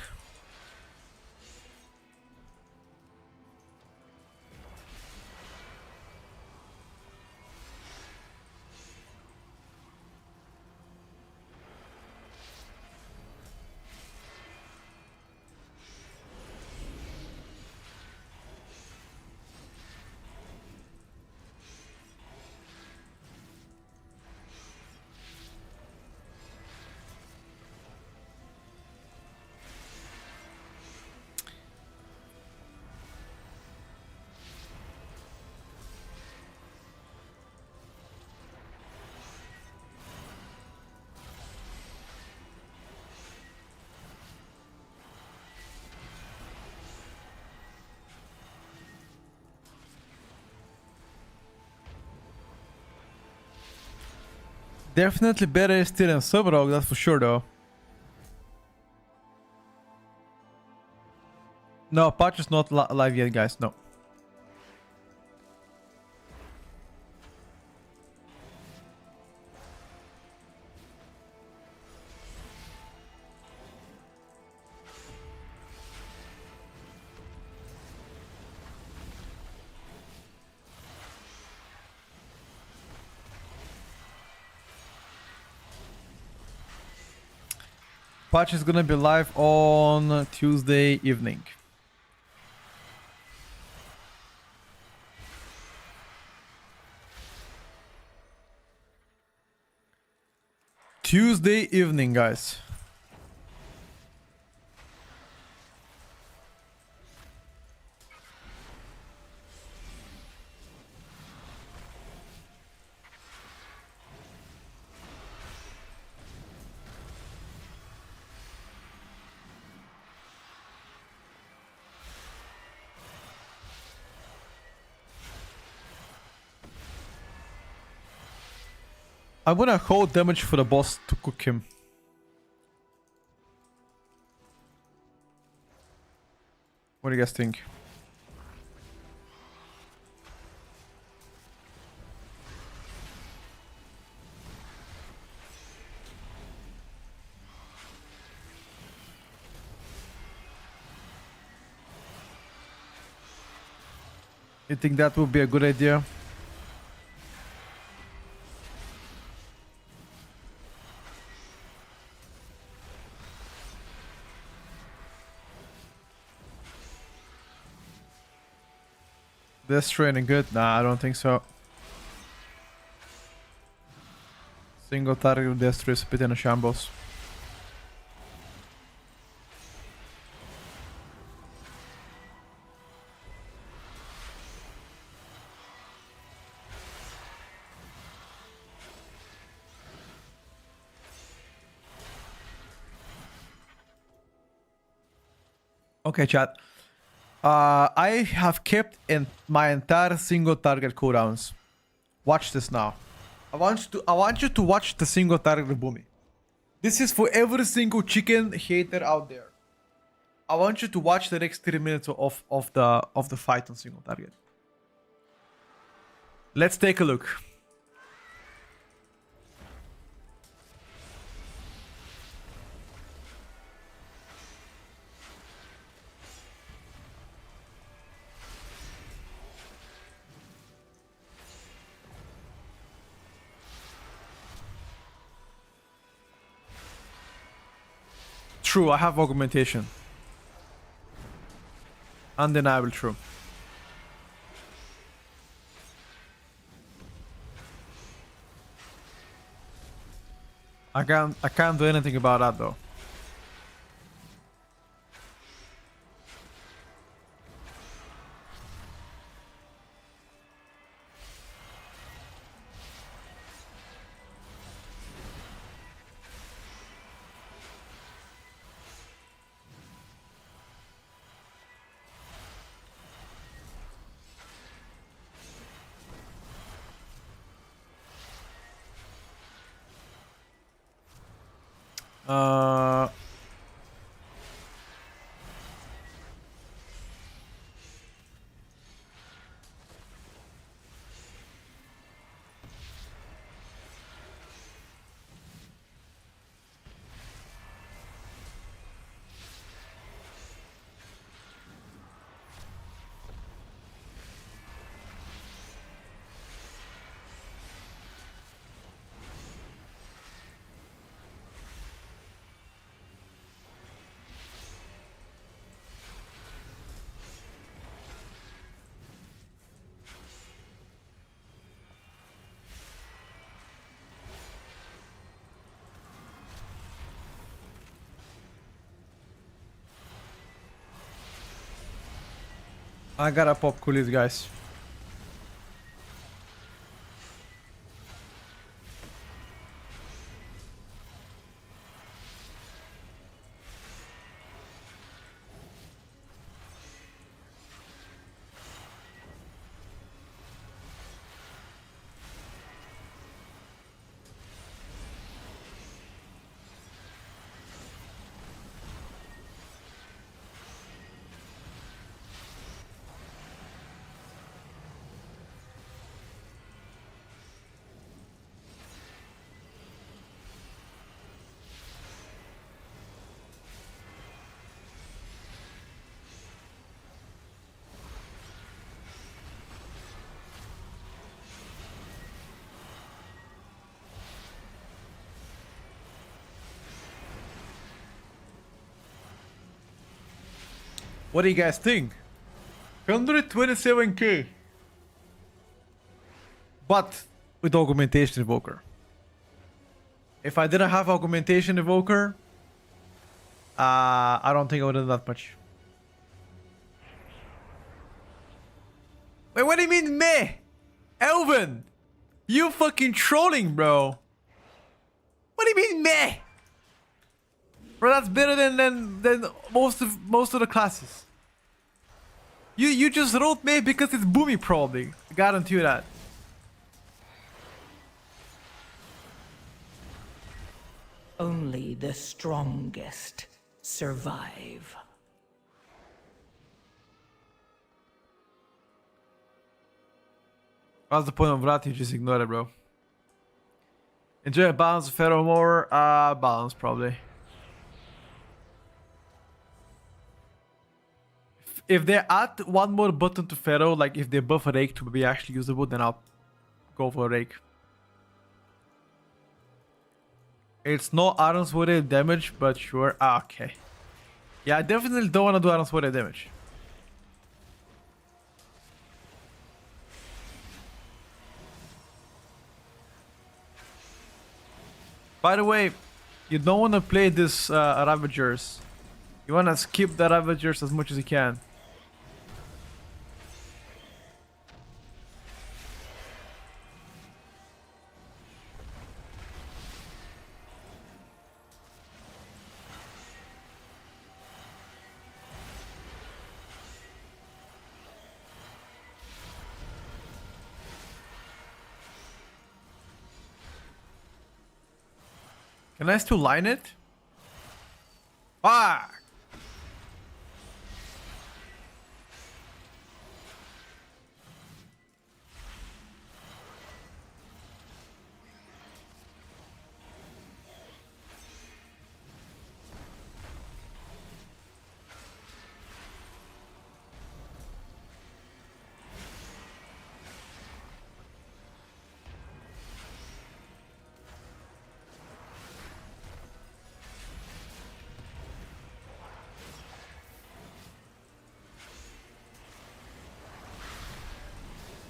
Definitely better still than Subrog, that's for sure though. No, patch is not live yet, guys. No. Patch is gonna be live on Tuesday evening. Tuesday evening, guys. I'm gonna hold damage for the boss to cook him. What do you guys think? You think that would be a good idea? This training good? Nah, I don't think so. Single target with Destro is a bit in a shambles. Okay, chat. I have kept in my entire single target cooldowns. Watch this now. I want you to watch the single target Boomy. This is for every single chicken hater out there. I want you to watch the next 3 minutes of the fight on single target. Let's take a look. True, I have augmentation. Undeniable true. I can't do anything about that though. Uh I gotta pop coolies, guys. What do you guys think? 127k. But with augmentation evoker. If I didn't have augmentation evoker, I don't think I would have done that much. Wait, what do you mean meh? Elvin! You fucking trolling, bro. What do you mean meh? Bro, that's better than most of the classes. You just wrote meh because it's boomy probably. I guarantee you that. Only the strongest survive. What's the point of that? You just ignore it, bro. Enjoy a balance, Pharaoh more. Balance probably. If they add one more button to Pharaoh, like if they buff a rake to be actually usable, then I'll go for a rake. It's no Iron's Warrior damage, but sure. Okay. Yeah, I definitely don't want to do Iron's Warrior damage. By the way, you don't want to play this Ravagers. You want to skip the Ravagers as much as you can. Can I still line it? Fuck!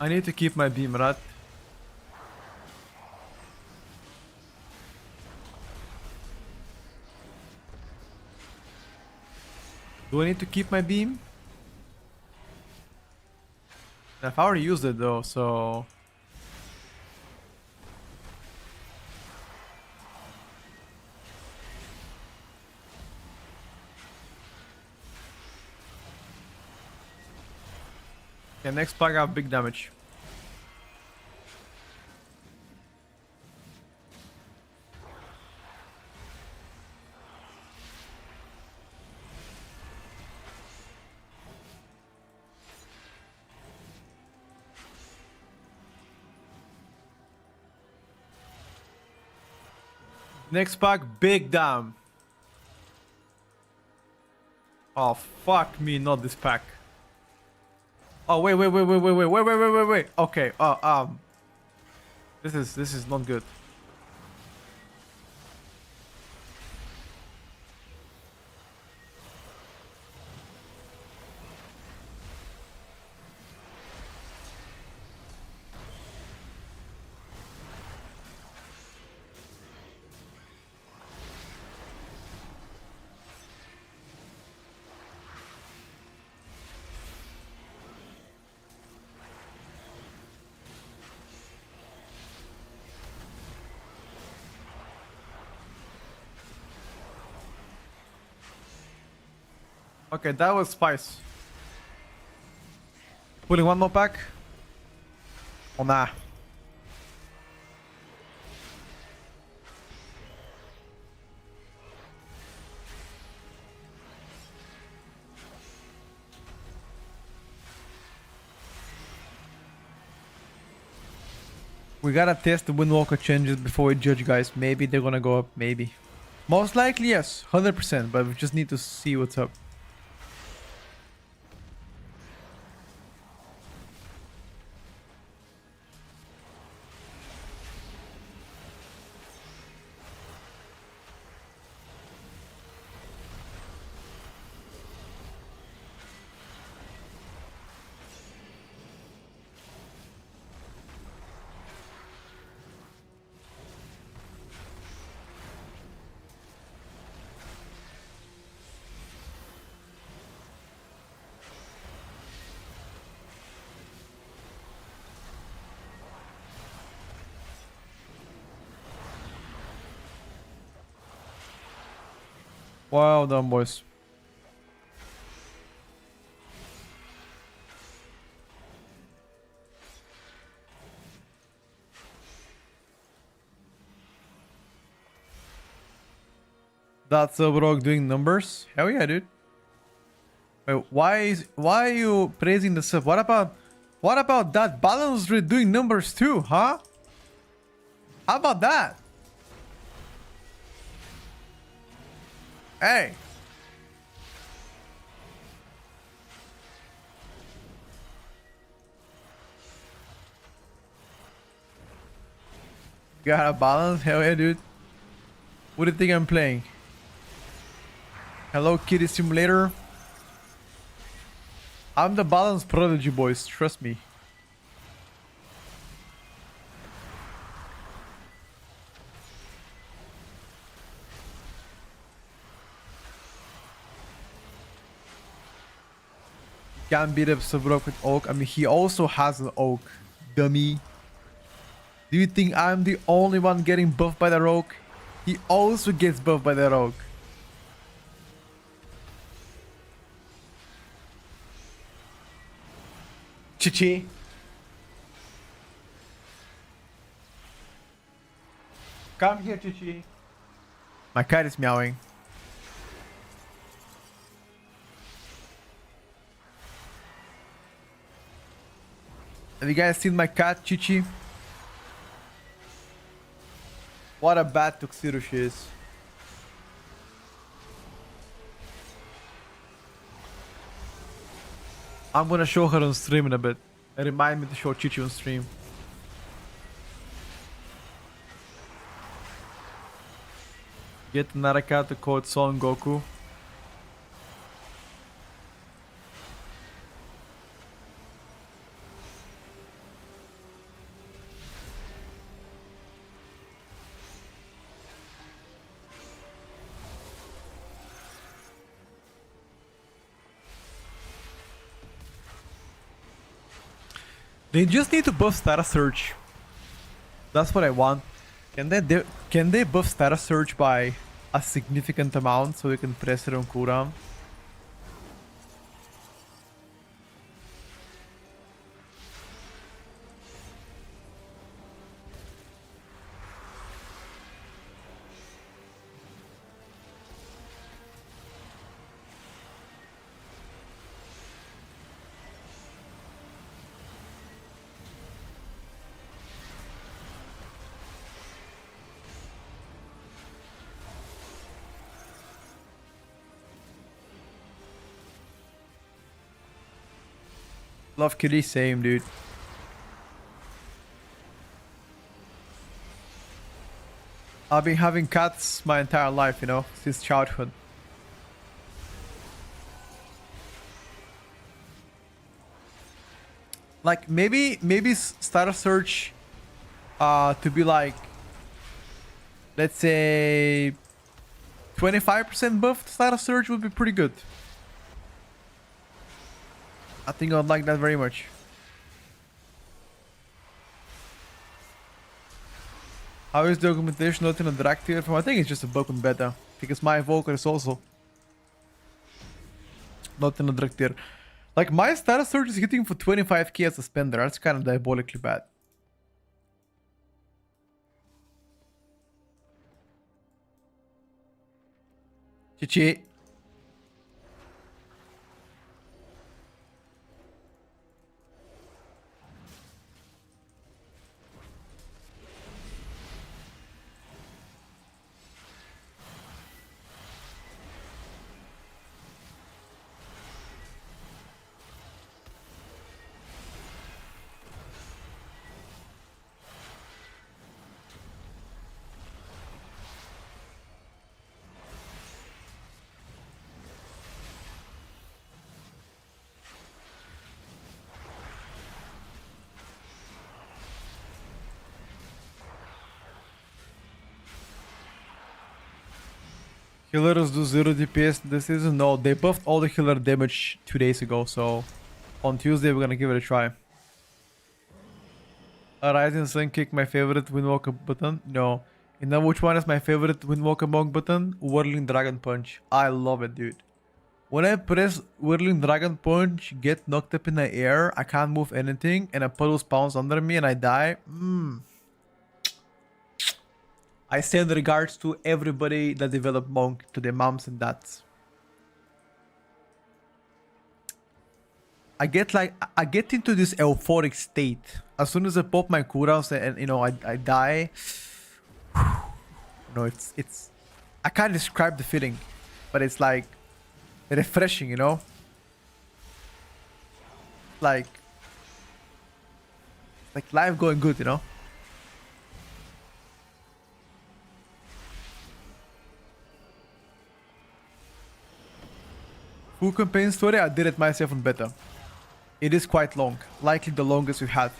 I need to keep my beam, right? Do I need to keep my beam? I've already used it though, so... Okay, next plug I have big damage. Next pack, big dam. Oh fuck me, not this pack. Oh wait. Okay, this is not good. Okay, that was spice. Pulling one more pack. Oh nah. We gotta test the Windwalker changes before we judge, guys. Maybe they're gonna go up, maybe. Most likely, yes, 100%, but we just need to see what's up. Well done, boys. That's a rogue doing numbers. Hell yeah, dude. Wait, why are you praising the sub? What about that balance doing numbers too, huh? How about that? Hey. Got a balance? Hell yeah, dude. What do you think I'm playing? Hello Kitty Simulator. I'm the balance prodigy, boys. Trust me. Can't beat up Savrok with Oak. I mean, he also has an Oak. Dummy. Do you think I'm the only one getting buffed by the Rogue? He also gets buffed by the Rogue. Chichi. Come here, Chichi. My cat is meowing. Have you guys seen my cat, Chichi? What a bad tuxedo she is. I'm gonna show her on stream in a bit. Remind me to show Chichi on stream. Get Naraka to code Son Goku. They just need to buff status surge. That's what I want. Can they buff status surge by a significant amount so we can press it on cooldown? Love Kitty, same dude. I've been having cats my entire life, you know, since childhood. Like maybe Status Search to be like, let's say 25% buffed Status Search would be pretty good. I think I'd like that very much. How is the documentation not in a direct tier form? I think it's just a broken beta. Because my Evoker is also not in a direct tier. Like my status surge is hitting for 25k as a spender. That's kind of diabolically bad. Chichi. Healers do 0 DPS this season? No, they buffed all the healer damage 2 days ago, so on Tuesday we're gonna give it a try. A Rising Sun kick, my favorite Windwalker button? No. You know which one is my favorite Windwalker Monk button? Whirling Dragon Punch. I love it, dude. When I press Whirling Dragon Punch, get knocked up in the air, I can't move anything, and a puddle spawns under me and I die. I send regards to everybody that developed Monk, to their moms and dads. I get into this euphoric state. As soon as I pop my cooldowns and you know, I die. No, it's I can't describe the feeling, but it's like refreshing, you know? Like life going good, you know? Full campaign story, I did it myself on beta. It is quite long, likely the longest we've had.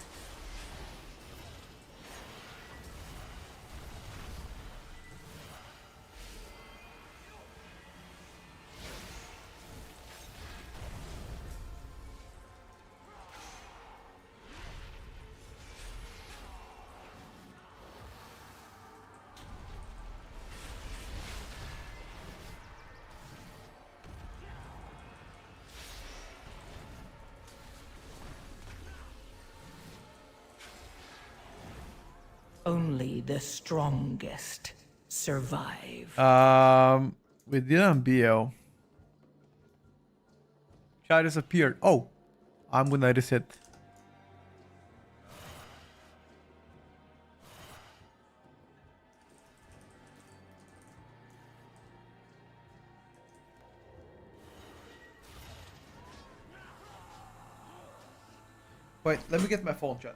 Only the strongest survive. We didn't BL. Chat disappeared. Oh, I'm gonna reset. Wait, let me get my phone, chat.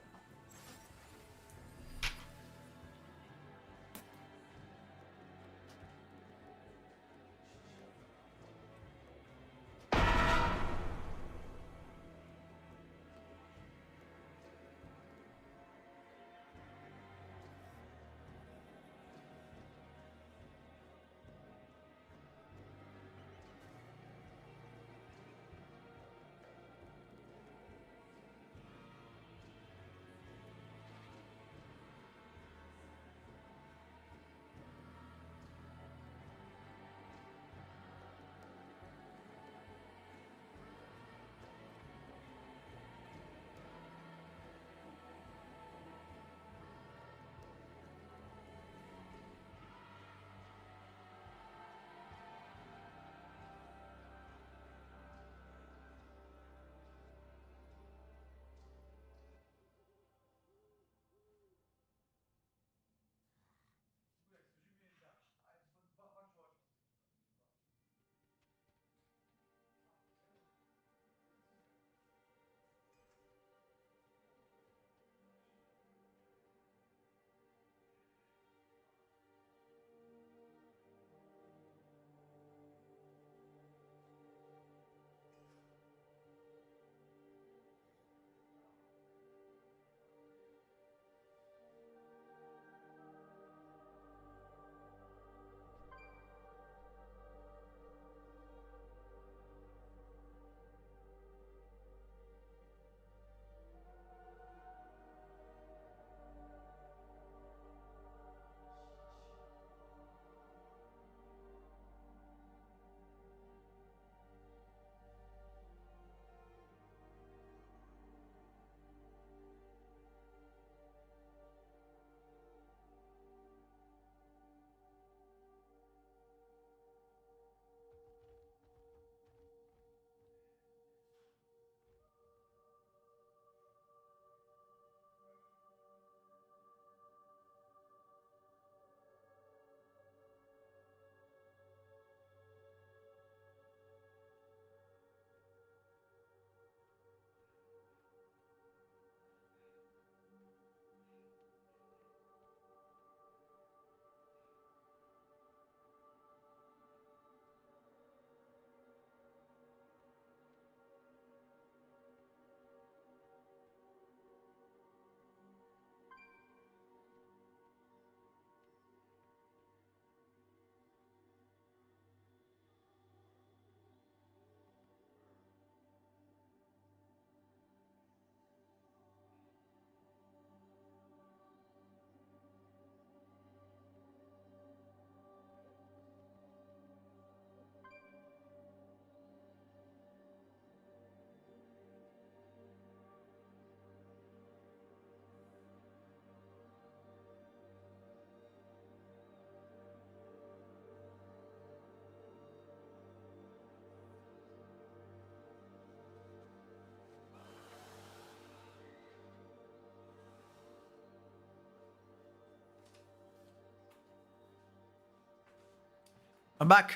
I'm back.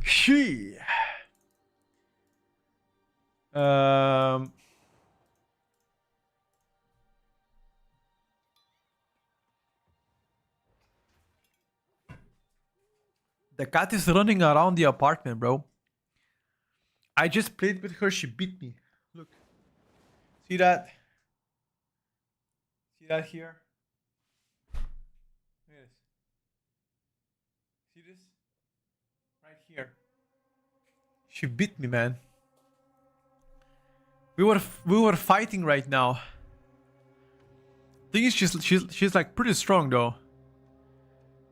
She. Um. The cat is running around the apartment, bro. I just played with her. She beat me. Look. See that? See that here? Look at this. See this? Right here. She beat me, man. We were fighting right now. Thing is, she's like pretty strong though.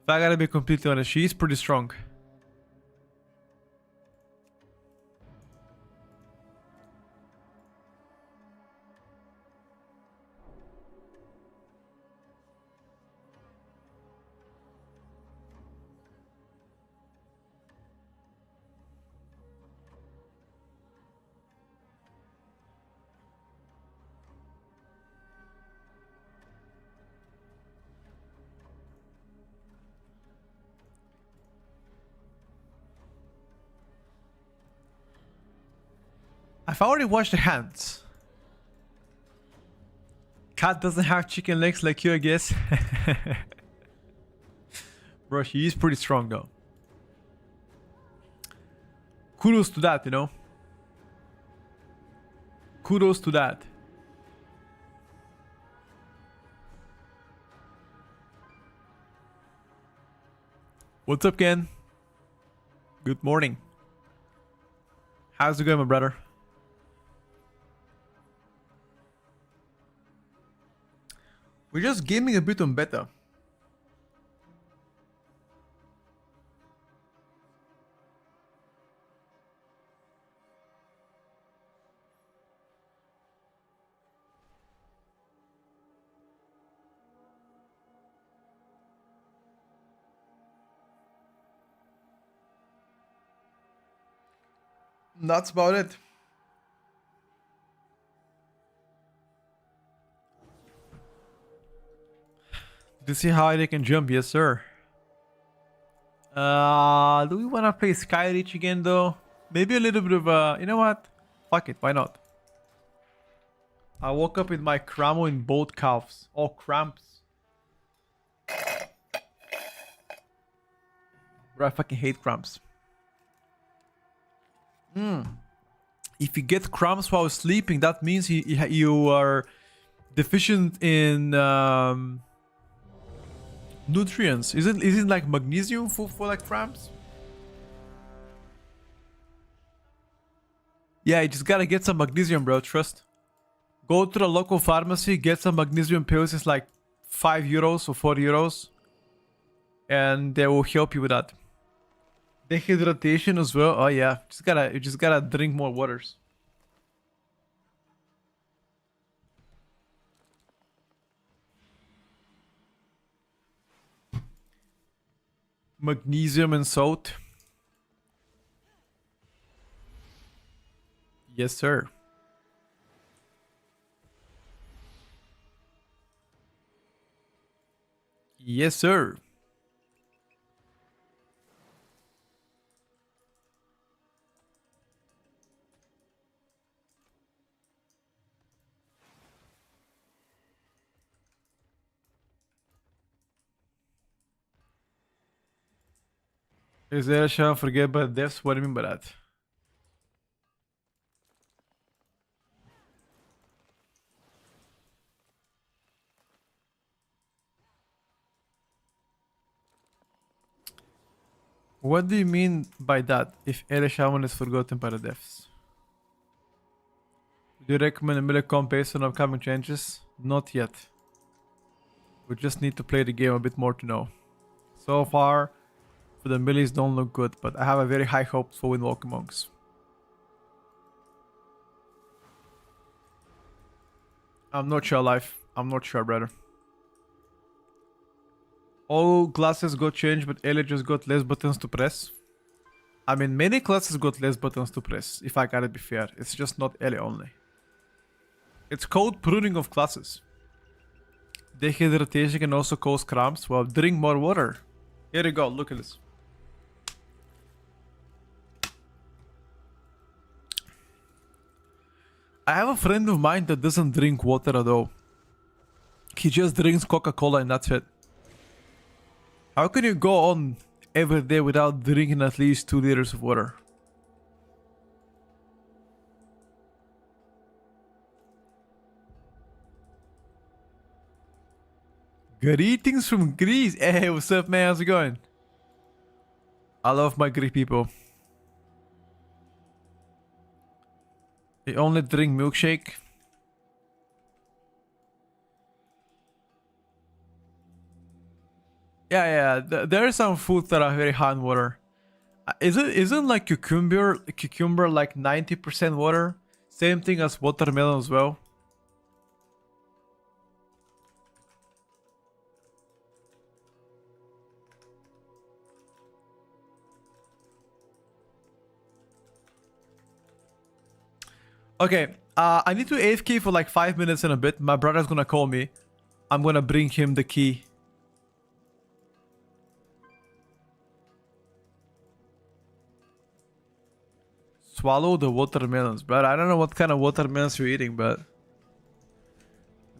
If I gotta be completely honest, she is pretty strong. I've already watched the hands. Cat doesn't have chicken legs like you, I guess. Bro, she is pretty strong though. Kudos to that, you know. Kudos to that. What's up, Ken? Good morning. How's it going, my brother? We're just gaming a bit on beta. That's about it. To see how they can jump, yes sir. Do we want to play Skyreach again though? Maybe a little bit of you know what? Fuck it, why not? I woke up with my cramo in both calves. All cramps. Bro, I fucking hate cramps. If you get cramps while sleeping, that means you are deficient in nutrients. Isn't like magnesium for like cramps? Yeah, you just gotta get some magnesium, bro. Trust. Go to the local pharmacy, get some magnesium pills. It's like 5 euros or 4 euros, and they will help you with that. Dehydration as well. Oh yeah, you just gotta drink more waters. Magnesium and salt. Yes, sir. Yes, sir. Is there a show? Forget about deaths? What do you mean by that? What do you mean by that? If Area Shaman is forgotten by the devs? Do you recommend a Millicom based on upcoming changes? Not yet. We just need to play the game a bit more to know. So far, for the millies don't look good, but I have a very high hopes for Windwalker Monks. I'm not sure, life. I'm not sure, brother. All classes got changed, but Ellie just got less buttons to press. I mean, many classes got less buttons to press, if I gotta be fair. It's just not Ellie only. It's called pruning of classes. Dehydration can also cause cramps. Well, drink more water. Here you go, look at this. I have a friend of mine that doesn't drink water at all. He just drinks Coca-Cola and that's it. How can you go on every day without drinking at least 2 liters of water? Greetings from Greece. Hey, what's up, man? How's it going? I love my Greek people. They only drink milkshake. Yeah. There are some foods that are very high in water. Isn't like cucumber like 90% water? Same thing as watermelon as well. Okay, I need to AFK for like 5 minutes and a bit. My brother's gonna call me. I'm gonna bring him the key. Swallow the watermelons, but I don't know what kind of watermelons you're eating, but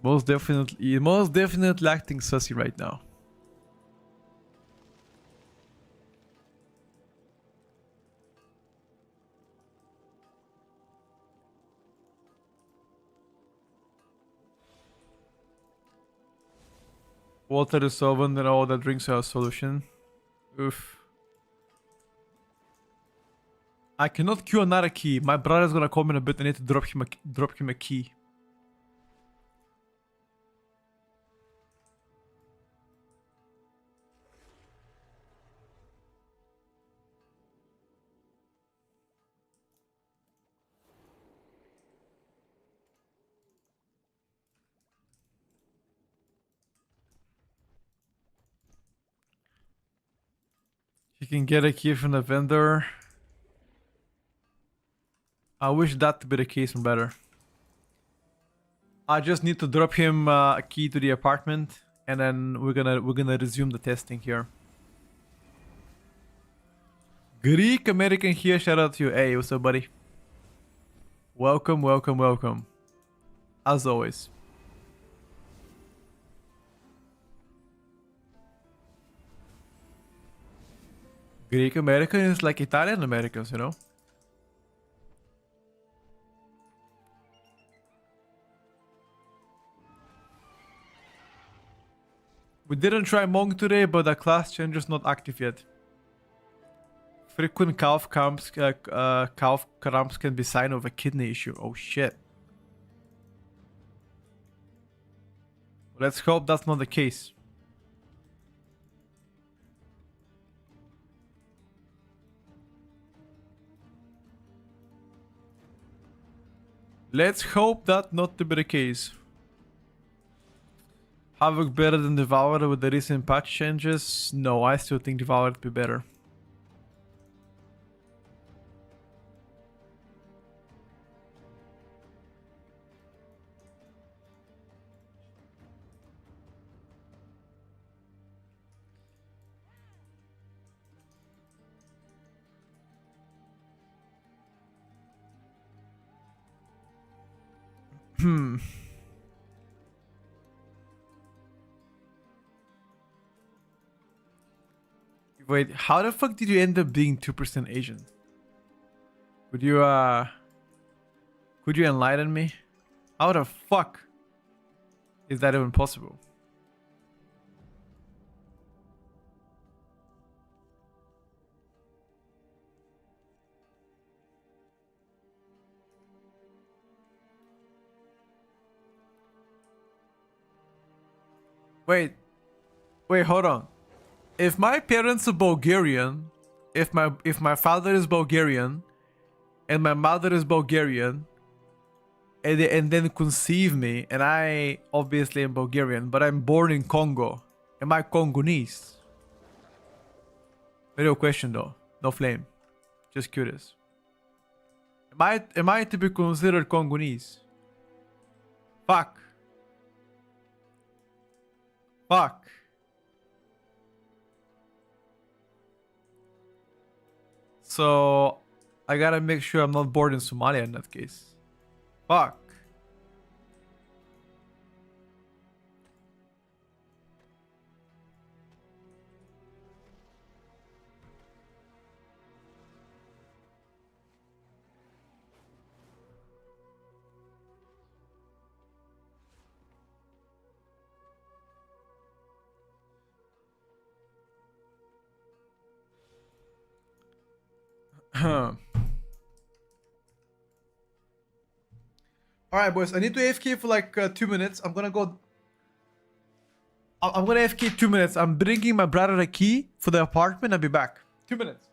most definitely acting sussy right now. Water is solvent and all the drinks are a solution. Oof. I cannot queue another key. My brother's gonna call me in a bit. I need to drop him a key. You can get a key from the vendor. I wish that to be the case and better. I just need to drop him a key to the apartment, and then we're gonna resume the testing here. Greek American here, shout out to you. Hey, what's up, buddy? Welcome. As always. Greek American is like Italian Americans, you know? We didn't try Monk today, but the class change is not active yet. Frequent calf cramps can be sign of a kidney issue. Oh shit. Let's hope that's not the case. Let's hope that not to be the case. Havoc better than Devoured with the recent patch changes? No, I still think Devoured would be better. Wait, how the fuck did you end up being 2% Asian? Could you enlighten me? How the fuck is that even possible? Wait, hold on. If my parents are Bulgarian, if my father is Bulgarian, and my mother is Bulgarian, and then conceive me, and I obviously am Bulgarian, but I'm born in Congo, am I Congolese? Real question though, no flame, just curious. Am I to be considered Congolese? Fuck. So I gotta make sure I'm not born in Somalia in that case. Fuck. Alright, boys. I need to AFK for like 2 minutes. I'm gonna go. I'm gonna AFK 2 minutes. I'm bringing my brother a key for the apartment. I'll be back. 2 minutes.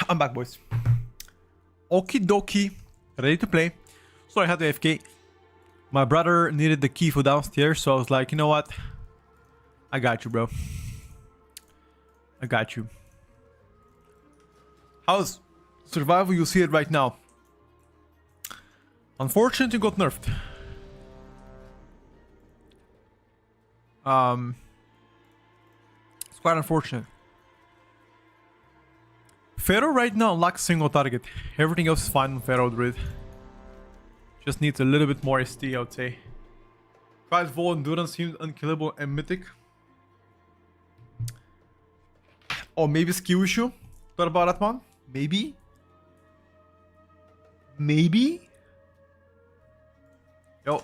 I'm back, boys. Okie dokie. Ready to play. So I had to AFK. My brother needed the key for downstairs, so I was like, you know what? I got you, bro. I got you. How's survival? You see it right now. Unfortunately, got nerfed. It's quite unfortunate. Pharaoh right now lacks single target. Everything else is fine on Pharaoh Druid. Just needs a little bit more ST, I would say. Price Vol Endurance seems unkillable and Mythic. Or maybe skill issue. Thought about that one? Maybe? Maybe? Yo.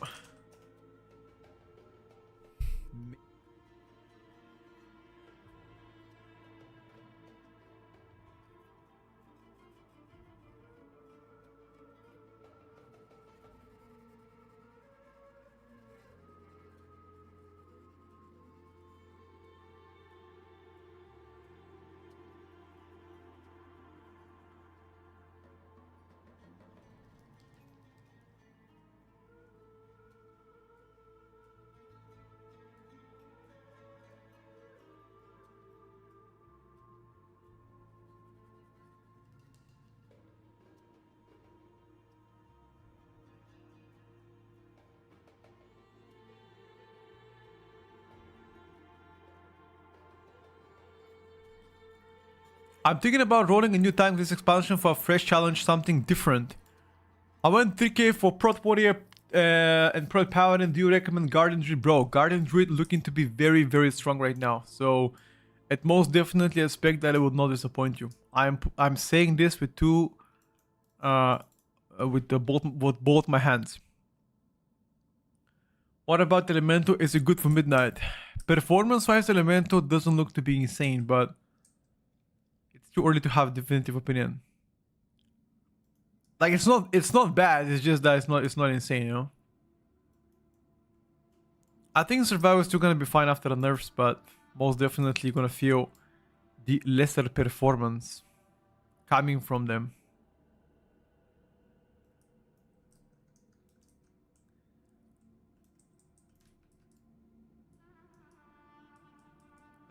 I'm thinking about rolling a new tank this expansion for a fresh challenge, something different. I went 3k for Prot Warrior and Prot Paladin. Do you recommend Guardian Druid? Bro, Guardian Druid looking to be very, very strong right now. So it most definitely expect that it would not disappoint you. I'm saying this with both my hands. What about Elemental? Is it good for midnight? Performance-wise, Elemental doesn't look to be insane, but too early to have a definitive opinion. Like it's not bad, it's just that it's not insane, you know. I think survival is still gonna be fine after the nerfs, but most definitely gonna feel the lesser performance coming from them.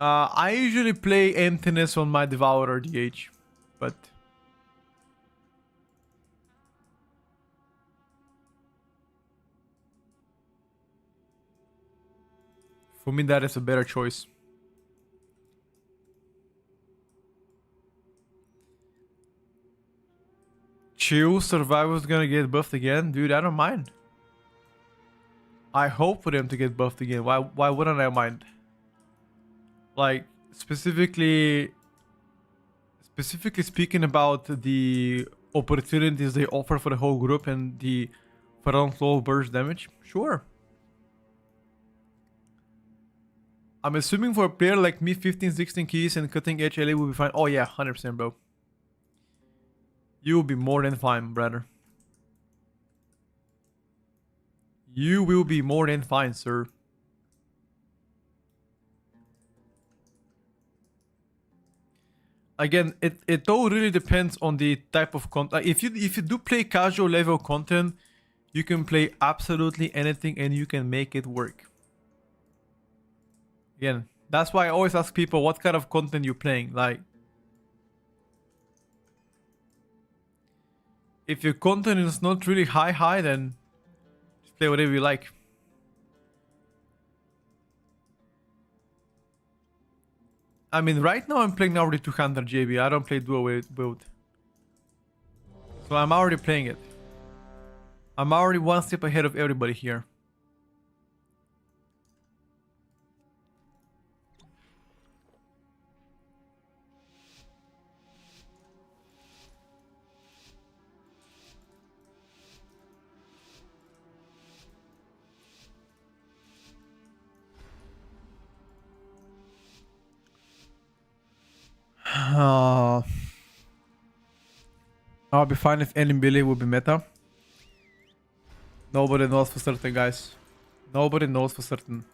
I usually play Emptiness on my Devourer DH, but for me that is a better choice. Chill, Survival's gonna get buffed again? Dude, I don't mind. I hope for them to get buffed again. Why wouldn't I mind? Like specifically speaking about the opportunities they offer for the whole group and the front low burst damage, sure. I'm assuming for a player like me, 15-16 keys and cutting edge LA will be fine. Oh yeah, 100% bro. You will be more than fine, brother. You will be more than fine, sir. Again, it all really depends on the type of content. If you do play casual level content, you can play absolutely anything and you can make it work. Again, that's why I always ask people what kind of content you're playing. Like, if your content is not really high, then just play whatever you like. I mean, right now I'm playing already 200 JB. I don't play dual build. So I'm already playing it. I'm already one step ahead of everybody here. I'll be fine if Ellen Billy will be meta. Nobody knows for certain, guys. Nobody knows for certain.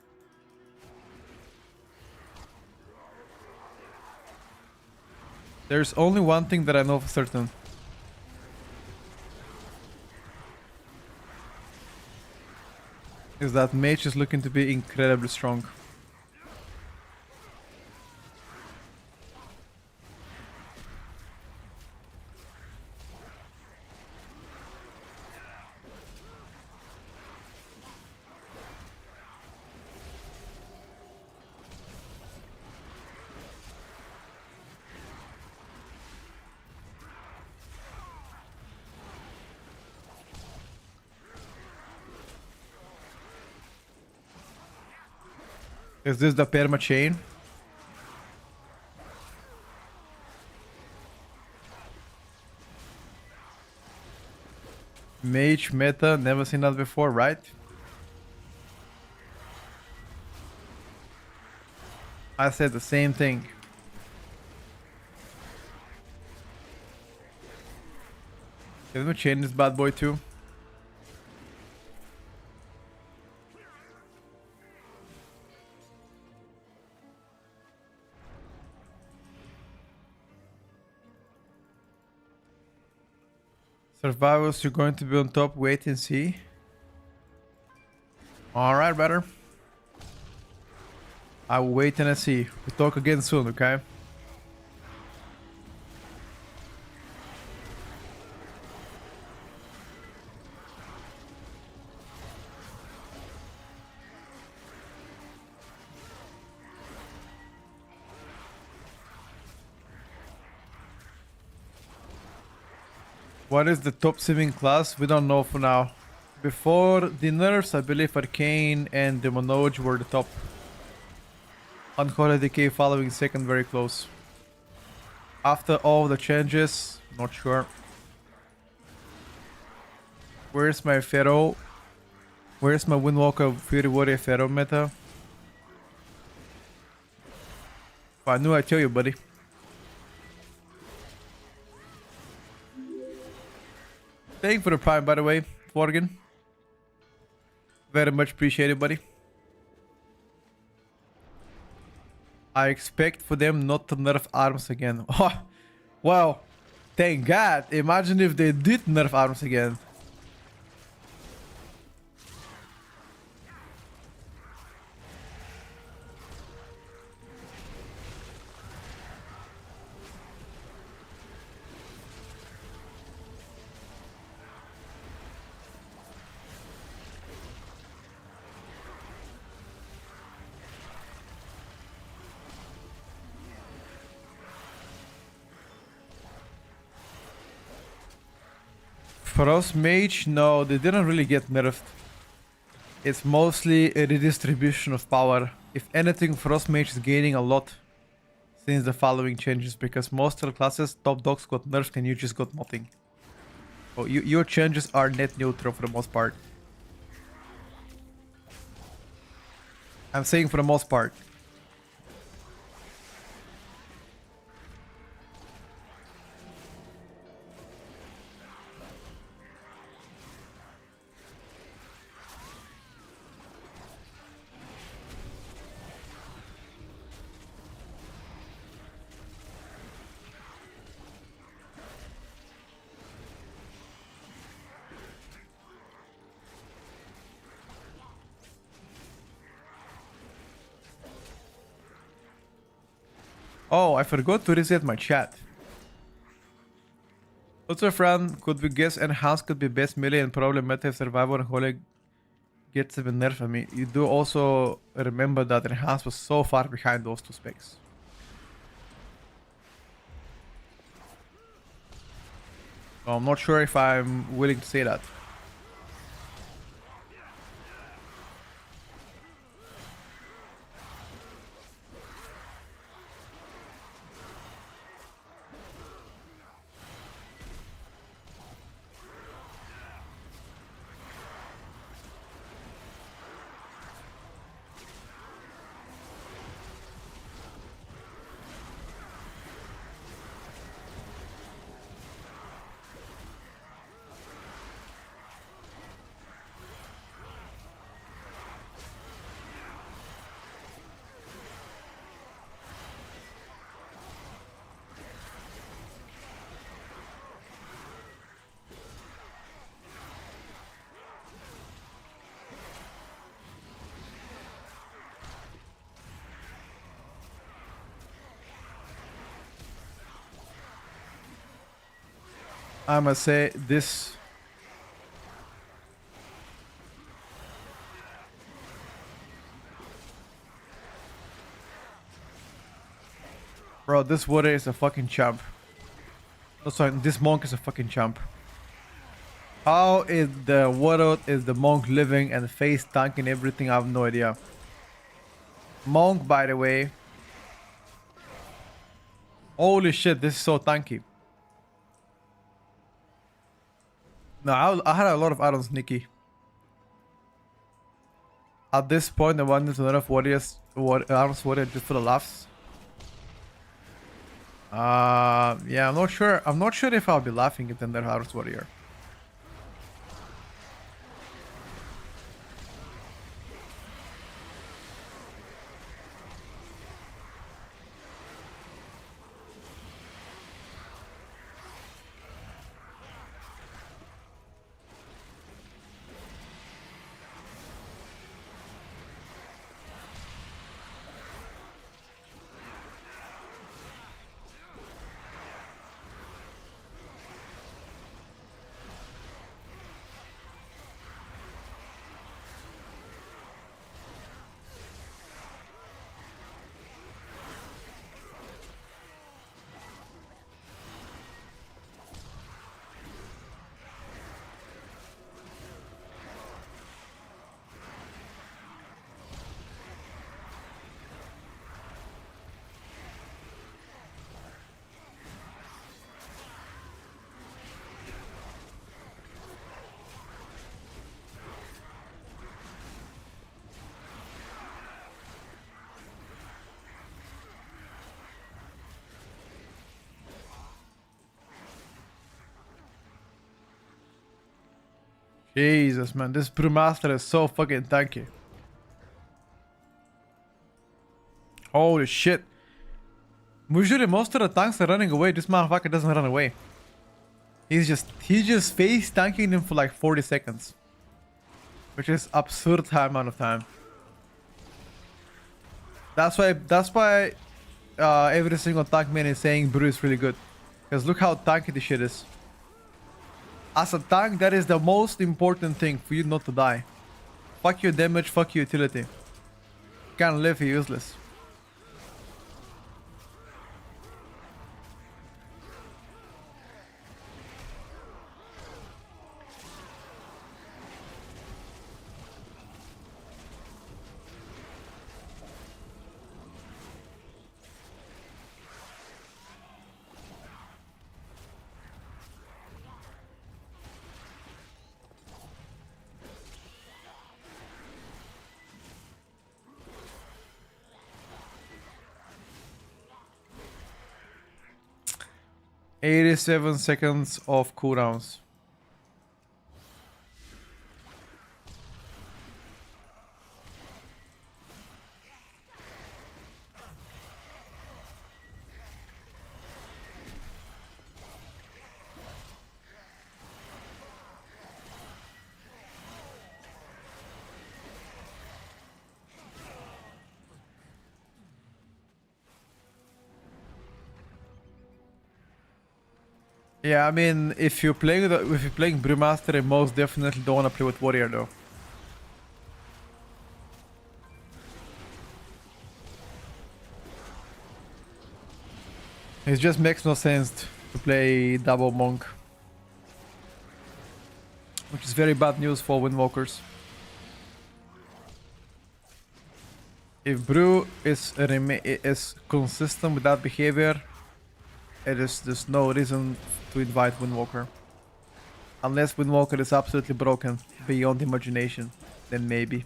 There's only one thing that I know for certain. Is that mage is looking to be incredibly strong. Is this the perma chain? Mage meta, never seen that before, right? I said the same thing. Let me chain this bad boy too. Survivors, you're going to be on top. Wait and see. Alright, brother. I will wait and I see. We'll talk again soon, okay? What is the top simming class? We don't know for now. Before the nerfs, I believe Arcane and Demonoj were the top. Unholy Decay following second, very close. After all the changes, not sure. Where's my Pharaoh? Where's my Windwalker Fury Warrior Pharaoh meta? If I knew, I'd tell you, buddy. Thank you for the prime, by the way, Forgan. Very much appreciated, buddy. I expect for them not to nerf arms again. Oh, well, thank God. Imagine if they did nerf arms again. Frost Mage, no, they didn't really get nerfed. It's mostly a redistribution of power. If anything, Frost Mage is gaining a lot since the following changes, because most of the classes, top dogs got nerfed and you just got nothing. So your changes are net neutral for the most part. I'm saying for the most part. Oh, I forgot to reset my chat. What's up, friend? Could we guess Enhance could be best melee and probably meta if Survivor and Holy gets even nerfed? I mean, you do also remember that Enhance was so far behind those two specs. So I'm not sure if I'm willing to say that. I must say this. Bro, this warrior is a fucking champ. Oh, sorry, this monk is a fucking champ. How is the warlord is the monk living and face tanking everything? I have no idea. Monk, by the way. Holy shit, this is so tanky. No, I had a lot of items, Nikki. At this point, I wanted to enough warriors, arms warrior just for the laughs. Yeah, I'm not sure. I'm not sure if I'll be laughing at another arms warrior. Jesus, man, this brewmaster is so fucking tanky. Holy shit. Usually most of the tanks are running away. This motherfucker doesn't run away. He's just face tanking them for like 40 seconds. Which is absurd amount of time. That's why every single tank man is saying brew is really good. Because look how tanky this shit is. As a tank, that is the most important thing for you not to die. Fuck your damage, fuck your utility. You can't live, you're useless. "87 seconds of cooldowns." Yeah, I mean, if you're playing Brewmaster, you most definitely don't want to play with Warrior though. It just makes no sense to play double Monk. Which is very bad news for Windwalkers. If Brew is consistent with that behavior, there's no reason to invite Windwalker. Unless Windwalker is absolutely broken beyond imagination, then maybe.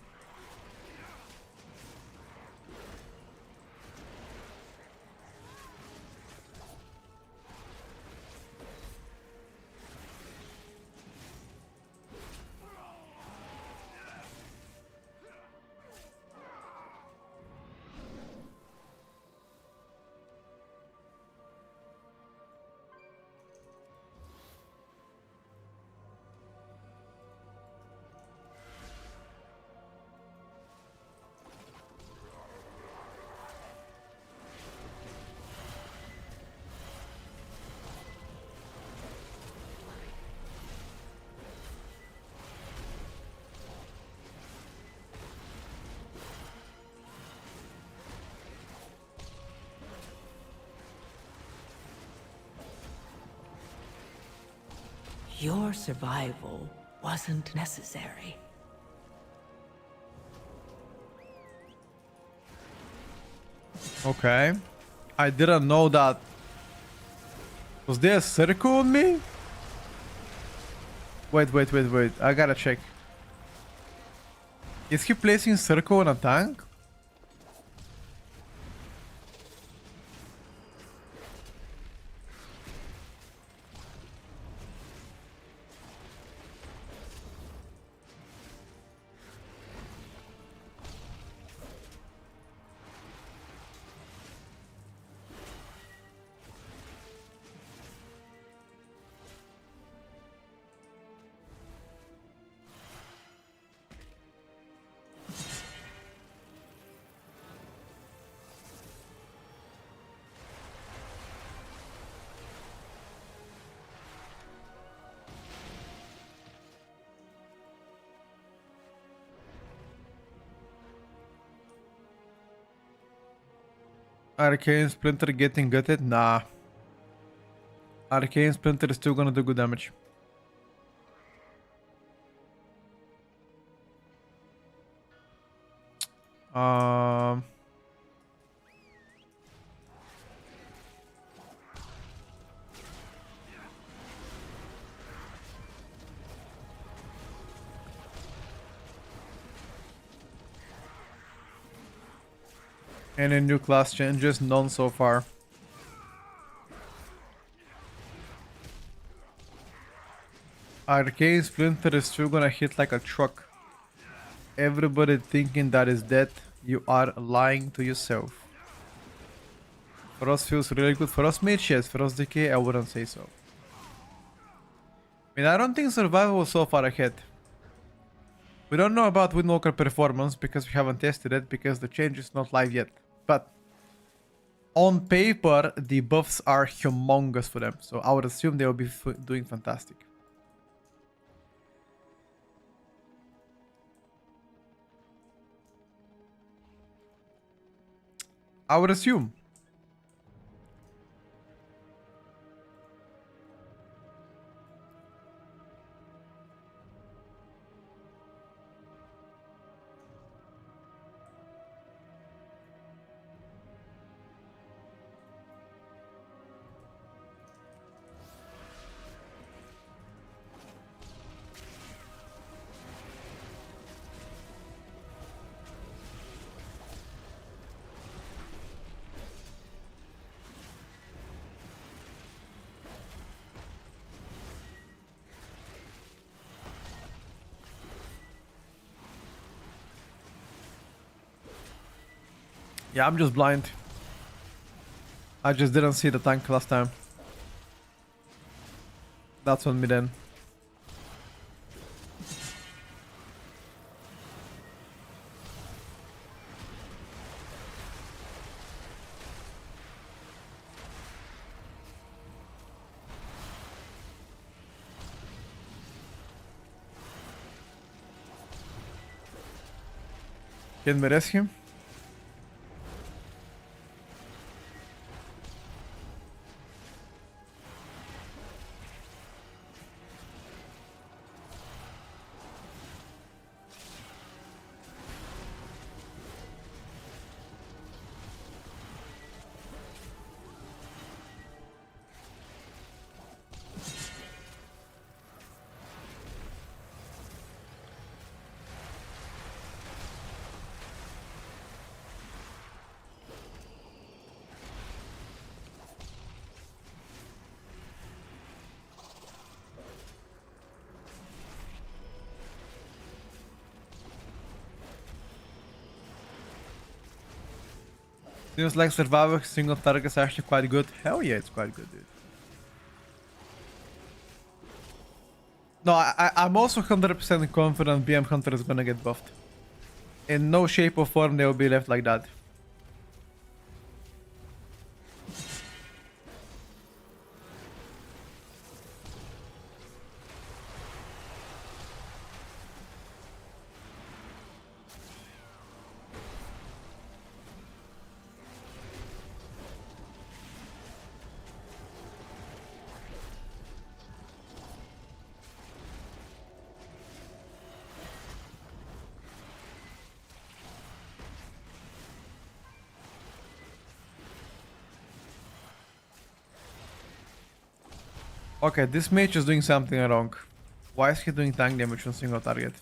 Your survival wasn't necessary. Okay. I didn't know that. Was there a circle on me? Wait. I gotta check. Is he placing circle on a tank? Arcane Splinter getting gutted? Nah. Arcane Splinter is still gonna do good damage. Um... Any new class changes? None so far. Arcane Splinter is still gonna hit like a truck. Everybody thinking that is dead, you are lying to yourself. For us feels really good. For us mage, yes. For us decay, I wouldn't say so. I mean, I don't think survival was so far ahead. We don't know about Windwalker performance because we haven't tested it because the change is not live yet. But on paper, the buffs are humongous for them. So I would assume they will be doing fantastic. I would assume. Yeah, I'm just blind. I just didn't see the tank last time. That's on me then. Can we rescue him? Seems like survival single target is actually quite good. Hell yeah, it's quite good, dude. No, I'm also 100% confident BM Hunter is gonna get buffed. In no shape or form they will be left like that. Okay, this mage is doing something wrong. Why is he doing tank damage on single target?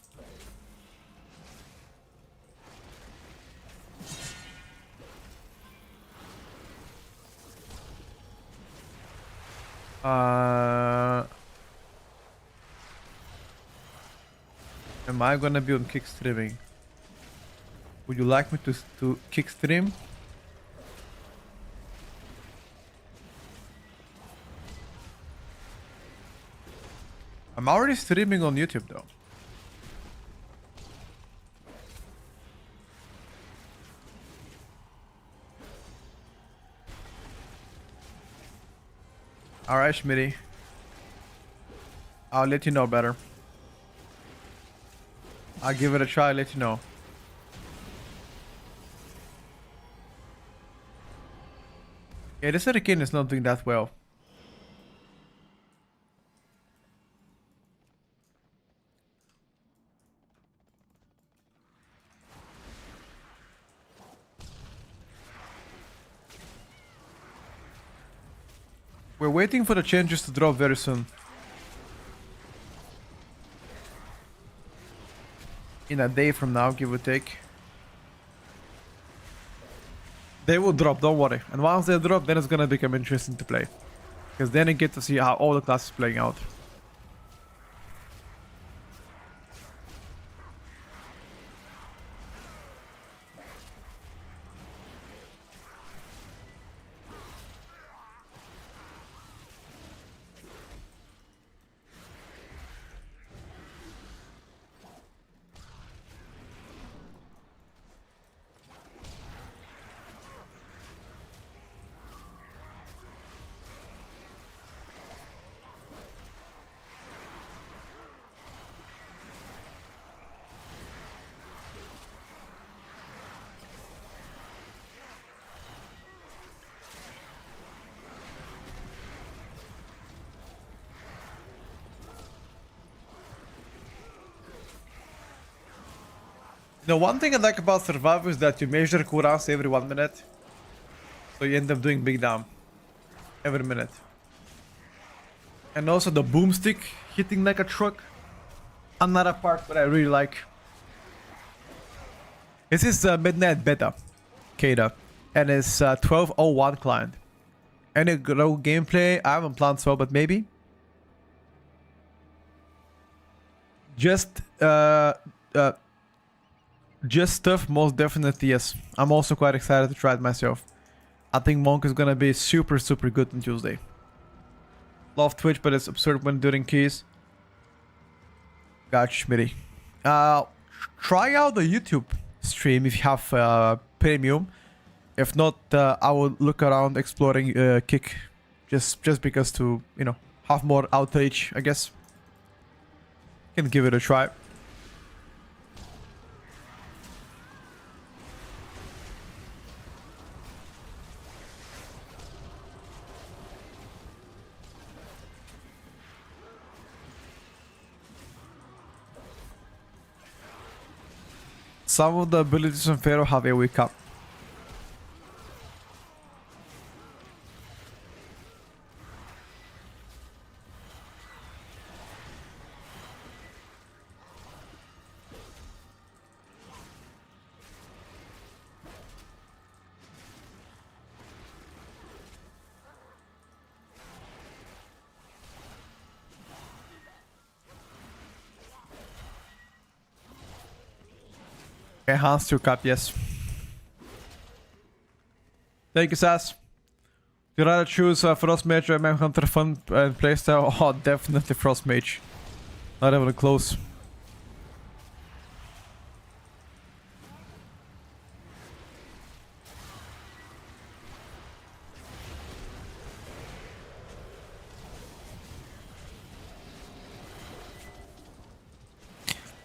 Am I gonna be on kick streaming? Would you like me to kick stream? I'm already streaming on YouTube though. Alright, Schmitty. I'll let you know better. I'll give it a try, let you know. Yeah, this hurricane is not doing that well. We're waiting for the changes to drop very soon. In a day from now, give or take. They will drop, don't worry. And once they drop, then it's gonna become interesting to play. Because then you get to see how all the classes playing out. The one thing I like about Survivor is that you measure cooldowns every 1 minute. So you end up doing big down every minute. And also the boomstick hitting like a truck. Another part that I really like. This is Midnight Beta, Kata, and it's 1201 client. Any grow gameplay? I haven't planned so, but maybe. Just stuff, most definitely yes. I'm also quite excited to try it myself. I think Monk is gonna be super good on Tuesday. Love Twitch, but it's absurd when doing keys. Gotcha, Schmitty. Try out the YouTube stream if you have premium. If not, I will look around exploring Kick, just because to, you know, have more outrage, I guess. Can give it a try. Some of the abilities on Pharaoh have a wake up. Okay, Hans 2 cap, yes. Thank you, Sass. You'd rather choose Frost Mage or Manhunter Fun and playstyle? Oh, definitely Frost Mage. Not even close.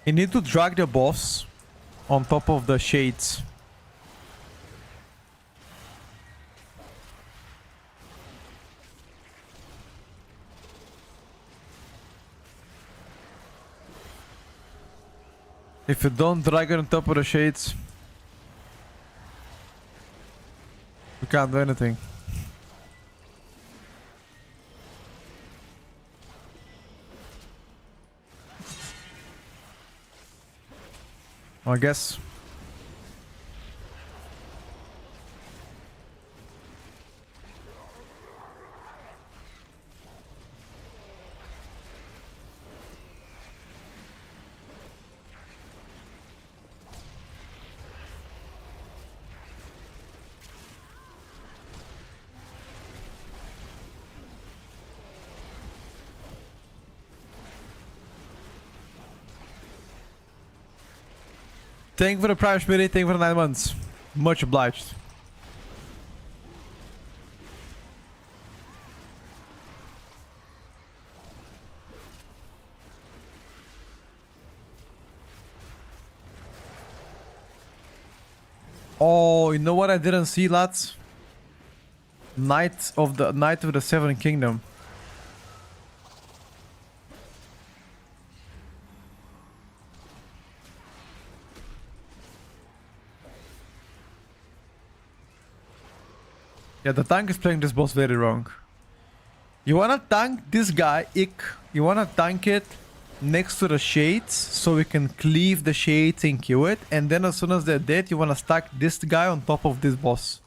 You need to drag the boss on top of the shades. If you don't drag it on top of the shades, you can't do anything. I guess. Thank you for the Prime Schmitty, thank you for the 9 months. Much obliged. Oh, you know what I didn't see, lads? Knight of the Seven Kingdom. Yeah, the tank is playing this boss very wrong. You wanna tank this guy, Ick. You wanna tank it next to the shades so we can cleave the shades and kill it. And then as soon as they're dead, you wanna stack this guy on top of this boss.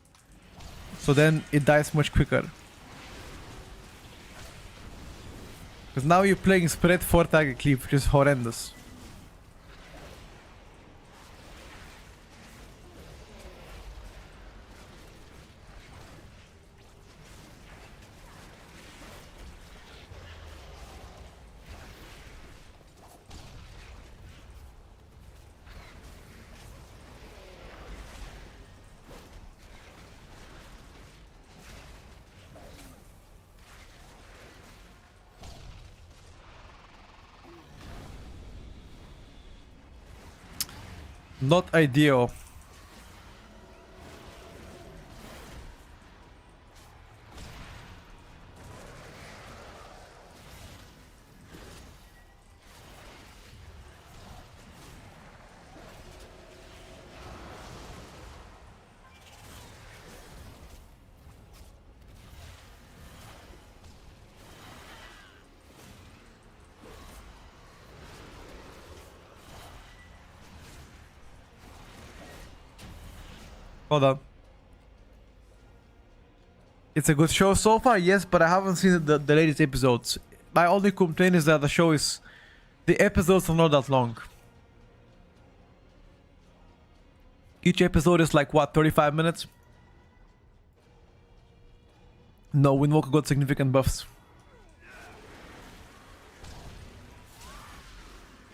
So then it dies much quicker. Because now you're playing spread 4 target cleave, which is horrendous. Not ideal. Hold on. It's a good show so far, yes, but I haven't seen the latest episodes. My only complaint is that the episodes are not that long. Each episode is like, what, 35 minutes? No, Windwalker got significant buffs.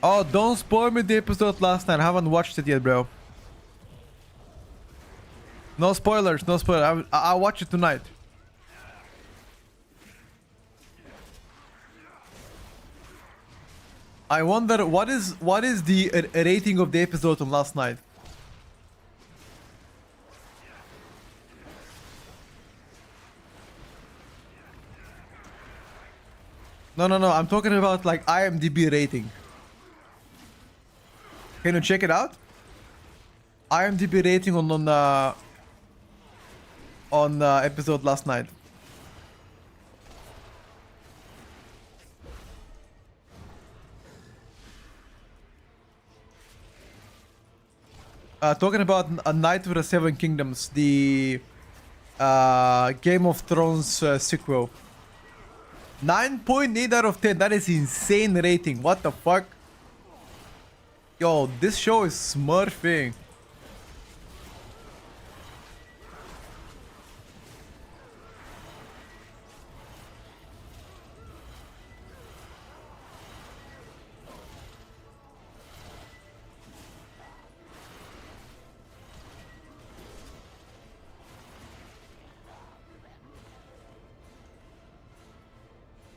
Oh, don't spoil me the episode last night. I haven't watched it yet, bro. No spoilers, no spoilers. I'll watch it tonight. I wonder what is the rating of the episode from last night. No, I'm talking about like IMDb rating. Can you check it out? IMDb rating on episode last night. Talking about A Night with the Seven Kingdoms, the Game of Thrones sequel. 9.8 out of 10. That is insane rating. What the fuck? Yo, this show is smurfing.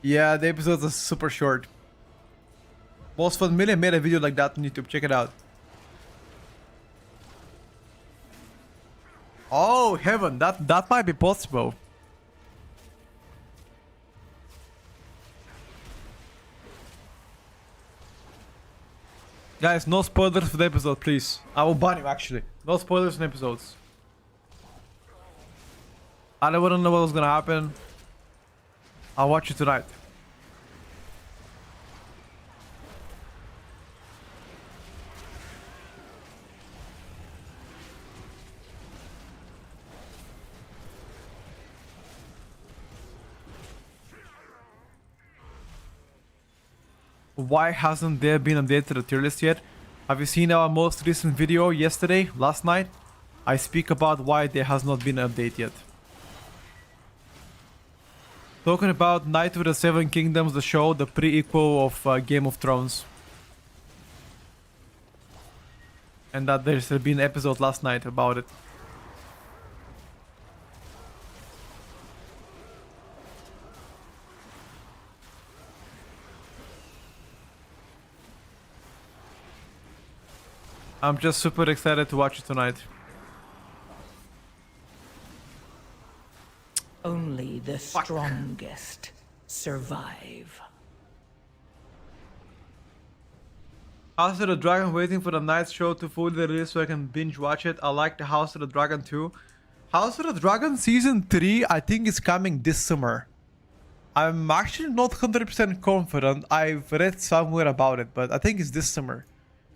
Yeah, the episodes are super short. Most Fun Million made a video like that on YouTube. Check it out. Oh, heaven. That might be possible. Guys, no spoilers for the episode, please. I will ban you, actually. No spoilers in episodes. I don't know what was gonna happen. I'll watch it tonight. why hasn't there been updated to the tier list yet? Have you seen our most recent video yesterday, last night? I speak about why there has not been an update yet. Talking about Knight of the Seven Kingdoms, the show, the pre-equal of Game of Thrones. And that there's been an episode last night about it. I'm just super excited to watch it tonight. Only the strongest survive. House of the Dragon, waiting for the Night show to fully release so I can binge watch it. I like the House of the Dragon too. House of the Dragon season 3 I think is coming this summer. I'm actually not 100% confident. I've read somewhere about it, but I think it's this summer.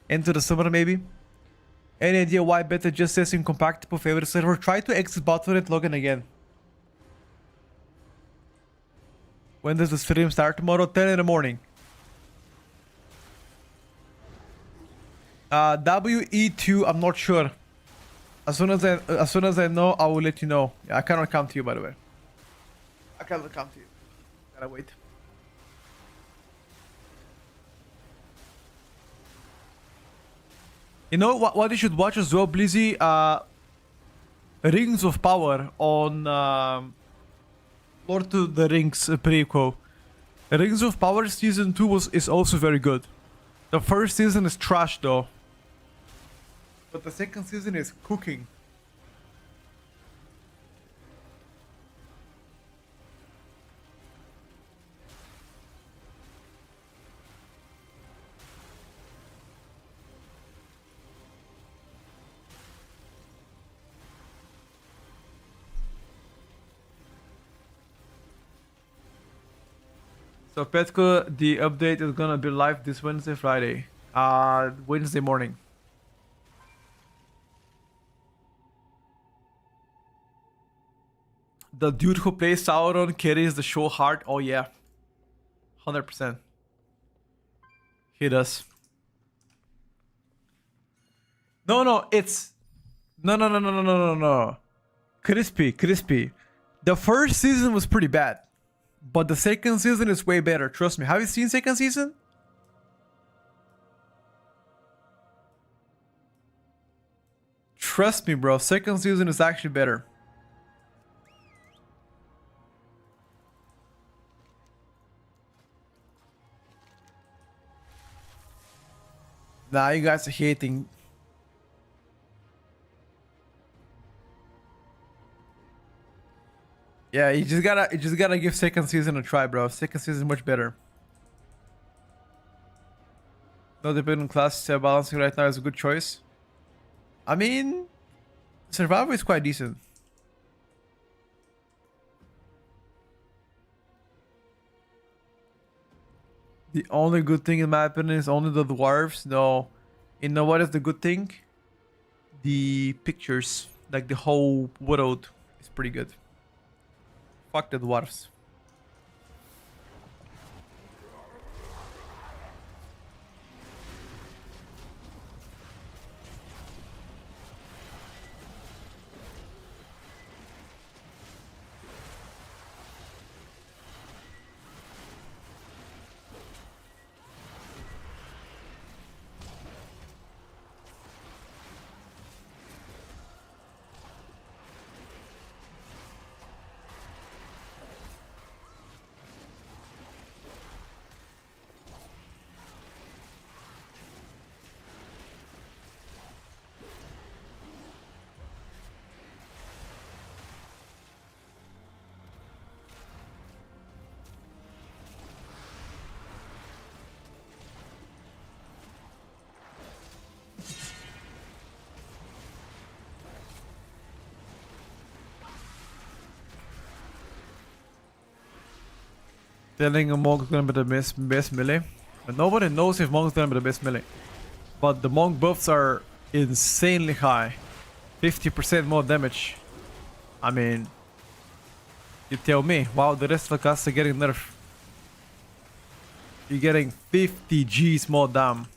Into the summer maybe. Any idea why beta just says incompatible favorite server? Try to exit Battle.net, log in again. When does the stream start? Tomorrow, 10 in the morning. WE2, I'm not sure. As soon as I know, I will let you know. Yeah, I cannot come to you, by the way. I cannot come to you. Gotta wait. You know what you should watch as well, Blizzy? Rings of Power on Lord of the Rings prequel. Rings of Power season 2 is also very good. The first season is trash though. But the second season is cooking. So Petko, the update is gonna be live this Wednesday, Friday. Wednesday morning. The dude who plays Sauron carries the show hard. Oh yeah. 100%. He does. No, it's... No. Crispy. The first season was pretty bad. But the second season is way better. Trust me. Have you seen second season? Trust me, bro. Second season is actually better. Nah, you guys are hating. Yeah, you just gotta give second season a try, bro. Second season much better. No dependent class balancing right now is a good choice. I mean, Survivor is quite decent. The only good thing in my opinion is only the dwarves. No, you know what is the good thing? The pictures, like the whole world, is pretty good. Fuck the dwarves. Telling a monk is gonna be the best melee. But nobody knows if monk's gonna be the best melee. But the monk buffs are insanely high. 50% more damage. I mean, you tell me. Wow, the rest of the class are getting nerfed. You're getting 50 G's more damn.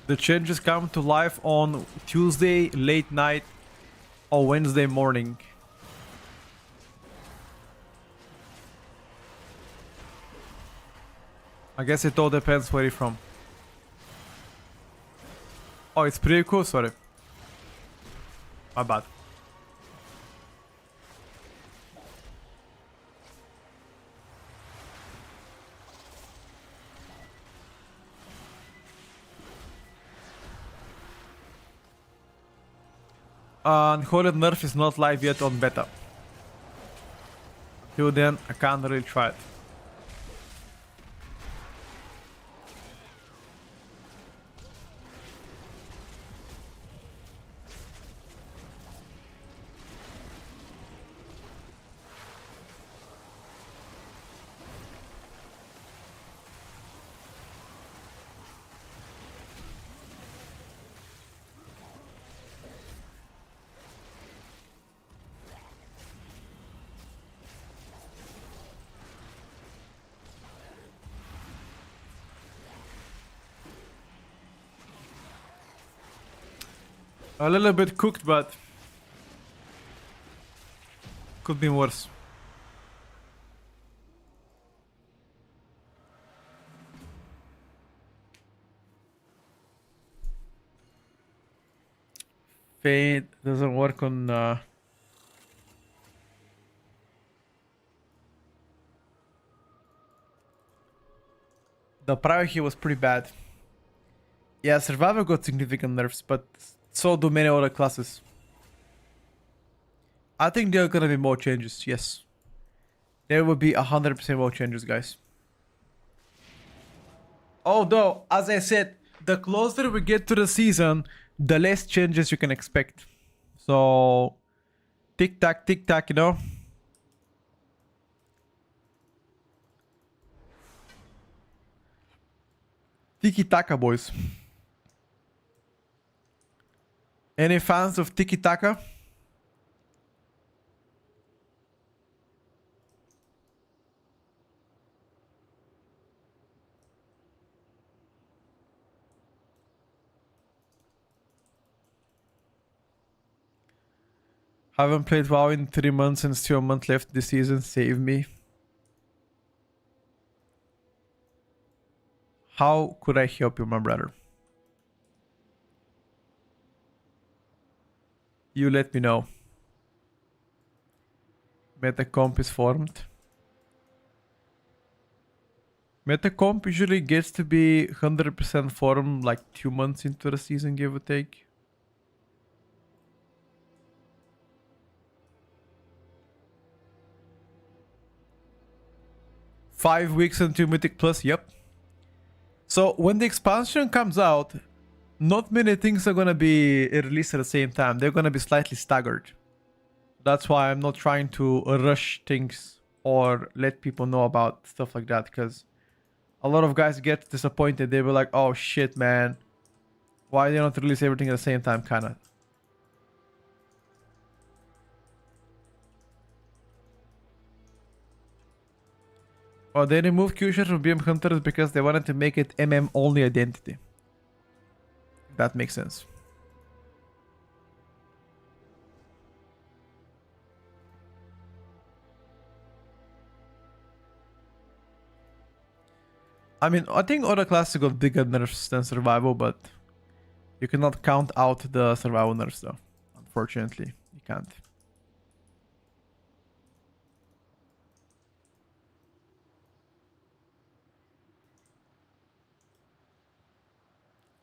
The changes come to life on Tuesday late night or Wednesday morning. I guess it all depends where you're from. Oh, it's pretty cool, sorry. My bad. Unholy Nerf is not live yet on beta. Till then, I can't really try it. A little bit cooked, but could be worse. Fade doesn't work on the prior here was pretty bad. Yeah, Survivor got significant nerfs, but so do many other classes. I think there are gonna be more changes, yes. There will be 100% more changes, guys. Although, as I said, the closer we get to the season, the less changes you can expect. So, tic-tac, tic-tac, you know? Tiki-taka, boys. Any fans of tiki-taka? Haven't played WoW in 3 months and still a month left this season. Save me. How could I help you, my brother? You let me know. Metacomp is formed. Metacomp usually gets to be 100% formed like 2 months into the season, give or take. $5 weeks until Mythic Plus, yep. So when the expansion comes out, not many things are gonna be released at the same time. They're gonna be slightly staggered. That's why I'm not trying to rush things or let people know about stuff like that, because a lot of guys get disappointed. They were like, oh shit, man. Why they not release everything at the same time, kinda. Oh, they removed Q-Shot from BM Hunters because they wanted to make it MM only identity. That makes sense. I mean, I think other classes got bigger nerfs than survival, but you cannot count out the survival nerfs though. Unfortunately, you can't.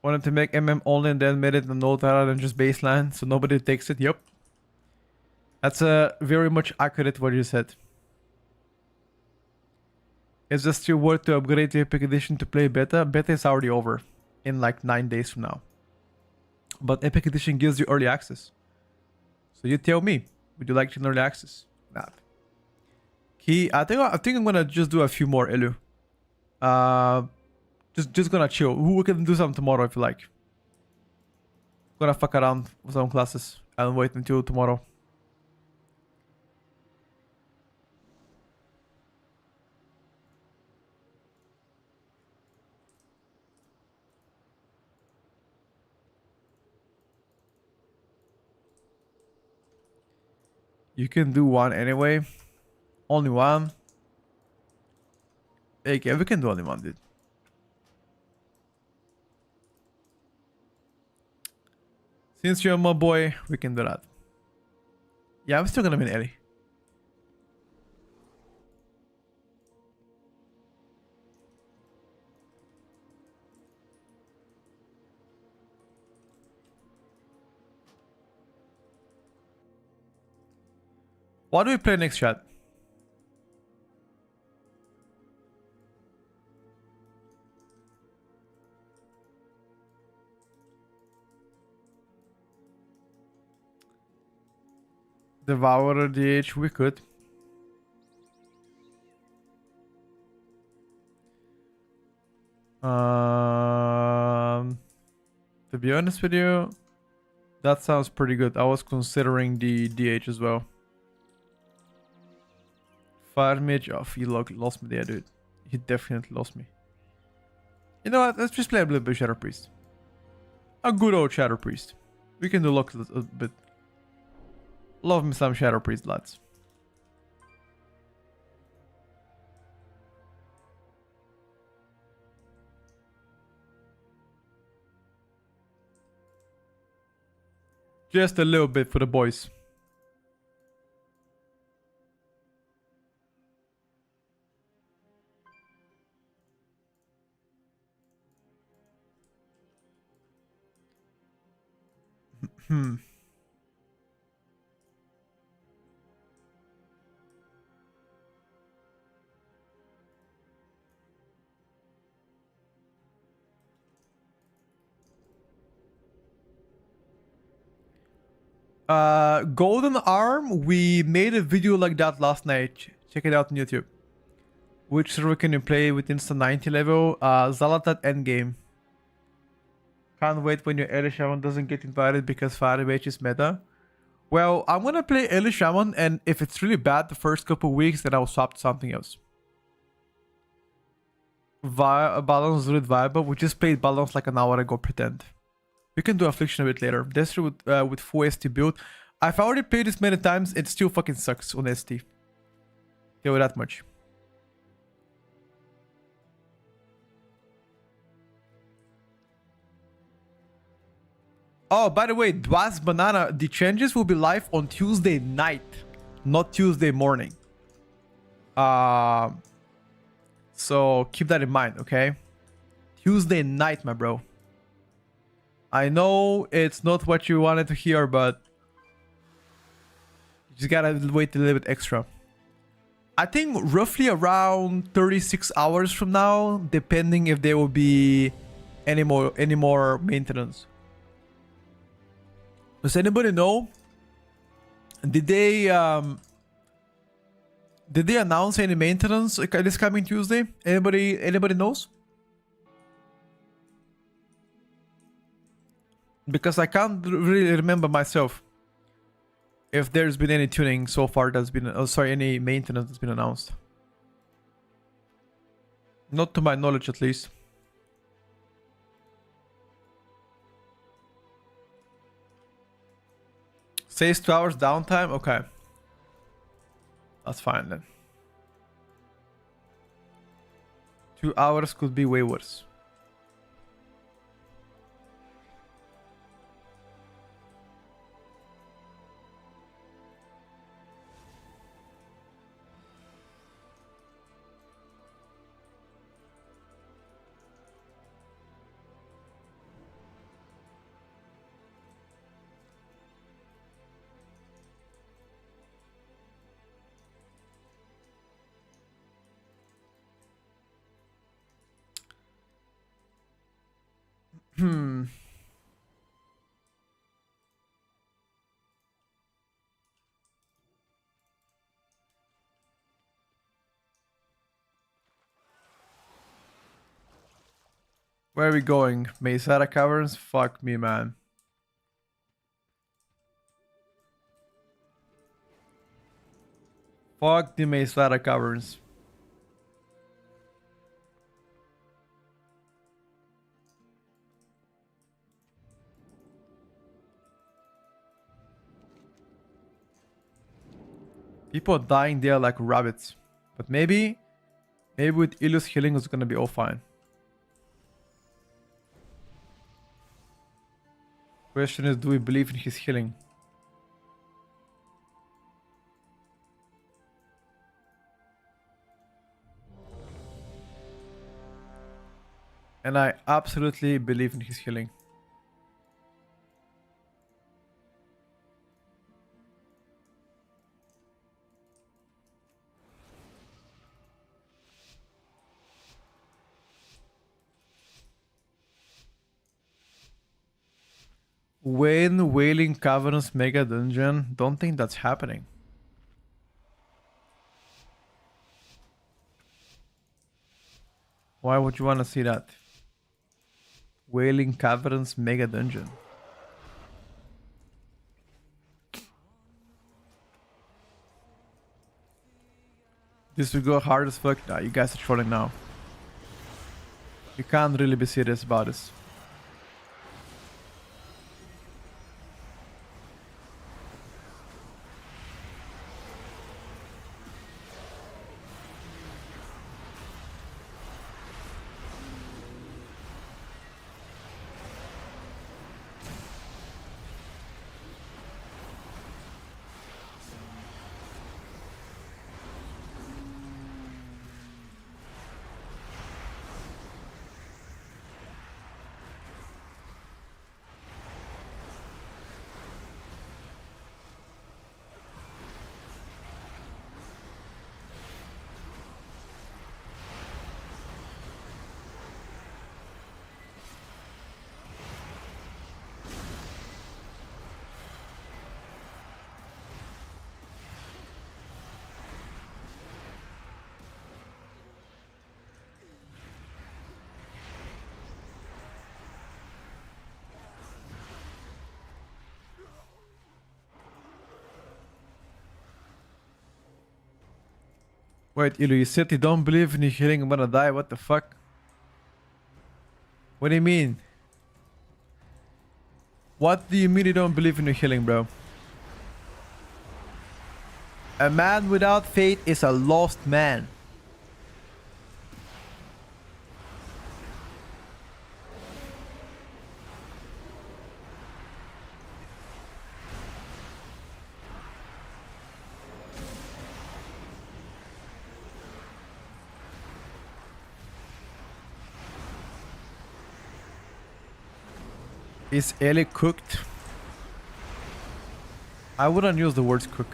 Wanted to make MM only and then made it a node rather than just baseline, so nobody takes it. Yep. That's very much accurate what you said. Is it still worth to upgrade to Epic Edition to play beta? Beta is already over in like 9 days from now. But Epic Edition gives you early access. So you tell me. Would you like general access? Nah. Key. I think I'm gonna just do a few more Elu. Just gonna chill. We can do some tomorrow if you like. Gonna fuck around with some classes and wait until tomorrow. You can do one anyway. Only one. Okay, we can do only one, dude. Since you're my boy, we can do that. Yeah, I'm still gonna win Ellie. What do we play next, chat? Devourer DH, we could. To be honest with you, that sounds pretty good. I was considering the DH as well. Fire Mage, oh, he lost me there, dude. He definitely lost me. You know what? Let's just play a little bit Shadow Priest. A good old Shadow Priest. We can do lock a bit. Love me some Shadow Priest, lads. Just a little bit for the boys. Golden Arm, we made a video like that last night. Check it out on YouTube. Which server can you play with instant 90 level? Zalatat endgame. Can't wait when your Elish Shaman doesn't get invited because Fire Mage is meta. Well, I'm gonna play Elish Shaman, and if it's really bad the first couple weeks, then I'll swap to something else. Balance Druid Viable. We just played Balance like an hour ago, pretend. We can do Affliction a bit later. This with full ST build. I've already played this many times, it still fucking sucks on ST. Tell you that much. Oh, by the way, Dwas Banana, the changes will be live on Tuesday night, not Tuesday morning. So keep that in mind, okay? Tuesday night, my bro. I know it's not what you wanted to hear, but you just gotta wait a little bit extra. I think roughly around 36 hours from now, depending if there will be any more maintenance. Does anybody know? Did they announce any maintenance this coming Tuesday? Anybody knows? Because I can't really remember myself if there's been any tuning so far that's been any maintenance that's been announced. Not to my knowledge, at least. Says 2 hours downtime? Okay. That's fine then. 2 hours could be way worse. Where are we going? Mesara Caverns? Fuck me, man. Fuck the Mesara Caverns. People are dying there like rabbits. But maybe with Illu's healing it's gonna be all fine. Question is, do we believe in his healing? And I absolutely believe in his healing. When Wailing Caverns Mega Dungeon? Don't think that's happening. Why would you want to see that? Wailing Caverns Mega Dungeon. This will go hard as fuck. Nah, you guys are trolling now. You can't really be serious about this. Wait, Ilu, you said you don't believe in healing, I'm gonna die, what the fuck? What do you mean? What do you mean you don't believe in healing, bro? A man without faith is a lost man. Is Ellie cooked? I wouldn't use the words cook.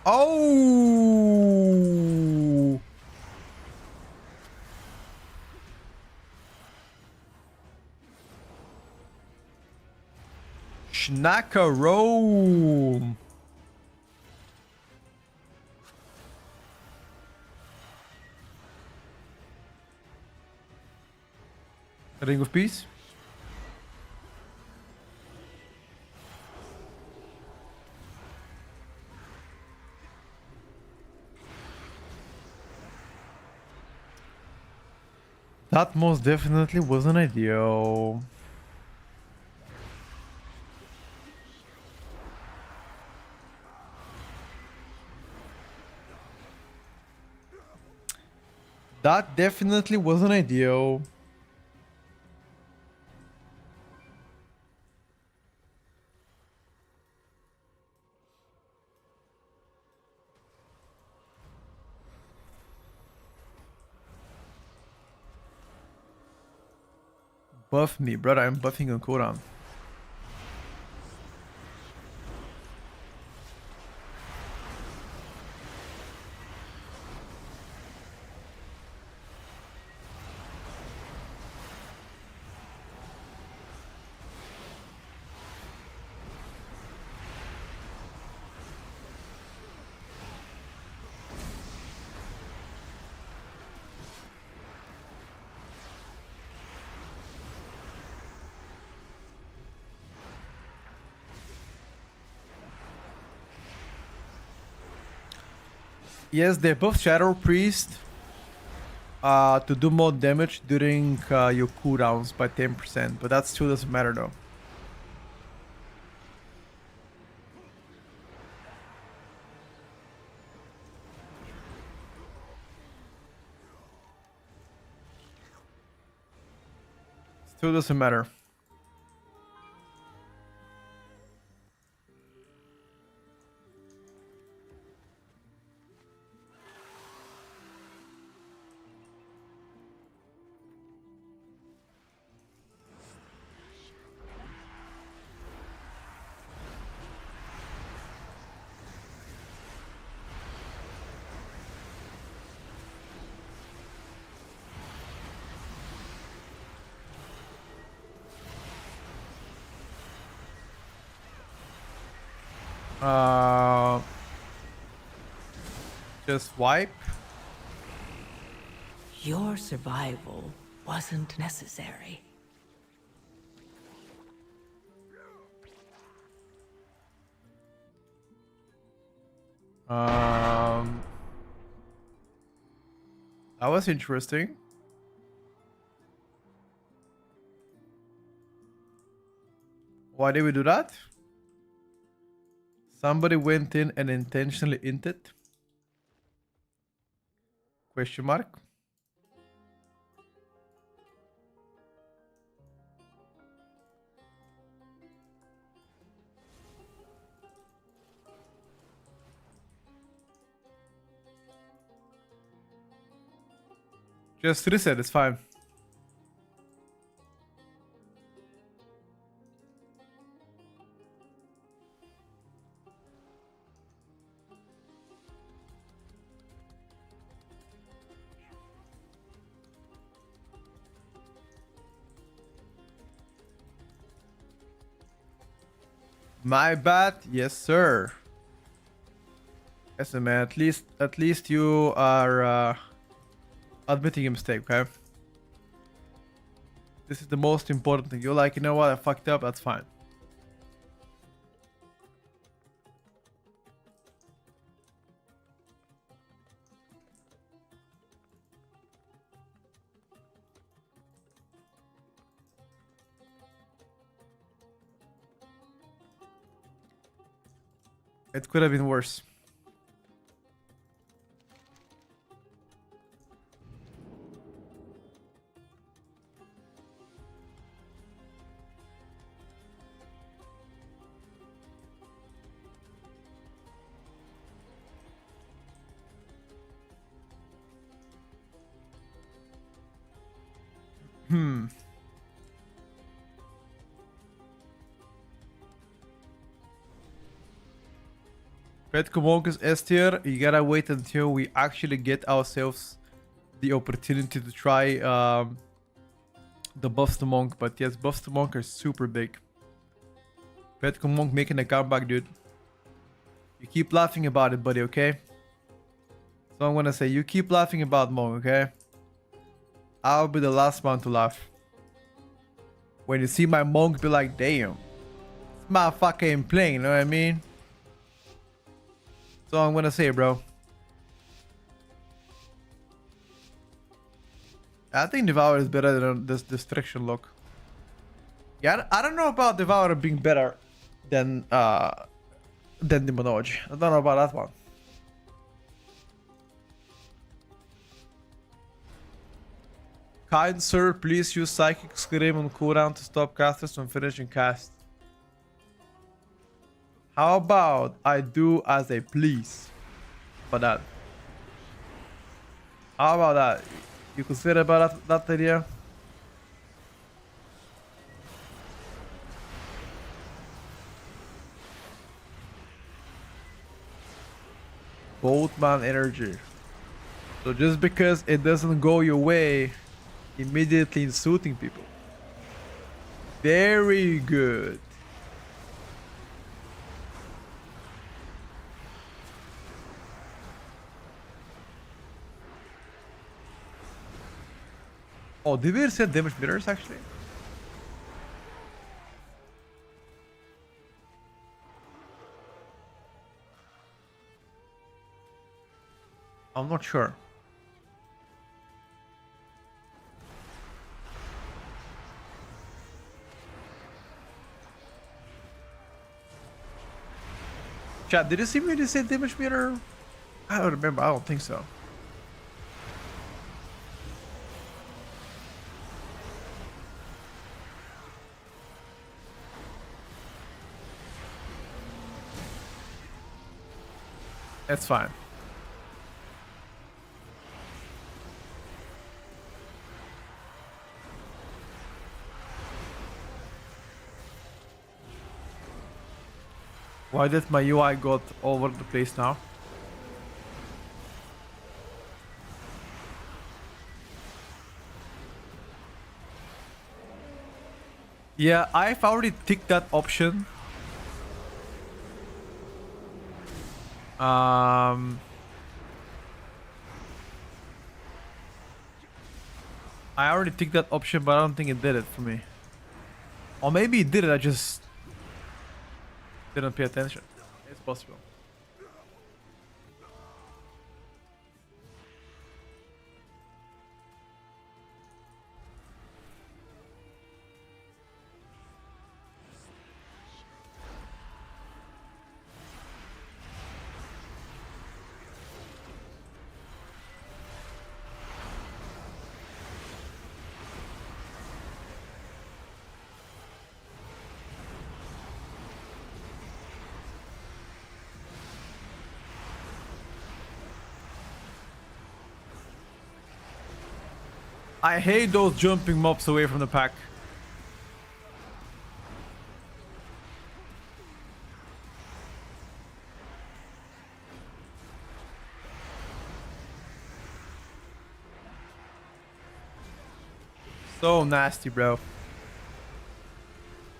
Oh! Schnackaroo! Ring of Peace? That most definitely wasn't ideal. That definitely wasn't ideal. Buff me, brother. I'm buffing on cooldown. Yes, they buff Shadow Priest to do more damage during your cooldowns by 10%, but that still doesn't matter though. Still doesn't matter. Just wipe. Your survival wasn't necessary. That was interesting. Why did we do that? Somebody went in and intentionally inted? Question mark. Just reset, it's fine. My bad, yes sir. Listen man, at least you are admitting a mistake, okay? This is the most important thing. You're like, you know what, I fucked up, that's fine. It could have been worse. Pet Kumonkus S tier, you gotta wait until we actually get ourselves the opportunity to try the buffs to monk. But yes, buffs to monk are super big. Pet Monk making a comeback, dude. You keep laughing about it, buddy, okay? So I'm gonna say, you keep laughing about monk, okay? I'll be the last one to laugh. When you see my monk, be like, damn. This motherfucker ain't playing, you know what I mean? So I'm gonna say, bro. I think Devour is better than this Destruction Lock. Yeah, I don't know about Devour being better than Demonology. I don't know about that one. Kind sir, please use Psychic Scream on cooldown to stop casters from finishing cast. How about I do as I please for that? How about that? You consider about that idea? Boltman energy. So just because it doesn't go your way, immediately insulting people. Very good. Oh, did we reset damage mirrors actually? I'm not sure. Chat, did it see me to say damage meter? I don't remember. I don't think so. That's fine. Why did my UI got all over the place now? Yeah, I've already ticked that option. I already ticked that option, but I don't think it did it for me. Or maybe it did it, I just didn't pay attention. It's possible. I hate those jumping mobs away from the pack. So nasty, bro.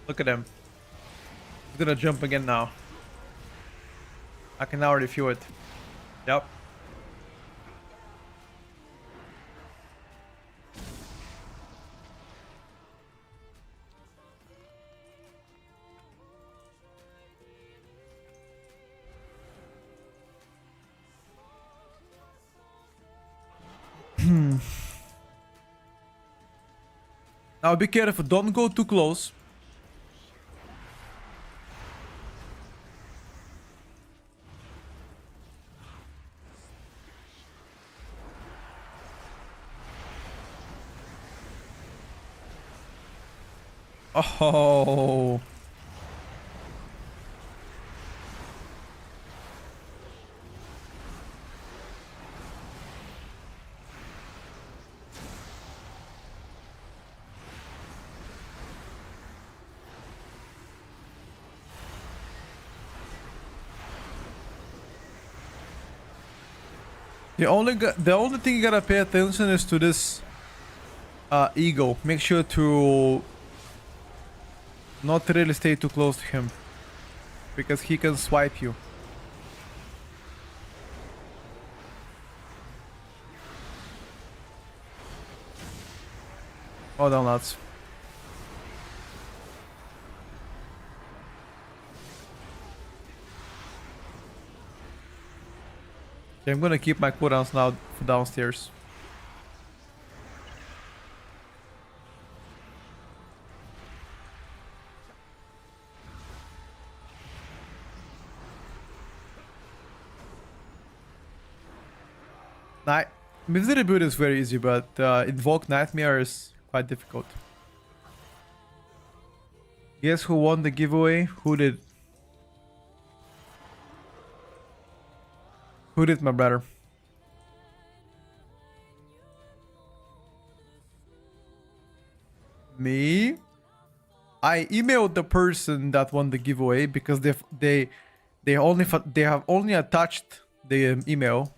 Look at him. He's gonna jump again now. I can already feel it. Yep. Now be careful, don't go too close. Oh. The only thing you gotta pay attention is to this ego. Make sure to not really stay too close to him, because he can swipe you. Hold on, lads. Okay, I'm gonna keep my cooldowns now for downstairs. Mythic build is very easy, but Invoke Nightmare is quite difficult. Guess who won the giveaway? Who did? Who did, my brother? Me? I emailed the person that won the giveaway because they have only attached the email,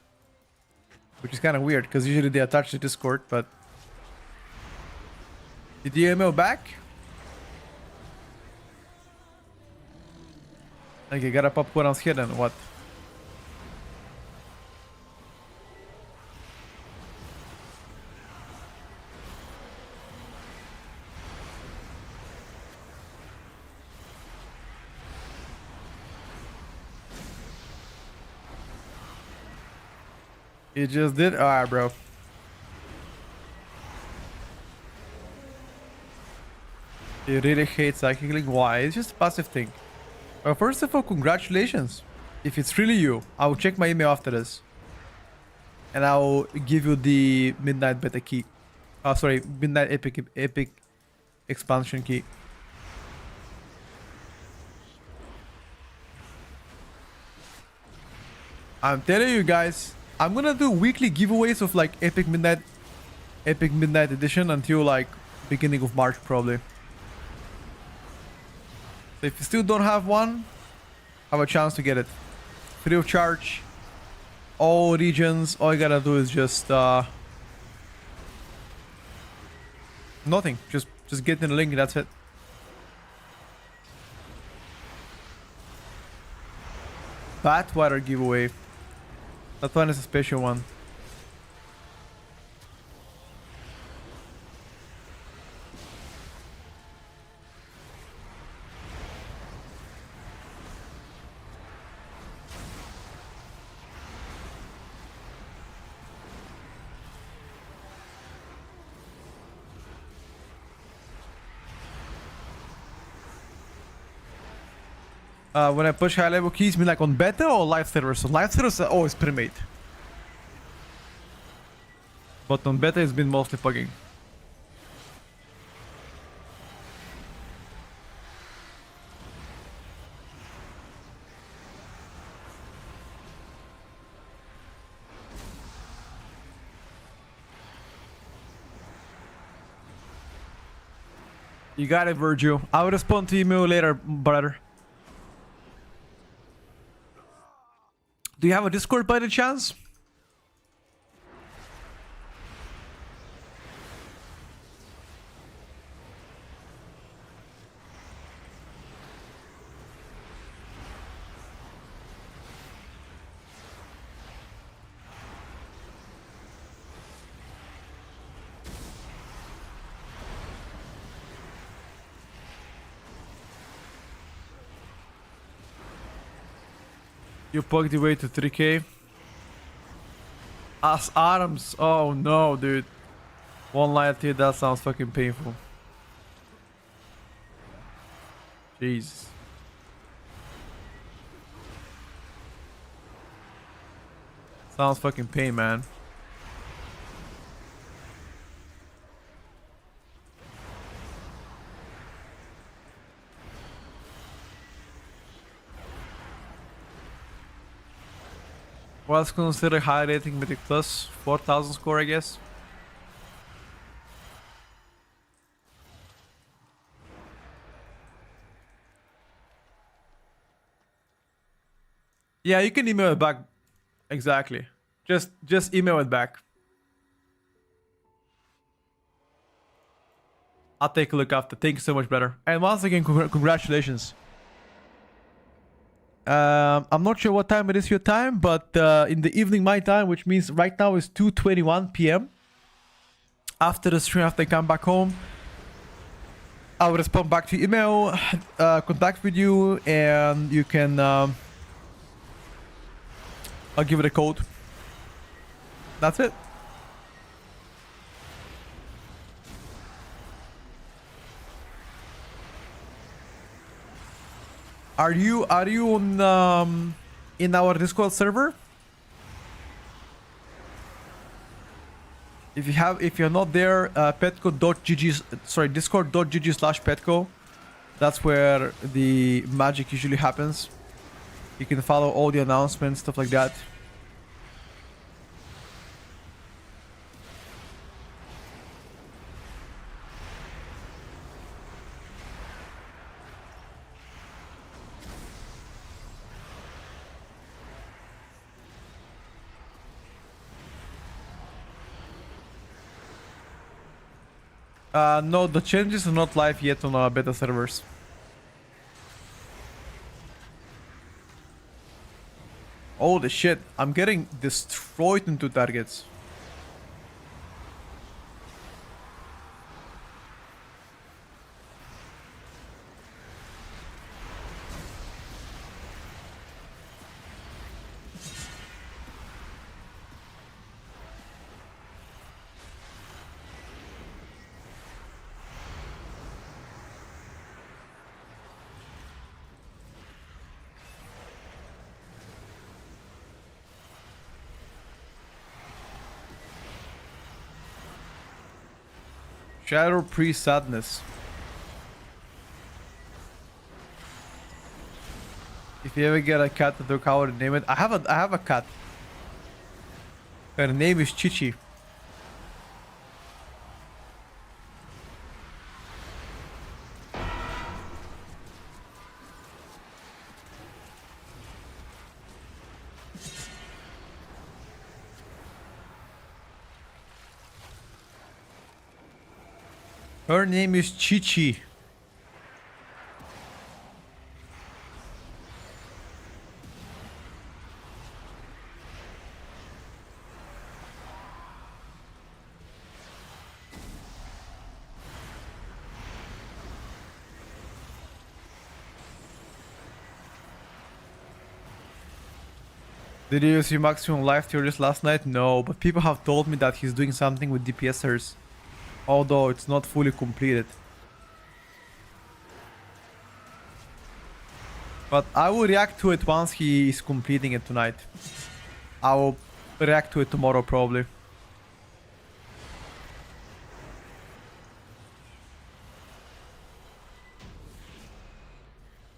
which is kind of weird because usually they attach the Discord. But did you email back? Like you gotta pop cooldowns here then what? You just did? Alright, bro. You really hate psychic link? Why? It's just a passive thing. Well, first of all, congratulations. If it's really you, I will check my email after this. And I'll give you the Midnight Beta key. Oh, sorry, Midnight Epic expansion key. I'm telling you guys, I'm gonna do weekly giveaways of like Epic Midnight Edition until like beginning of March probably. So if you still don't have one, have a chance to get it. Free of charge. All regions, all you gotta do is just nothing. Just get in the link, that's it. Batwater giveaway. That one is a special one. When I push high level keys, mean like on beta or live servers? So live servers are always pre-made. But on beta it's been mostly plugging. You got it, Virgil. I will respond to email later, brother. Do you have a Discord by any chance? You plugged your way to 3k. As Adams. Oh no, dude. One lie to you, that sounds fucking painful. Jeez. Sounds fucking pain, man. What's considered high rating Mythic Plus? 4000 score, I guess. Yeah, you can email it back. Exactly. Just email it back. I'll take a look after. Thank you so much, brother. And once again, congratulations. I'm not sure what time it is your time, but in the evening my time, which means right now is 2:21 p.m. After the stream, after I come back home, I will respond back to your email, contact with you, and you can I'll give it a code. That's it. Are you on in our Discord server? If you're not there, petco.gg, sorry, discord.gg/petco. That's where the magic usually happens. You can follow all the announcements, stuff like that. No, the changes are not live yet on our beta servers. Holy shit, I'm getting destroyed into targets. Shadow Priest Sadness. If you ever get a cat that look, how would name it? I have a cat. Her name is Chichi. Her name is Chichi. Did you see maximum life Tierlist last night? No, but people have told me that he's doing something with DPSers. Although it's not fully completed. But I will react to it once he is completing it tonight. I will react to it tomorrow probably.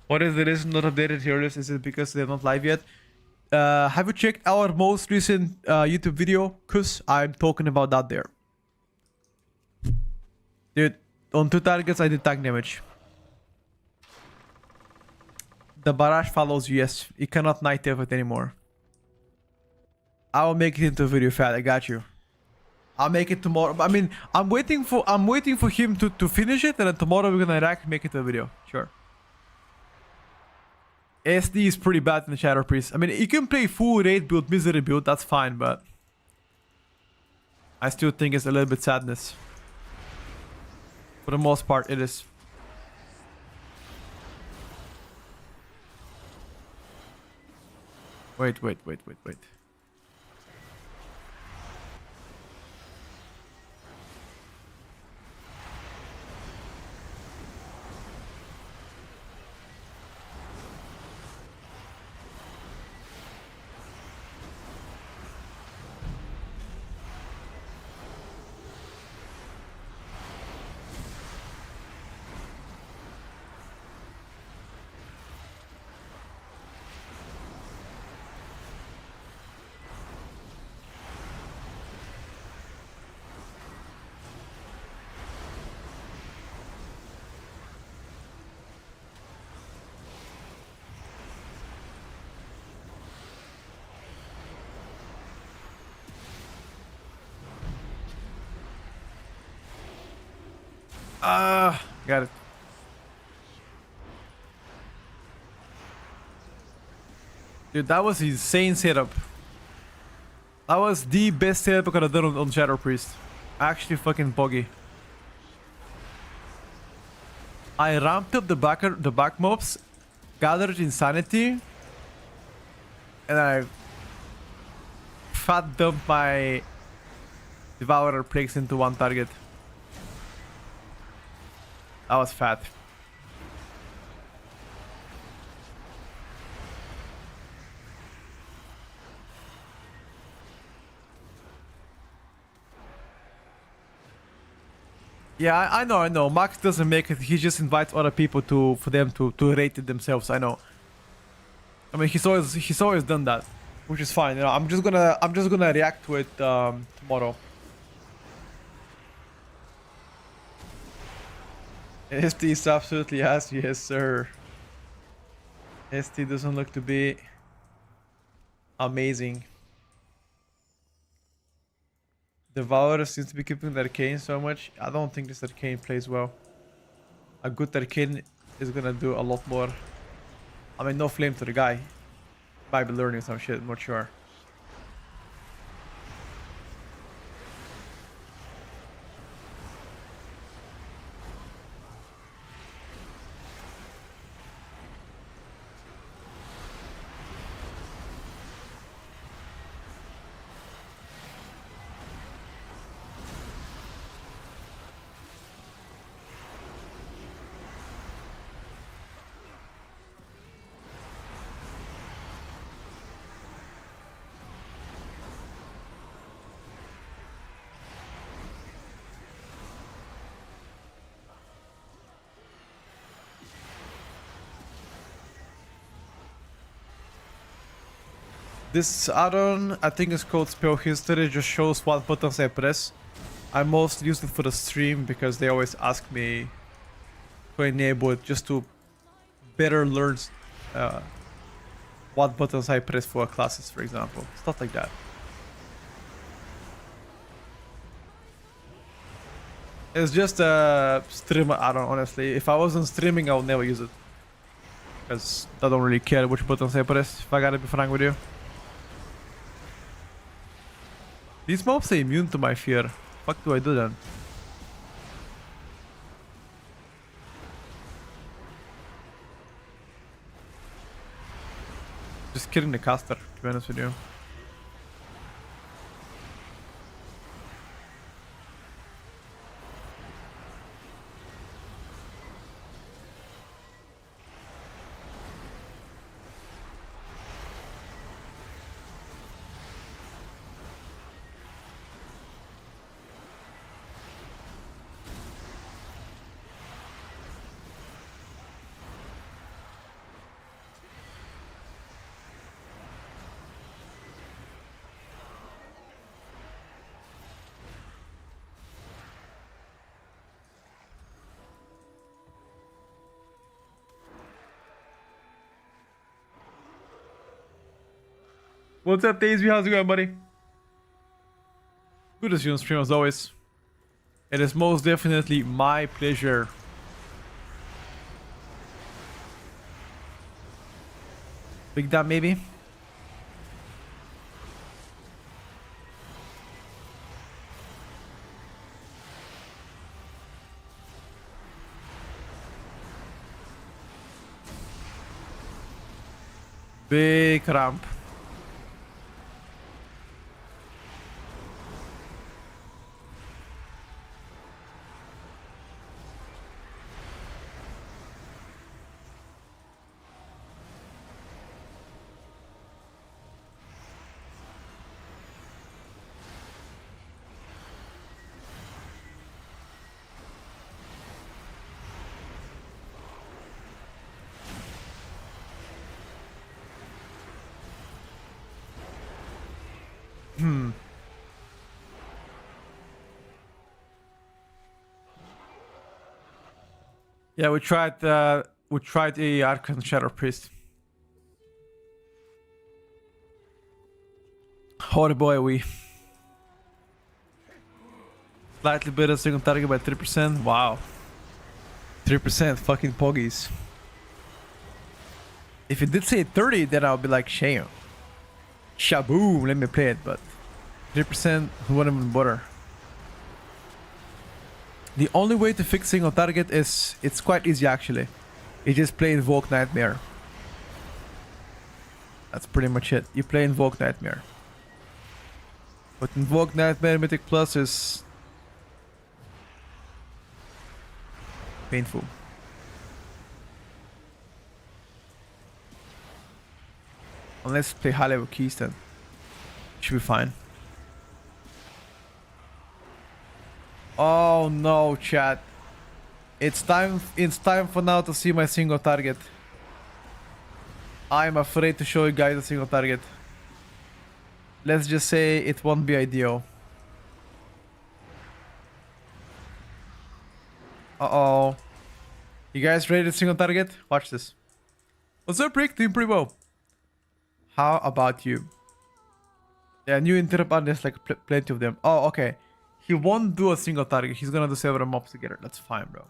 What is the reason not updated tier list? Is it because they're not live yet? Have you checked our most recent YouTube video? Cause I'm talking about that there. Dude, on 2 targets I did tank damage. The barrage follows you, yes. You cannot night elf it anymore. I will make it into a video, Fat. I got you. I'll make it tomorrow. I mean, I'm waiting for him to finish it, and then tomorrow we're gonna make it a video. Sure. SD is pretty bad in the Shadow Priest. I mean, you can play full raid build, misery build, that's fine, but I still think it's a little bit sadness. For the most part, it is. Wait. Got it. Dude, that was insane setup. That was the best setup I could have done on Shadow Priest. Actually fucking buggy. I ramped up the back mobs, gathered insanity, and I fat dumped my Devourer Plagues into one target. That was fat. Yeah, I know. Max doesn't make it. He just invites other people for them to rate it themselves. I know. I mean, he's always done that, which is fine. You know, I'm just gonna react to it tomorrow. ST is absolutely yes, sir. ST doesn't look to be amazing. Devourer seems to be keeping the arcane so much. I don't think this arcane plays well. A good arcane is gonna do a lot more. I mean, no flame to the guy. Might be learning some shit, I'm not sure. This add-on, I think it's called Spell History, just shows what buttons I press. I mostly use it for the stream because they always ask me to enable it just to better learn uh, what buttons I press for classes, for example. Stuff like that. It's just a streamer add-on, honestly. If I wasn't streaming, I would never use it. Because I don't really care which buttons I press, if I gotta be frank with you. These mobs are immune to my fear. Fuck do I do then? Just killing the caster, to be honest with you. What's up, Daisy? How's it going, buddy? Good to see you on stream as always. It is most definitely my pleasure. Big dab, maybe? Big ramp. Yeah, we tried a Archon Shadow Priest. Horrible AoE. Slightly better single target by 3%. Wow. 3% fucking poggies. If it did say 30, then I'll be like, shame. Shaboom, let me play it, but 3% wouldn't even bother. The only way to fix single target is, it's quite easy actually. You just play Invoke Nightmare. That's pretty much it. You play Invoke Nightmare. But Invoke Nightmare Mythic Plus is painful. Unless play high level keys, then should be fine. Oh no, chat. It's time for now to see my single target. I'm afraid to show you guys a single target. Let's just say it won't be ideal. Uh-oh. You guys ready to single target? Watch this. What's up, Rick? Doing pretty well. How about you? Yeah, new interrupt and there's like plenty of them. Oh, okay. He won't do a single target. He's gonna do several mobs together. That's fine, bro.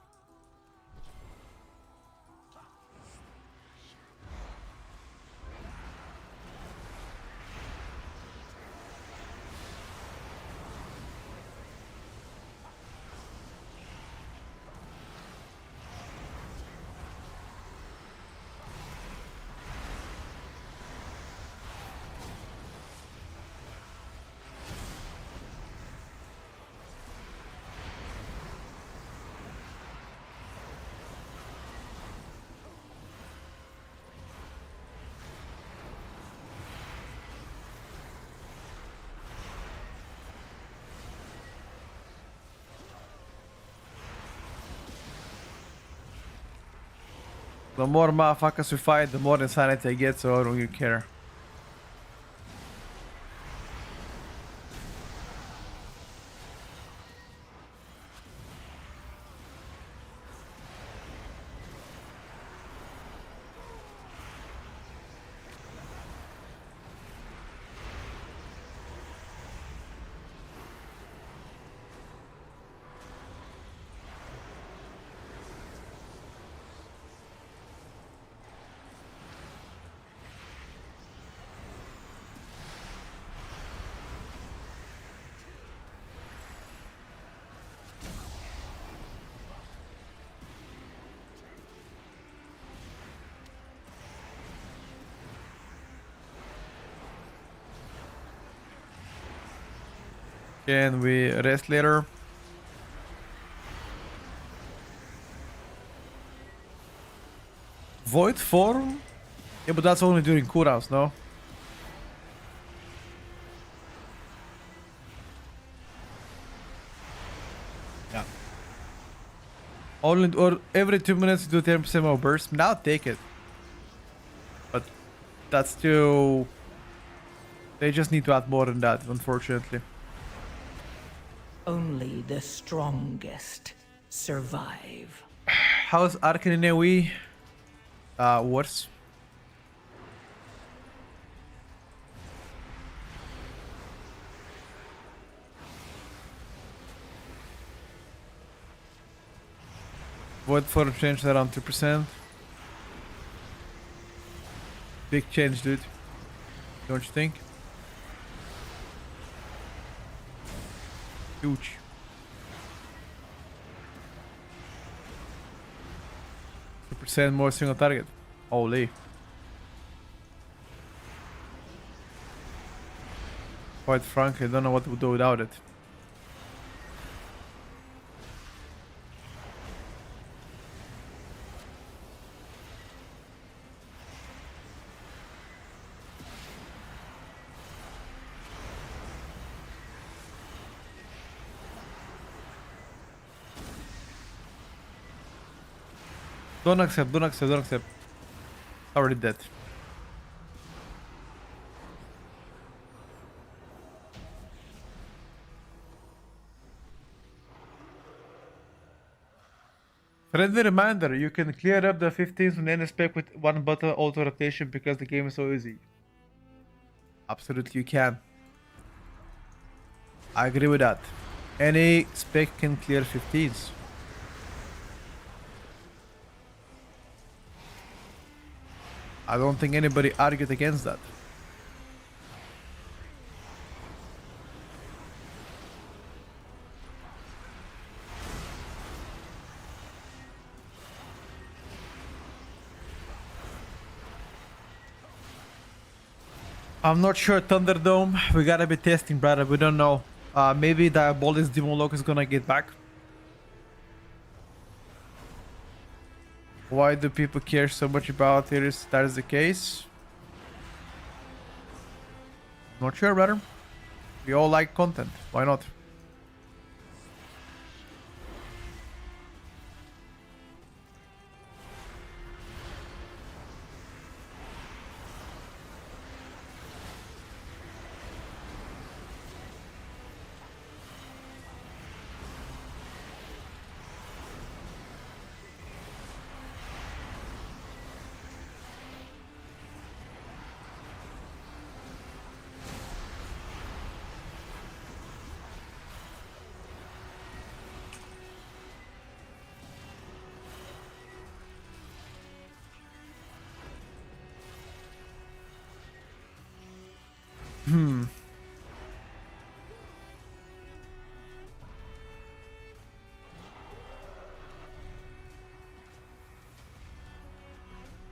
The more motherfuckers we fight, the more insanity I get, so I don't really care. Can we rest later? Void form? Yeah, but that's only during cooldowns, no? Yeah. Only or every 2 minutes do 10% more burst. Now take it. But that's still. They just need to add more than that, unfortunately. Only the strongest survive. How's Arcane in AoE? Worse. Void form changed around 2%. Big change, dude. Don't you think? Huge. Percent more single target. Holy. Quite frankly, I don't know what to do without it. Don't accept, don't accept, don't accept. Already dead. Friendly reminder, you can clear up the 15s on any spec with one button auto rotation because the game is so easy. Absolutely you can. I agree with that. Any spec can clear 15s. I don't think anybody argued against that. I'm not sure Thunderdome. We gotta be testing, brother. We don't know. Maybe Diabolus Demon Lock is gonna get back. Why do people care so much about it if that is the case? Not sure, brother. We all like content. Why not?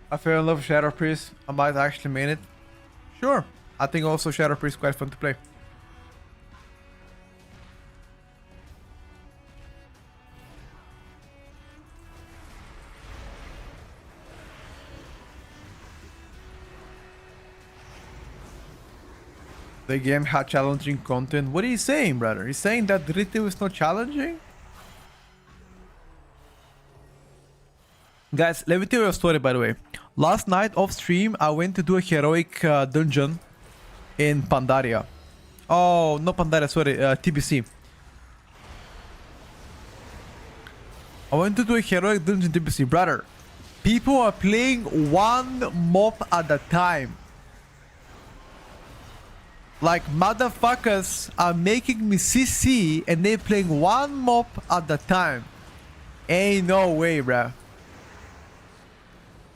I fell in love with Shadow Priest. I might actually main it. Sure. I think also Shadow Priest is quite fun to play. The game had challenging content. What are you saying, brother? He's saying that retail is not challenging? Guys, let me tell you a story, by the way. Last night off stream, I went to do a heroic dungeon in Pandaria. Oh, not Pandaria, sorry, TBC. I went to do a heroic dungeon TBC, brother. People are playing one mob at a time. Like, motherfuckers are making me CC and they're playing one mob at a time. Ain't no way, bruh.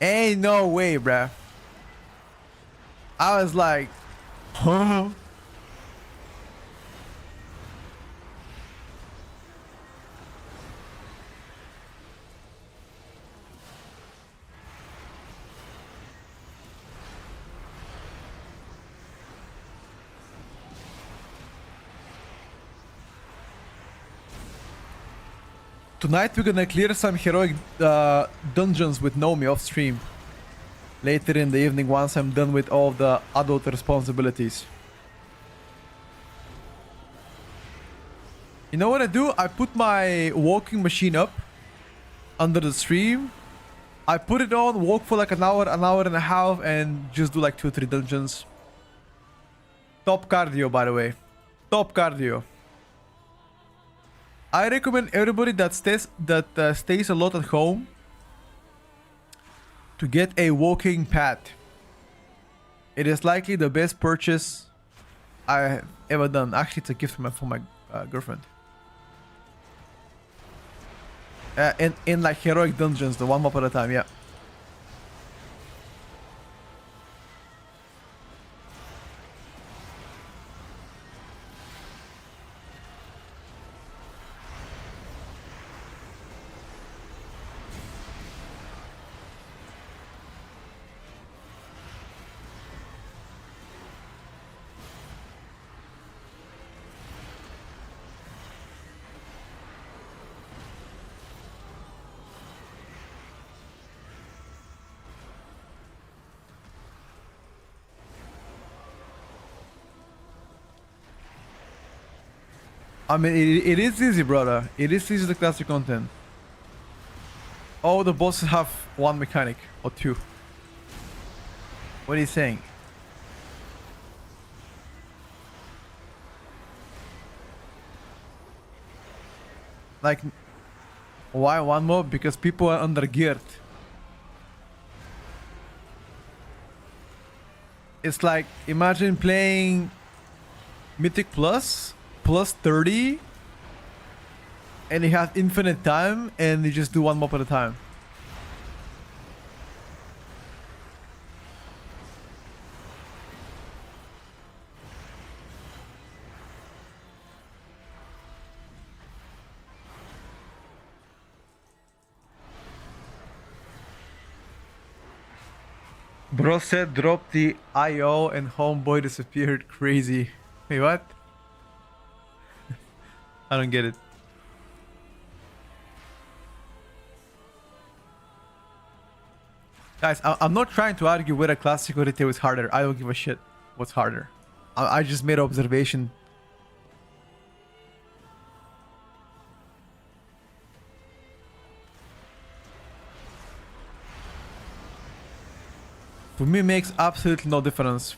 Ain't no way, bruh. I was like, huh? Tonight we're gonna clear some heroic dungeons with Nomi off stream. Later in the evening, once I'm done with all the adult responsibilities. You know what I do? I put my walking machine up under the stream. I put it on, walk for like an hour and a half, and just do like 2-3 dungeons. Top cardio, by the way. Top cardio. I recommend everybody that stays a lot at home to get a walking pad. It is likely the best purchase I have ever done. Actually, it's a gift from my girlfriend. In like heroic dungeons, the one map at a time, yeah. I mean, it is easy, brother. It is easy to classic content. All the bosses have one mechanic or two. What are you saying? Like, why one more? Because people are under geared. It's like, imagine playing Mythic plus 30 and you have infinite time and you just do one mob at a time. Bro said drop the IO and homeboy disappeared. Crazy. Wait, what? I don't get it. Guys, I'm not trying to argue whether classic or retail is harder. I don't give a shit what's harder. I just made an observation. For me, it makes absolutely no difference.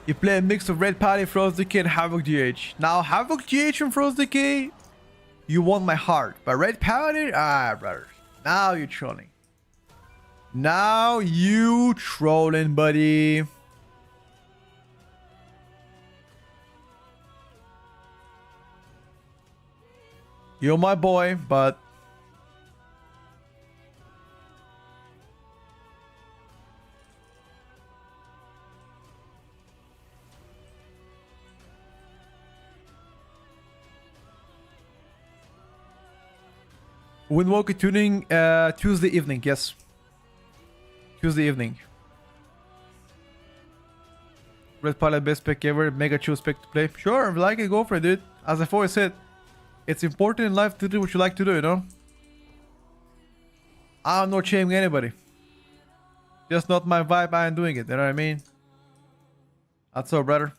You play a mix of Red Party, Frost Decay, and Havoc GH. Now, Havoc GH and Frost Decay, you want my heart. But Red Party, brother. Now you're trolling. Now you trolling, buddy. You're my boy, but... Windwalker tuning Tuesday evening, yes. Tuesday evening. Red Pilot best spec ever, mega chill spec to play. Sure, if you like it, go for it, dude. As I've always said, it's important in life to do what you like to do, you know? I'm not shaming anybody. Just not my vibe, I am doing it, you know what I mean? That's all, brother.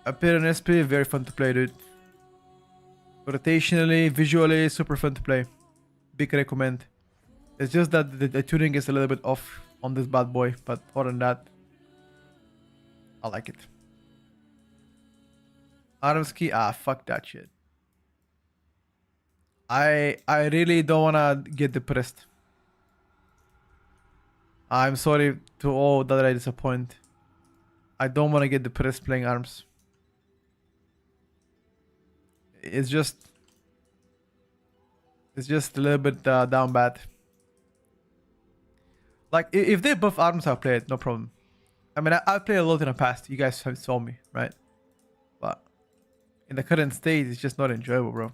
Appear in SP, very fun to play, dude. Rotationally, visually, super fun to play. Big recommend. It's just that the tuning is a little bit off on this bad boy, but other than that, I like it. Armski, fuck that shit. I really don't wanna get depressed. I'm sorry to all that I disappoint. I don't wanna get depressed playing arms. It's just a little bit down bad. Like, if they buff arms, I'll play it, no problem. I mean, I played a lot in the past. You guys have saw me, right? But in the current state, it's just not enjoyable, bro.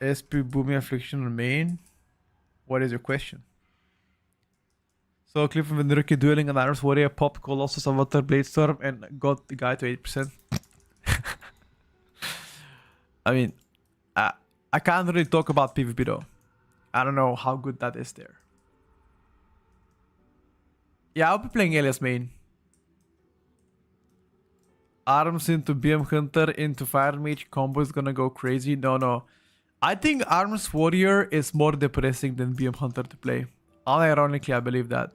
SP Booming Affliction on main. What is your question? So clip from Venruki dueling an Arms Warrior, Pop, Colossus, Avatar, Bladestorm, and got the guy to 8%. I mean, I can't really talk about PvP though. I don't know how good that is there. Yeah, I'll be playing Elias main. Arms into BM Hunter into Fire Mage combo is gonna go crazy. No. I think Arms Warrior is more depressing than BM Hunter to play. Unironically, I believe that.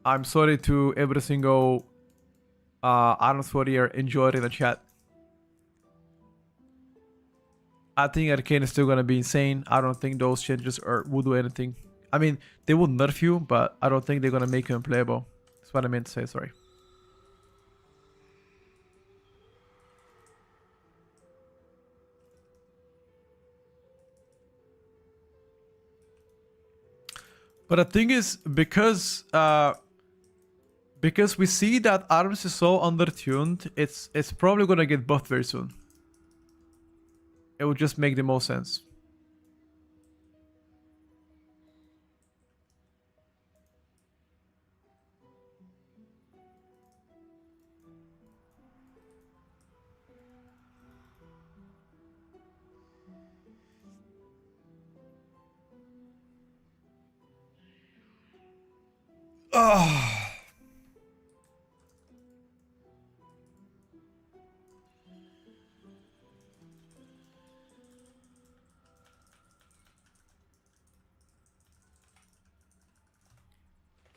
I'm sorry to every single Arms Warrior enjoyer in the chat. I think Arcane is still gonna be insane. I don't think those changes will do anything. I mean, they will nerf you, but I don't think they're gonna make you unplayable. That's what I meant to say, sorry. But the thing is, because we see that Arms is so undertuned, it's probably gonna get buffed very soon. It would just make the most sense.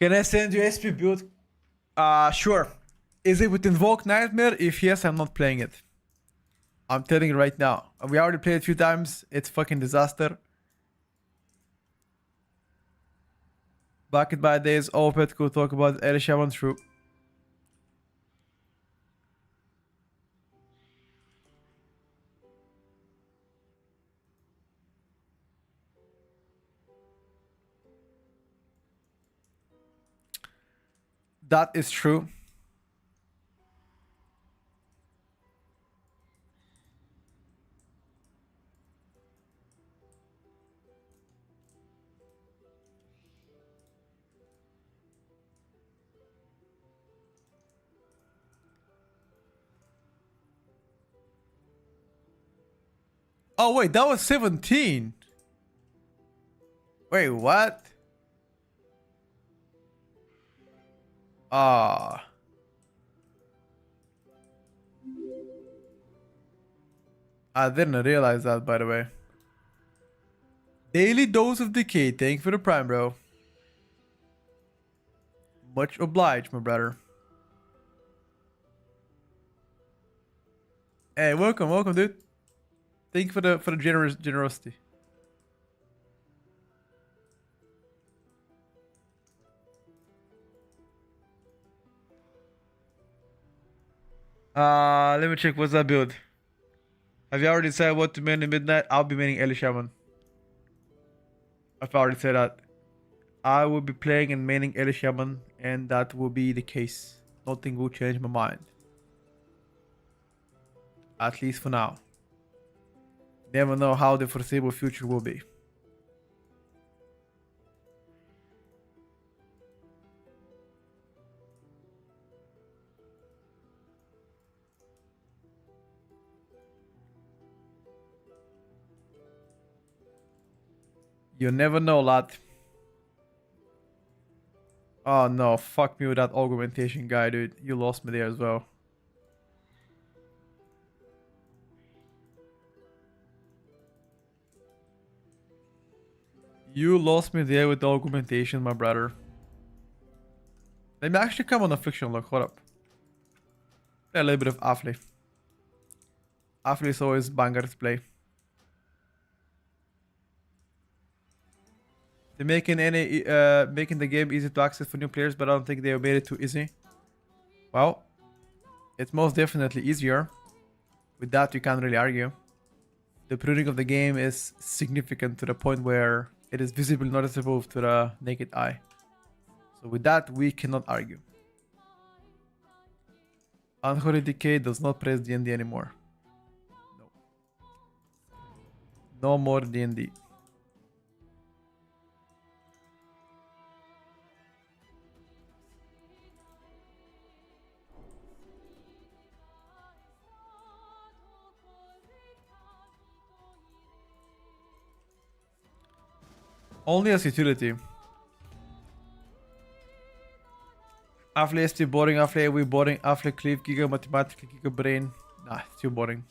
Can I send you SP build? Sure. Is it with Invoke Nightmare? If yes, I'm not playing it. I'm telling you right now. We already played it a few times. It's fucking disaster. Bucket by days. Opet could talk about Elisha one true. That is true. Oh wait, that was 17. Wait, what? Ah. I didn't realize that, by the way. Daily dose of decay. Thank you for the prime, bro. Much obliged, my brother. Hey, welcome, dude. Thank you for the generosity. Let me check. What's that build? Have you already decided what to main in midnight? I'll be maining Elisha one. I've already said that. I will be playing and maining Elisha one, and that will be the case. Nothing will change my mind. At least for now. Never know how the foreseeable future will be. You never know, lad. Oh no, fuck me with that augmentation guy, dude. You lost me there as well. You lost me there with the augmentation, my brother. Let me actually come on Affliction, look, what up? A little bit of Affli. Affli is always banger to play. They're making the game easy to access for new players, but I don't think they made it too easy. Well, it's most definitely easier. With that, you can't really argue. The pruning of the game is significant to the point where it is visibly noticeable to the naked eye. So with that, we cannot argue. Unholy Decay does not press D&D anymore. No. No more D&D. Only as utility. Afle ST boring, Afle AoE boring, Afle Cleave, Giga Mathematica, Giga Brain. Nah, it's too boring.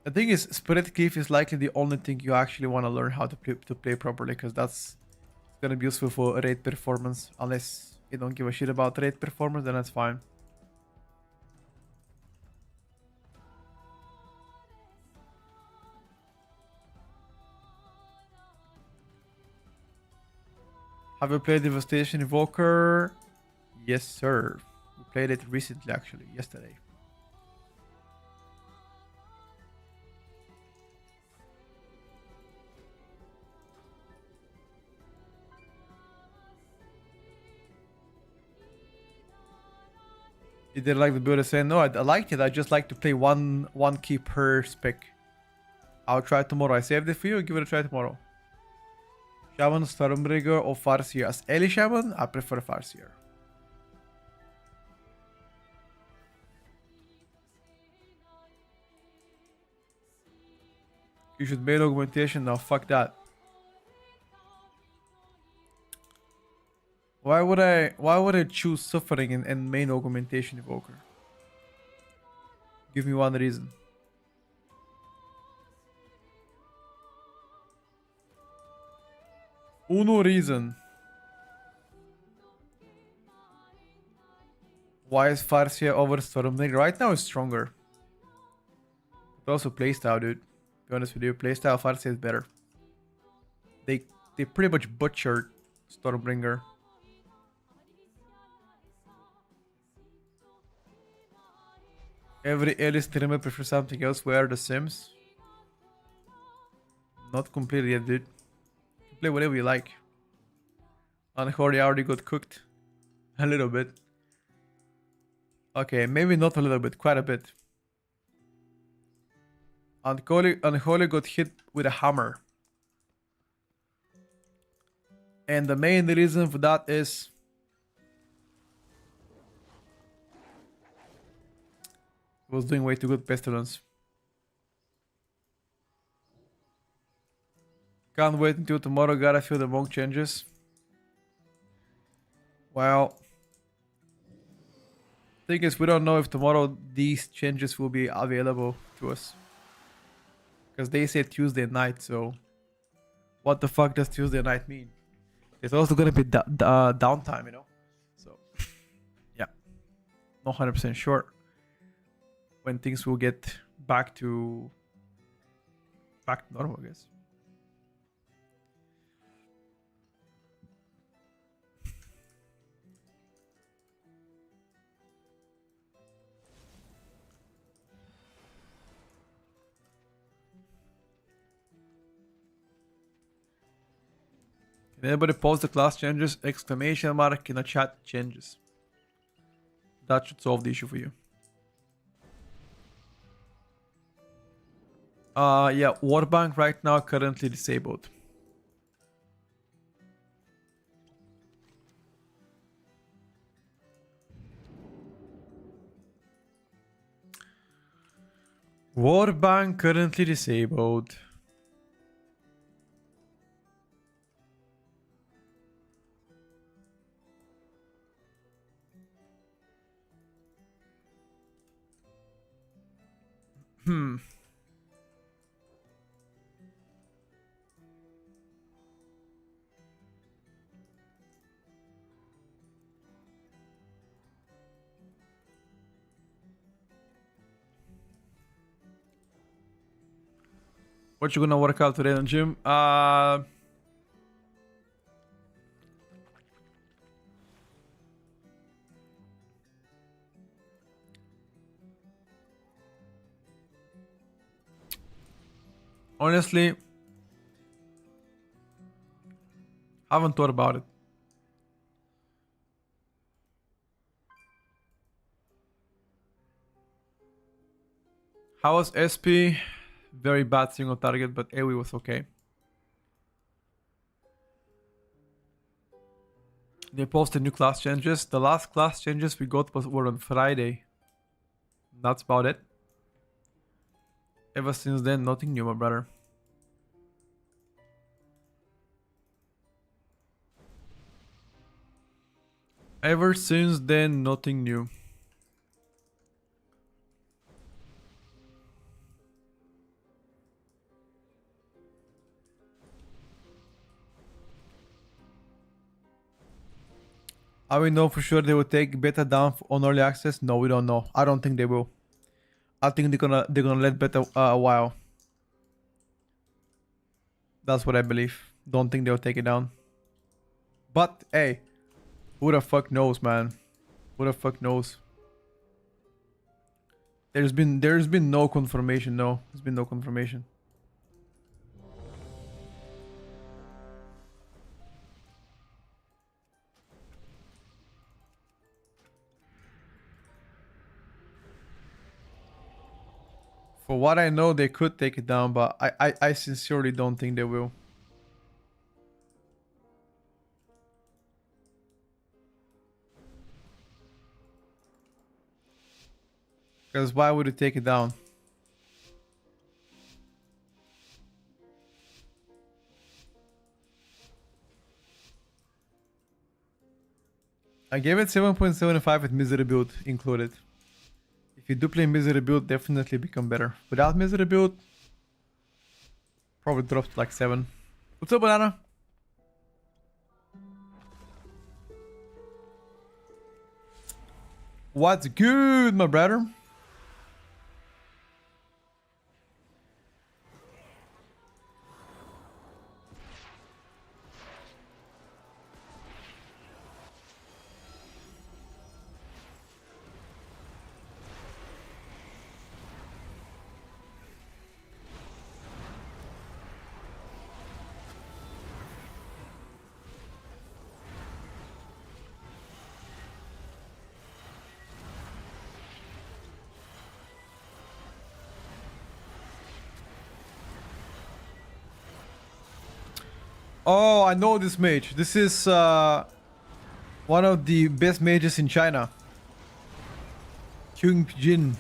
The thing is, Spirit Cleave is likely the only thing you actually want to learn how to play properly, because that's gonna be useful for raid performance. Unless you don't give a shit about raid performance, then that's fine. Have you played Devastation Evoker? Yes, sir. We played it recently, actually, yesterday. You didn't like the build? I said no, I liked it. I just like to play one key per spec. I'll try tomorrow. I saved it for you. Give it a try tomorrow. Shaman, Stormbringer, or Farseer? As Eli Shaman, I prefer Farseer. You should main augmentation. No, fuck that. Why would I choose Suffering and main augmentation evoker? Give me one reason. Uno reason. Why is Farsia over Stormbringer? Right now it's stronger. But also playstyle, dude. To be honest with you, playstyle Farsia is better. They pretty much butchered Stormbringer. Every early streamer prefers something else. Where are the Sims? Not completely yet, dude. You play whatever you like. Unholy already got cooked. A little bit. Okay, maybe not a little bit, quite a bit. Unholy got hit with a hammer. And the main reason for that is he was doing way too good Pestilence. Can't wait until tomorrow, gotta feel the monk changes. Well, thing is, we don't know if tomorrow these changes will be available to us. Because they say Tuesday night, so what the fuck does Tuesday night mean? It's also gonna be downtime, you know? So, yeah. Not 100% sure when things will get back to normal, I guess. Can anybody post the class changes? Exclamation mark in the chat changes. That should solve the issue for you. Yeah, Warbank right now currently disabled. Warbank currently disabled. What you gonna work out today in the gym? Honestly, haven't thought about it. How was SP? Very bad single target, but AoE was okay. They posted new class changes. The last class changes we got were on Friday. That's about it. Ever since then, nothing new, my brother. Ever since then, nothing new. I we know for sure they will take beta down on early access? No, we don't know. I don't think they will. I think they're gonna let beta a while. That's what I believe. Don't think they'll take it down. But hey, who the fuck knows, man? Who the fuck knows? There's been no confirmation. No, there's been no confirmation. For what I know, they could take it down, but I sincerely don't think they will. Because why would it take it down? I gave it 7.75 with Misery build included. If you do play Misery build, definitely become better. Without Misery build, probably drops to like 7. What's up, Banana? What's good, my brother? Oh, I know this mage. This is one of the best mages in China. Kyung Jin.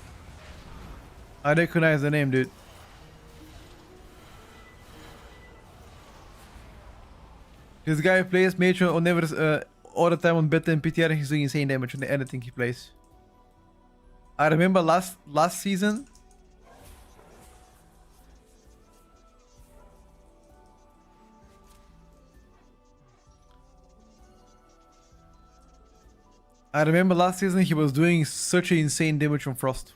I recognize the name, dude. This guy plays mage on all the time on beta and PTR, and he's doing insane damage on anything he plays. I remember last season. I remember last season he was doing such an insane damage on Frost.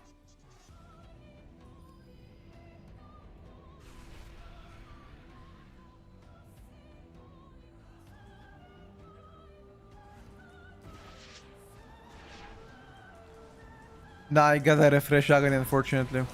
Nah, I got a refresh again, unfortunately.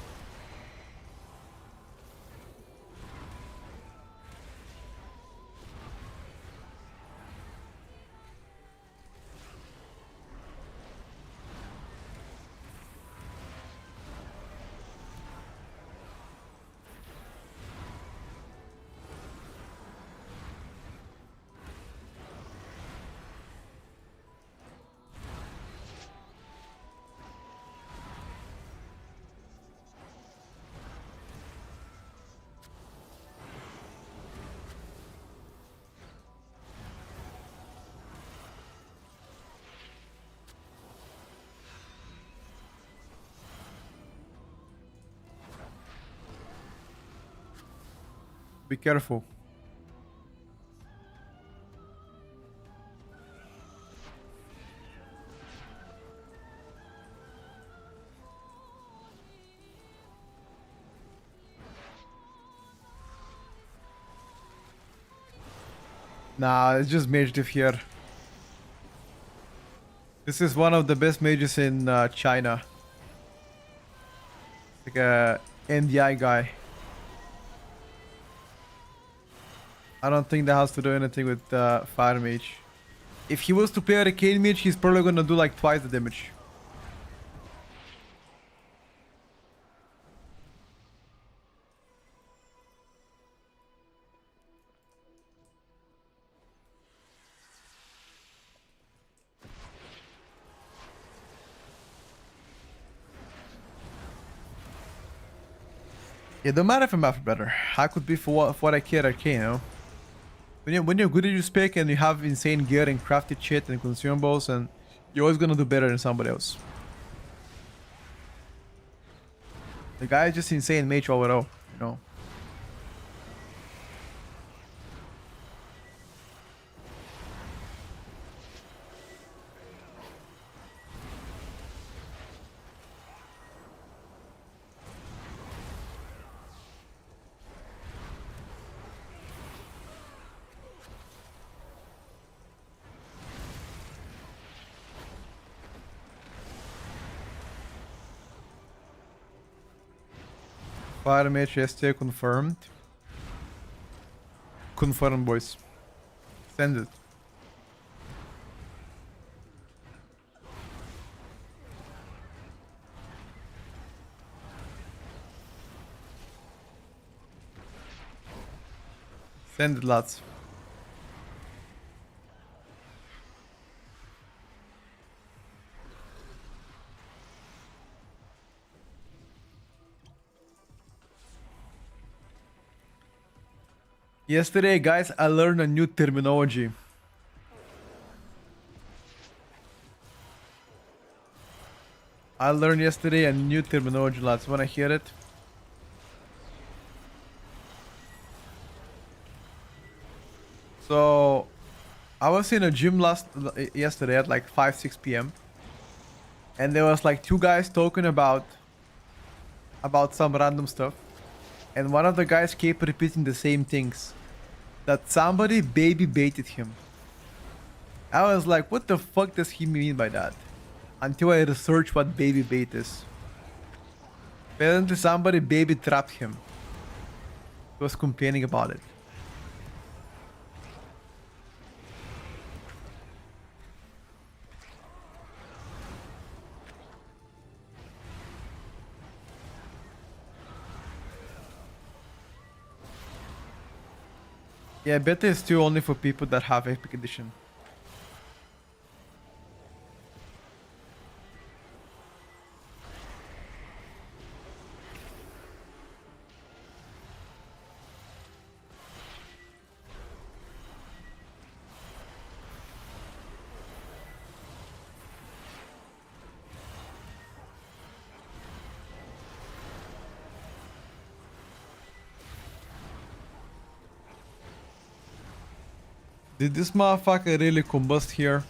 Be careful. Nah, it's just mage diff here. This is one of the best mages in China. Like a NDI guy. I don't think that has to do anything with Fire Mage. If he was to play Arcane Mage, he's probably gonna do like twice the damage. It don't matter if I'm after better. I could be for what I care, you know. When you're good at your spec and you have insane gear and crafted shit and consumables, and you're always gonna do better than somebody else. The guy is just insane mage overall, you know. Fire mage yesterday confirmed. Confirmed, boys. Send it. Send it, lads. Yesterday, guys, I learned a new terminology. I learned yesterday a new terminology, lads. Wanna hear it? So, I was in a gym yesterday at like 5-6 p.m. and there was like two guys talking about some random stuff, and one of the guys kept repeating the same things. That somebody baby baited him. I was like, what the fuck does he mean by that? Until I researched what baby bait is. Apparently somebody baby trapped him. He was complaining about it. Yeah, beta is still only for people that have Epic Edition. Did this motherfucker really combust here?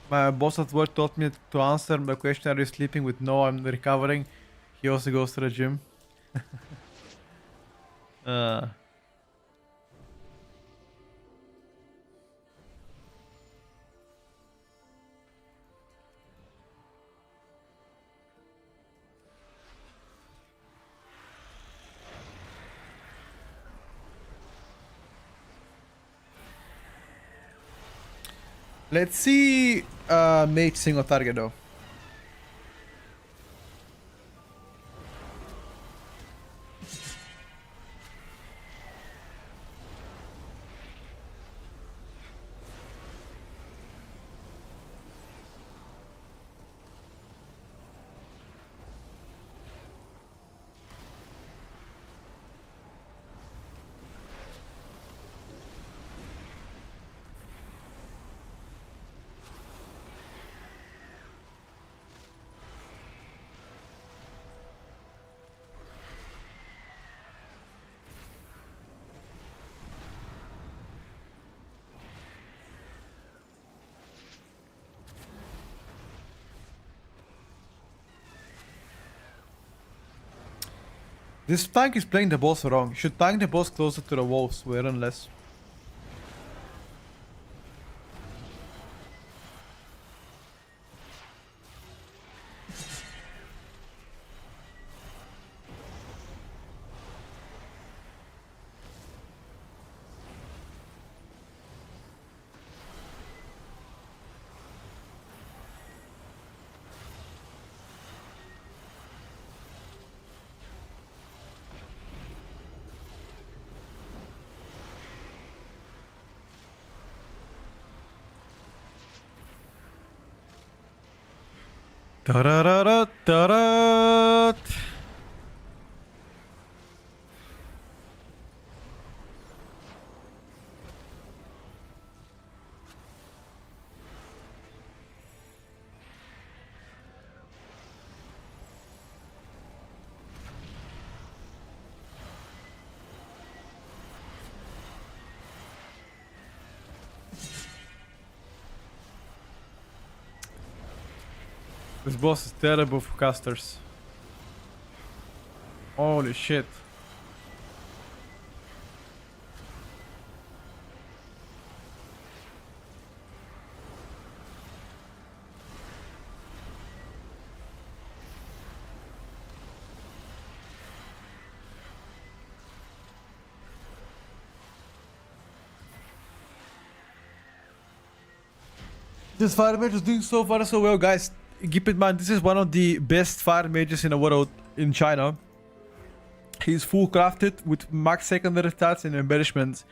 My boss at work told me to answer the question, are you sleeping, with no, I'm recovering. He also goes to the gym. uh. Let's see mage single target though. This tank is playing the boss wrong. Should tank the boss closer to the walls, we run less. Da-da-da-da-da-da. This boss is terrible for casters. Holy shit. This fire mage is doing so far so well, guys. Keep in mind, this is one of the best fire mages in the world in China. He's full crafted with max secondary stats and embellishments,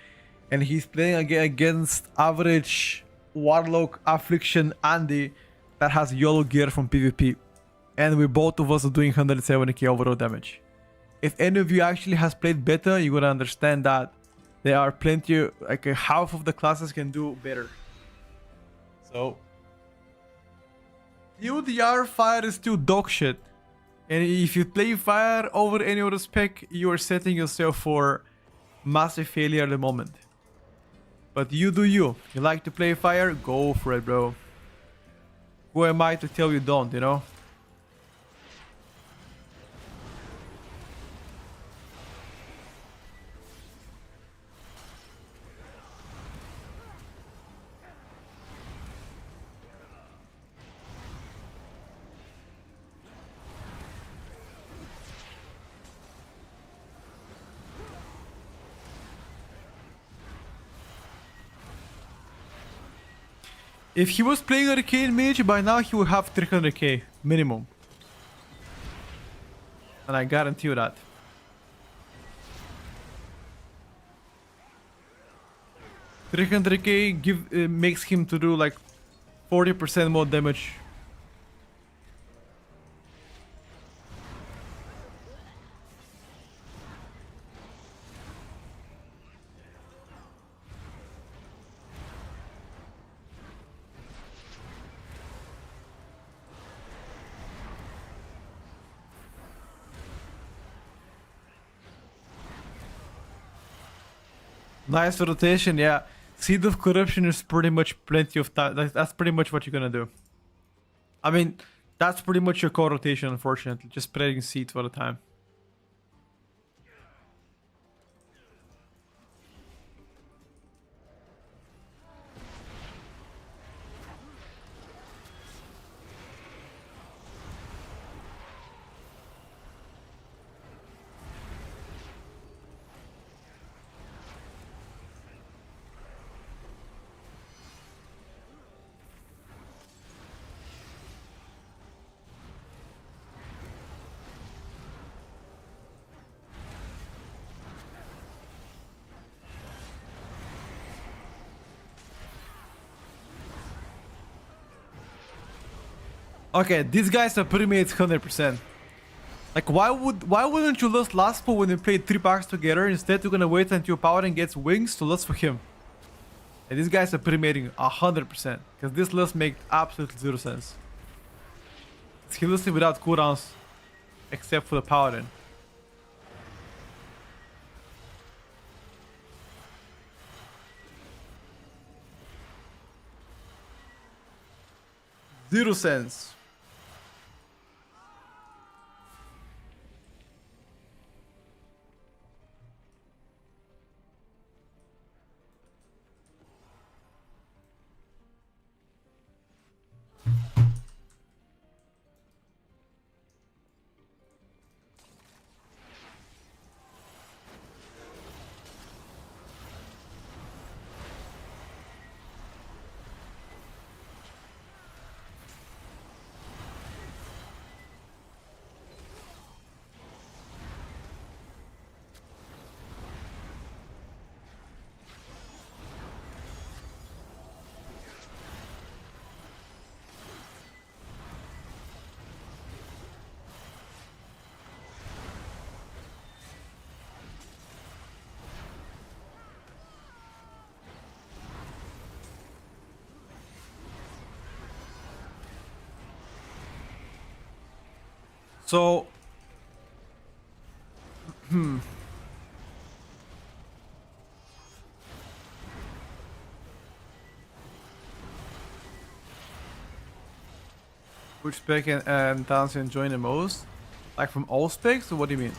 and he's playing against average Warlock Affliction Andy that has YOLO gear from PvP. And we both of us are doing 170k overall damage. If any of you actually has played better, you're gonna understand that there are plenty, like half of the classes can do better. So, UDR fire is still dog shit. And if you play fire over any other spec, you are setting yourself for massive failure at the moment. But you do you. You like to play fire? Go for it, bro. Who am I to tell you don't, you know? If he was playing Arcane Mage, by now he would have 300k minimum. And I guarantee you that. $300k makes him to do like 40% more damage. Nice rotation, yeah. Seed of Corruption is pretty much plenty of time. That's pretty much what you're gonna do. I mean, that's pretty much your core rotation, unfortunately. Just spreading seed for the time. Okay, these guys are pre-mates 100%. Like, why wouldn't you lust Lastful when you played 3 packs together? Instead, you're gonna wait until Paladin gets wings to lust for him. And these guys are pre-mating 100%. Because this lust makes absolutely 0 sense. He lusting without cooldowns. Except for the Paladin. Zero sense. So, which spec and talents you enjoy the most? Like from all specs, or what do you mean?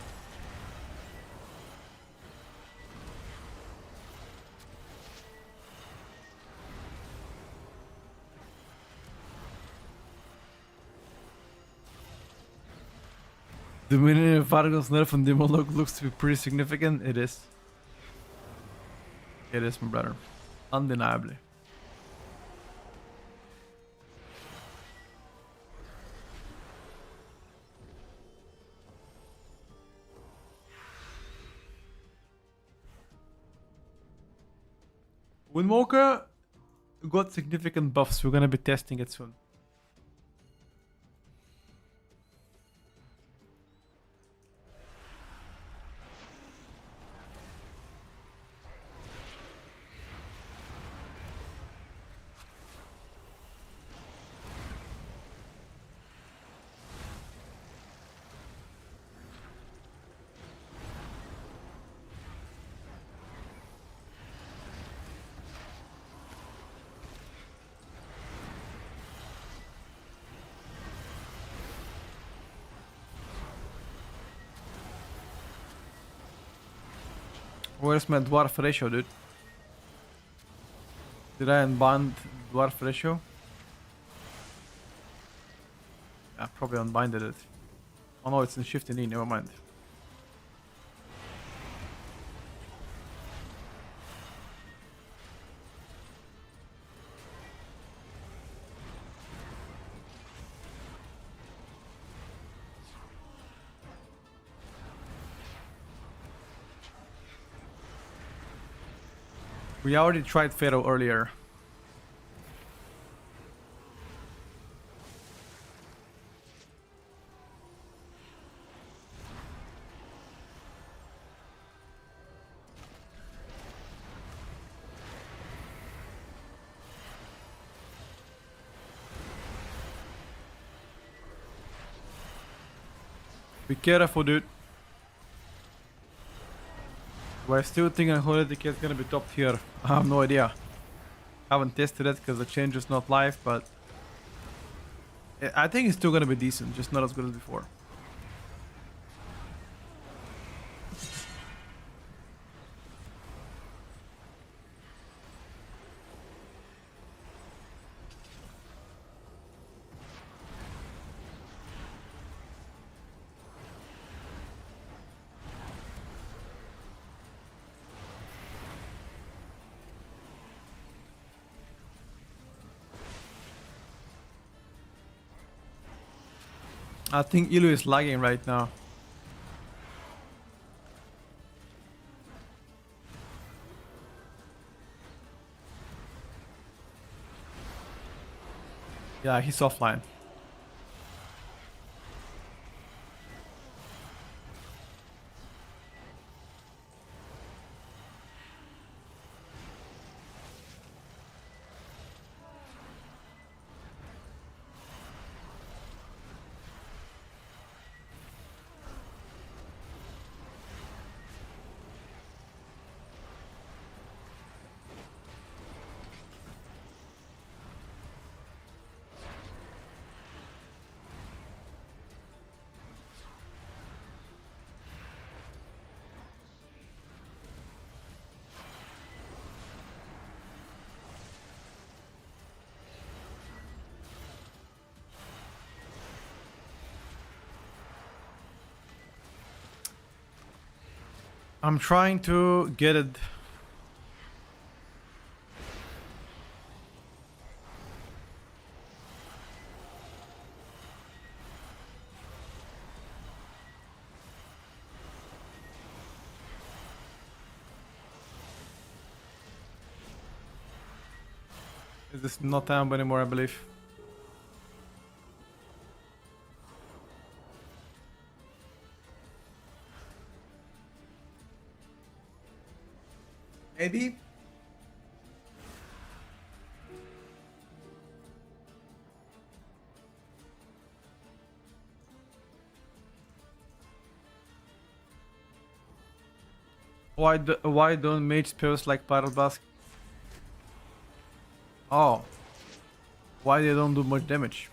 The minute Vargas nerf on Demon looks to be pretty significant. It is. It is, my brother. Undeniably. Windwalker got significant buffs. We're gonna be testing it soon. Where's my dwarf ratio, dude? Did I unbind dwarf ratio? I probably unbinded it. Oh no, it's in shift and E, never mind. We already tried Pharaoh earlier. Be careful, dude. Do I still think Unholy Decay is gonna be top tier? I have no idea. Haven't tested it because the change is not live, but I think it's still gonna be decent, just not as good as before. I think Ilu is lagging right now. Yeah, he's offline. I'm trying to get it. Is this not time anymore, I believe? Maybe? Why don't mage spells like Pyro Blast? Oh, why they don't do much damage?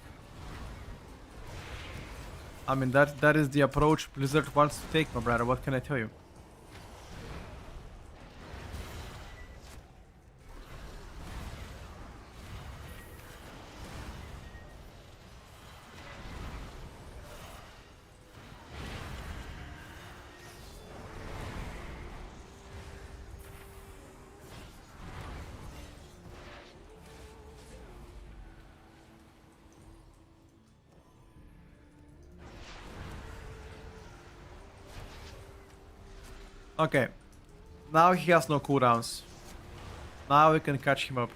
I mean that is the approach Blizzard wants to take, my brother. What can I tell you? Okay, now he has no cooldowns. Now we can catch him up.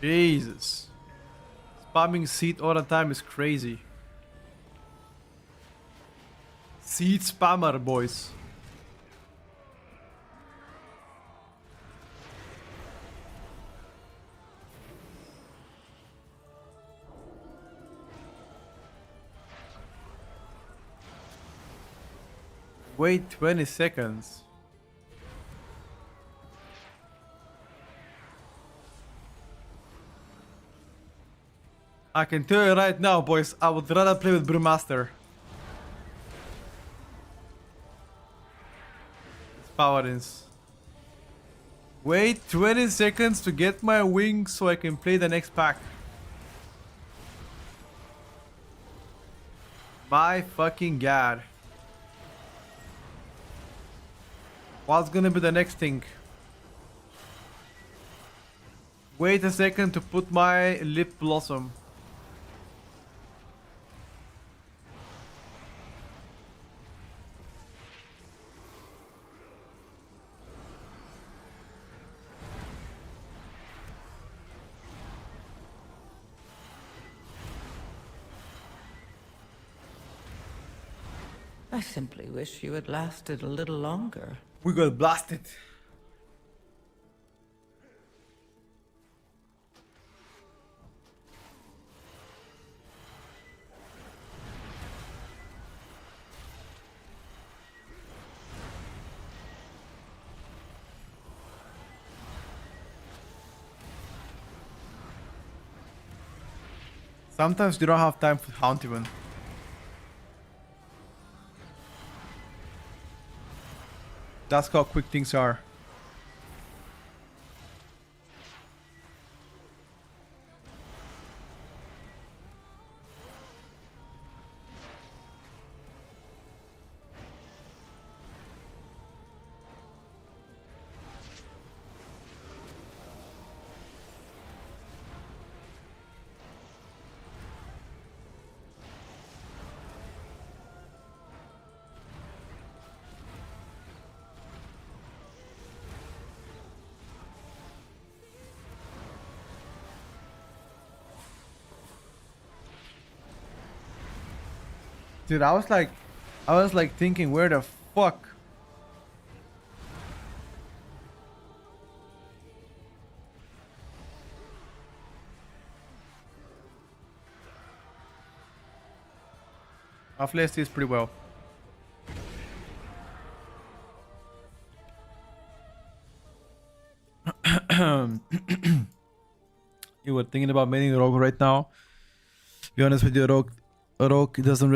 Jesus. Spamming seed all the time is crazy. Seed spammer, boys. Wait 20 seconds. I can tell you right now, boys, I would rather play with Brewmaster. It's Paladins. Wait 20 seconds to get my wings so I can play the next pack. My fucking god. What's gonna be the next thing? Wait a second to put my lip blossom. I simply wish you had lasted a little longer. We got blasted. Sometimes you don't have time for hunt even. That's how quick things are. Dude, I was like thinking, where the fuck? I've placed this pretty well. You were thinking about making Rogue right now. To be honest with you, Rogue doesn't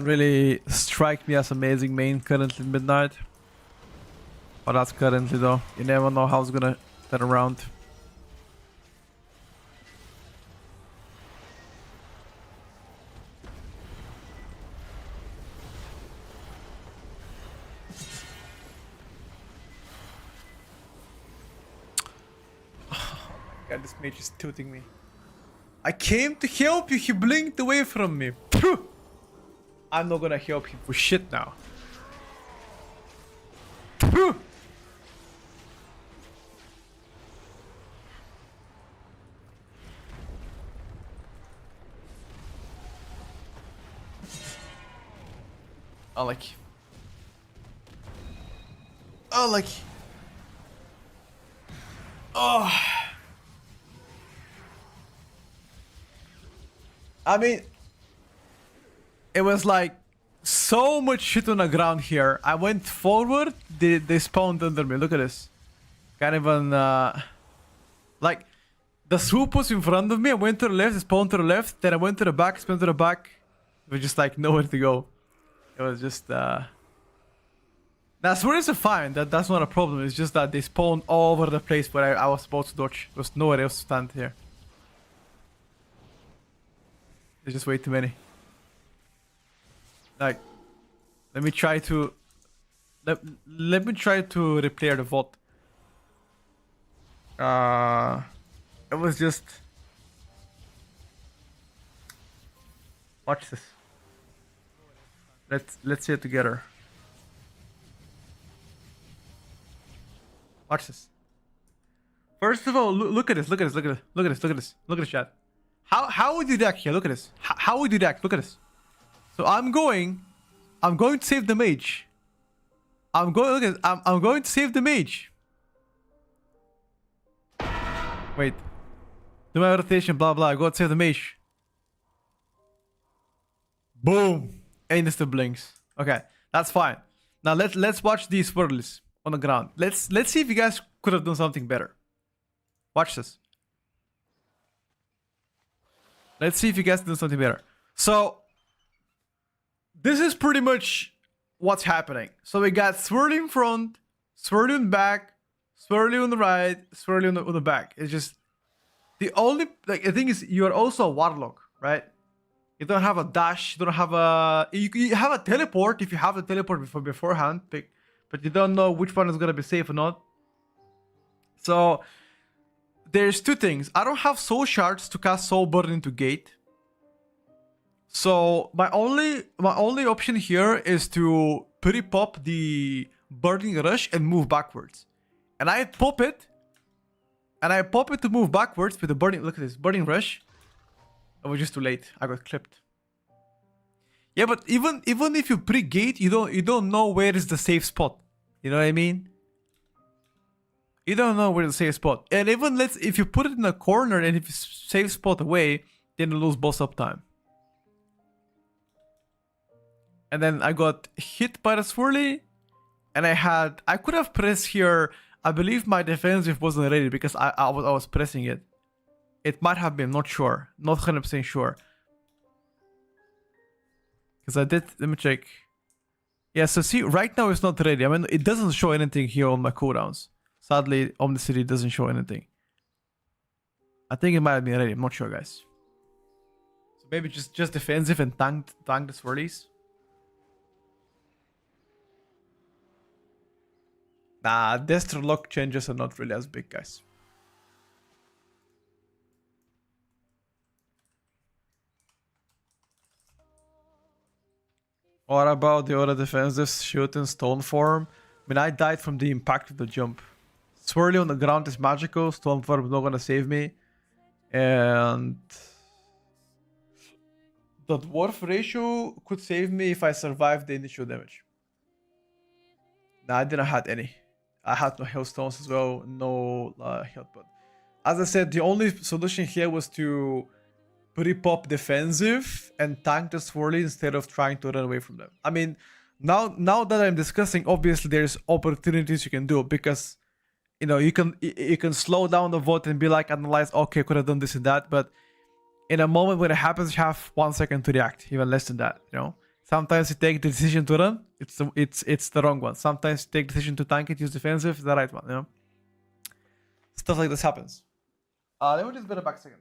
really strike me as amazing main currently in midnight. But that's currently though. You never know how it's gonna turn around. God, this mage is tilting me. I came to help you, he blinked away from me. Phew! I'm not gonna help him for shit now. Phew! Unlucky. Unlucky. Oh. I mean, it was like so much shit on the ground here. I went forward, they spawned under me. Look at this. Can't even, like, the swoop was in front of me. I went to the left, it spawned to the left. Then I went to the back, spawned to the back. It was just like nowhere to go. It was just, that's where it's fine. That's not a problem. It's just that they spawned all over the place where I was supposed to dodge. There was nowhere else to stand here. There's just way too many. Like, let me try to replay the VOD. It was just, watch this. Let's see it together. Watch this. First of all, look at this. Look at this. Look at this. Look at this. Look at this. Look at this, chat. How would you deck here? Look at this. How would you deck? Look at this. So I'm going to save the mage. I'm going to save the mage. Wait. Do my rotation, blah blah. I go to save the mage. Boom. And it's the blinks. Okay, that's fine. Now let's watch these swirlies on the ground. Let's see if you guys could have done something better. Watch this. Let's see if you guys did something better. So this is pretty much what's happening. So we got swirly in front, swirly in back, swirly on the right, swirly on the back. It's just the only, like, the thing is, you are also a warlock, right? You don't have a dash, you don't have a, you have a teleport if you have the teleport beforehand, but you don't know which one is gonna be safe or not. So there's two things. I don't have soul shards to cast soul burn into gate. So my only option here is to pre-pop the burning rush and move backwards. And I pop it to move backwards with the burning, look at this, burning rush. It was just too late. I got clipped. Yeah, but even if you pre-gate, you don't know where is the safe spot. You know what I mean? You don't know where the safe spot. And even if you put it in a corner and if you save spot away, then you lose boss uptime. And then I got hit by the swirly, and I could have pressed here. I believe my defensive wasn't ready because I was pressing it. It might have been, not sure. Not 100% sure. Because I did, let me check. Yeah, so see, right now it's not ready. I mean, it doesn't show anything here on my cooldowns. Sadly, Omnicity doesn't show anything. I think it might have been ready. I'm not sure, guys. So maybe just defensive and tank the swirlies. Nah, Destro lock changes are not really as big, guys. What about the other defensives? Shoot in stone form? I mean, I died from the impact of the jump. Swirly on the ground is magical. Stone form is not gonna save me. And the dwarf ratio could save me if I survived the initial damage. Nah, I didn't have any. I had no hailstones as well, no health, but as I said, the only solution here was to pre-pop defensive and tank the swirly instead of trying to run away from them. I mean, now that I'm discussing, obviously there's opportunities you can do because, you know, you can slow down the vote and be like, analyze, okay, could have done this and that, but in a moment when it happens, you have 1 second to react, even less than that, you know. Sometimes you take the decision to run, it's the wrong one. Sometimes you take the decision to tank it, use defensive, the right one, you know. Stuff like this happens. Let me just better back a second.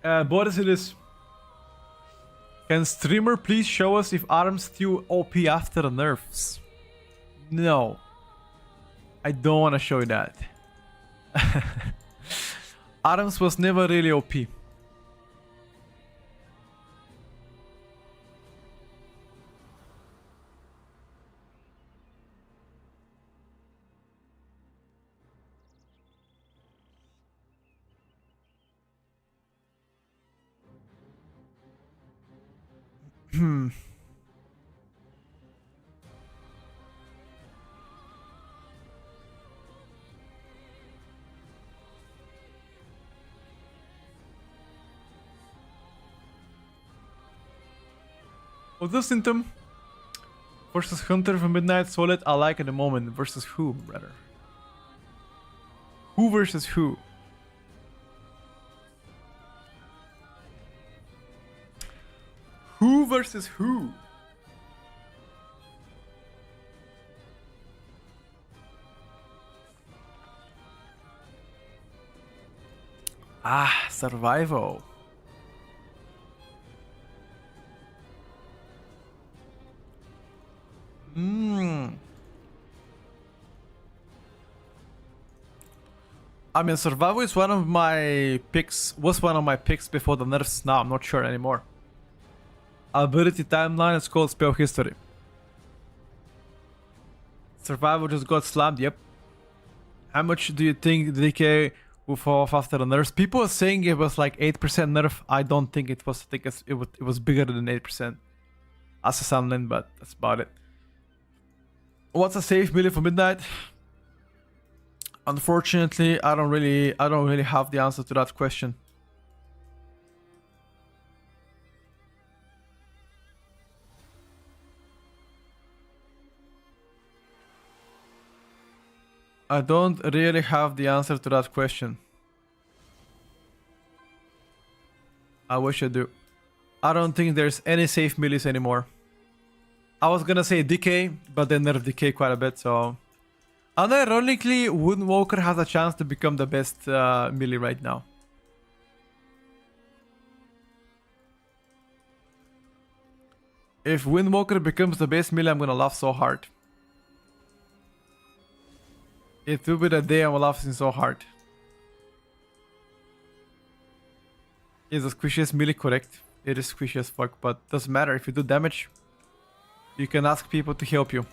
Boris, it is. Can streamer please show us if Arm's still OP after the nerfs? No. I don't want to show you that. Arms was never really OP. What's the symptom? Versus Hunter from Midnight Solid, I like at the moment. Versus who, brother? Who versus who? Who versus who? Ah, survival. I mean, survival is one of my picks. Was one of my picks before the nerfs. Now I'm not sure anymore. Ability timeline is called spell history. Survival just got slammed. Yep. How much do you think the DK will fall off after the nerfs? People are saying it was like 8% nerf. I don't think it was. I think it was bigger than 8%. As a Sunland, but that's about it. What's a safe melee for Midnight? Unfortunately, I don't really have the answer to that question. I don't really have the answer to that question. I wish I do. I don't think there's any safe melees anymore. I was gonna say Decay, but they nerfed Decay quite a bit, so... Unironically, Windwalker has a chance to become the best melee right now. If Windwalker becomes the best melee, I'm gonna laugh so hard. It will be the day I'm laughing so hard. Is the squishiest melee correct? It is squishy as fuck, but doesn't matter. If you do damage, you can ask people to help you.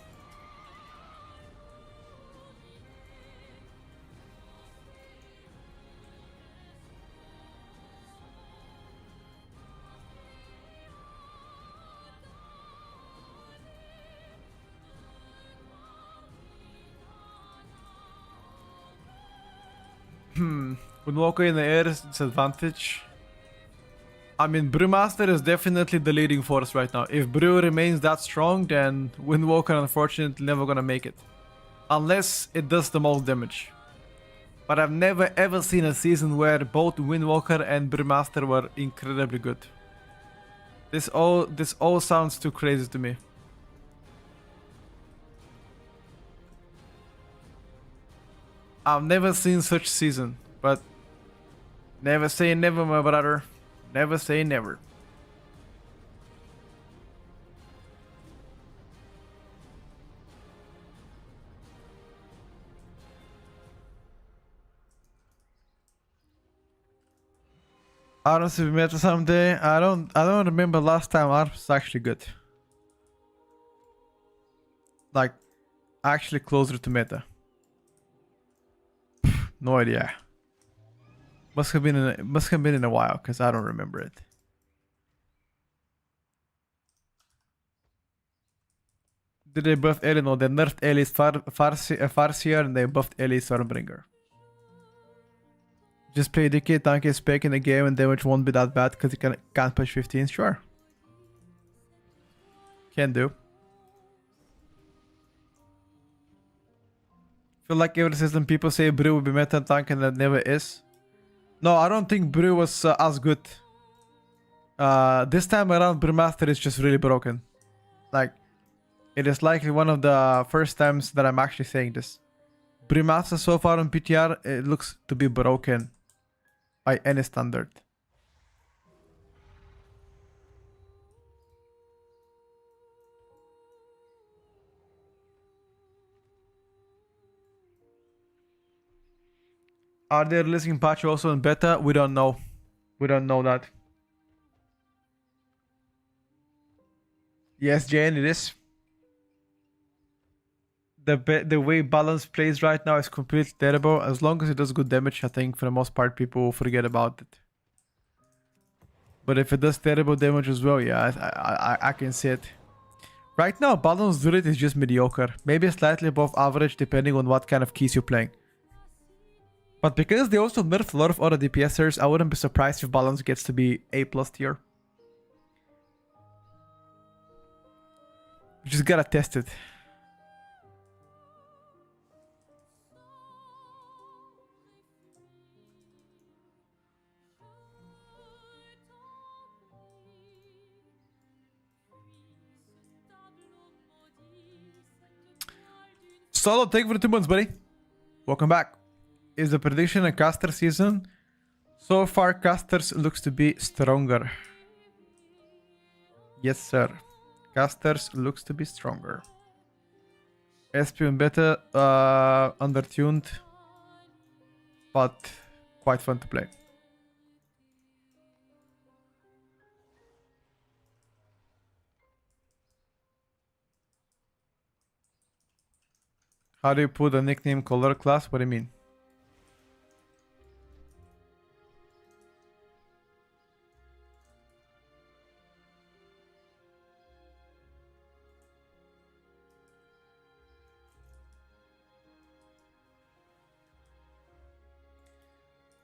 Windwalker in the air is disadvantage. I mean, Brewmaster is definitely the leading force right now. If Brew remains that strong, then Windwalker unfortunately never gonna make it. Unless it does the most damage. But I've never ever seen a season where both Windwalker and Brewmaster were incredibly good. This all sounds too crazy to me. I've never seen such season, but never say never, my brother. Never say never. I don't see we met someday. I don't remember last time ARP was actually good. Like actually closer to meta. No idea. Must have been in a while because I don't remember it. Did they buff Ellie? No, they nerfed Ellie's Farseer and they buffed Ellie's Stormbringer. Just play DK, tank, Spec in the game and damage won't be that bad because you can't push 15. Sure. Can do. Feel like every season people say Brew will be meta tank and that never is. No, I don't think Brew was as good. This time around, Brewmaster is just really broken. Like, it is likely one of the first times that I'm actually saying this. Brewmaster so far on PTR, it looks to be broken by any standard. Are they releasing patch also in beta? We don't know. We don't know that. Yes, Jane, it is. The way balance plays right now is completely terrible. As long as it does good damage, I think for the most part people will forget about it. But if it does terrible damage as well, yeah, I can see it. Right now, balance Druid is just mediocre. Maybe slightly above average depending on what kind of keys you're playing. But because they also nerfed a lot of other DPSers, I wouldn't be surprised if balance gets to be A+ tier. You just gotta test it. Solo, thank you for the 2 months, buddy. Welcome back. Is the prediction a caster season? So far, casters looks to be stronger. Yes, sir. Casters looks to be stronger. SP and beta, undertuned, but quite fun to play. How do you put a nickname color class? What do you mean?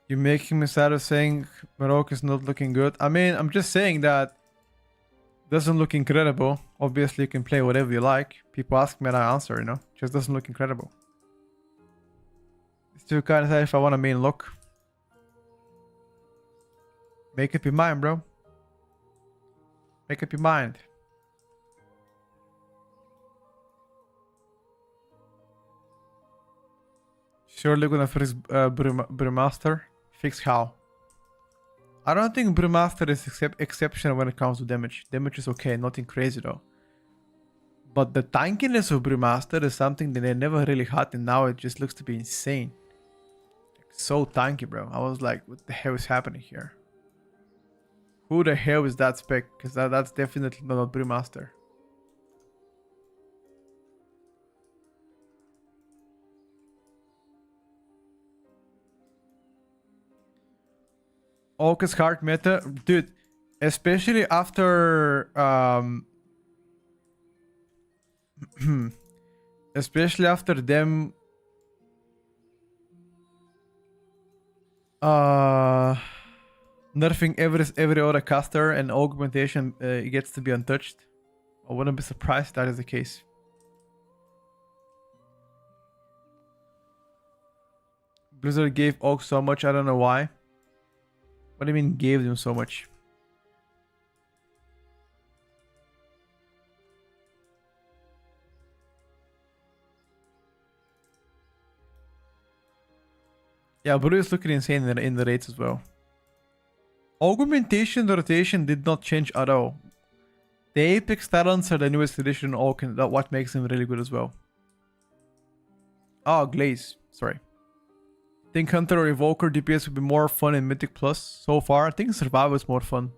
You're making me sad of saying Morocco is not looking good. I mean, I'm just saying that doesn't look incredible. Obviously, you can play whatever you like. People ask me and I answer, you know. Just doesn't look incredible. Still kind of sad if I want a main look. Make up your mind, bro. Make up your mind. Surely gonna fix Brewmaster. Fix how? I don't think Brewmaster is exceptional when it comes to damage. Damage is okay, nothing crazy though. But the tankiness of Brewmaster is something that they never really had, and now it just looks to be insane. So tanky, bro. I was like, what the hell is happening here? Who the hell is that Spec? Because that's definitely not a Brewmaster. Oak is hard meta. Dude, especially after... especially after them... nerfing every other caster and augmentation gets to be untouched. I wouldn't be surprised if that is the case. Blizzard gave Oak so much, I don't know why. What do you mean gave them so much? Yeah, Brew is looking insane in the rates as well. Augmentation rotation did not change at all. The Apex talents are the newest addition, all what makes them really good as well. Oh, Glaze. Sorry. Think Hunter or Evoker DPS would be more fun in Mythic Plus so far. I think Survival is more fun.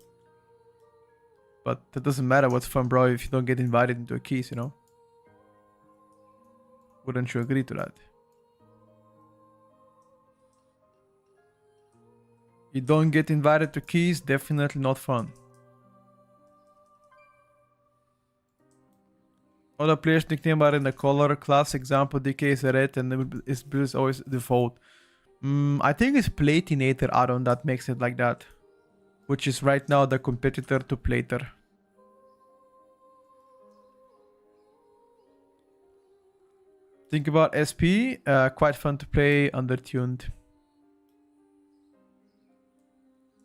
But that doesn't matter what's fun, bro, if you don't get invited into a keys, you know? Wouldn't you agree to that? You don't get invited to keys, definitely not fun. Other players' nickname are in the color class. Example, DK is red and his build is always default. I think it's Platinator add-on that makes it like that. Which is right now the competitor to Plater. Think about SP, quite fun to play, undertuned.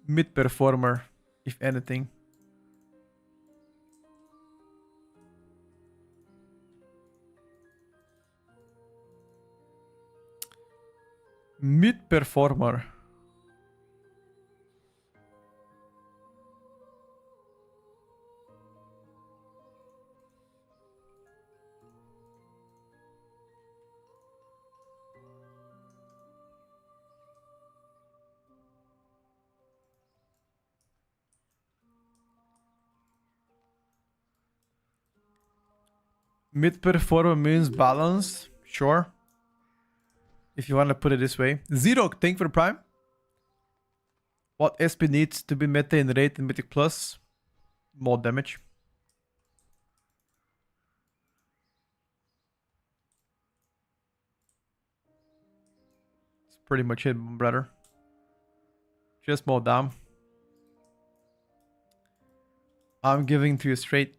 Mid performer, if anything. Mid performer. Mid-performer means balanced. Sure. If you want to put it this way. Zero, thank you for the prime. What SP needs to be meta in rate and Mythic Plus? More damage. That's pretty much it, brother. Just more down. I'm giving to you straight.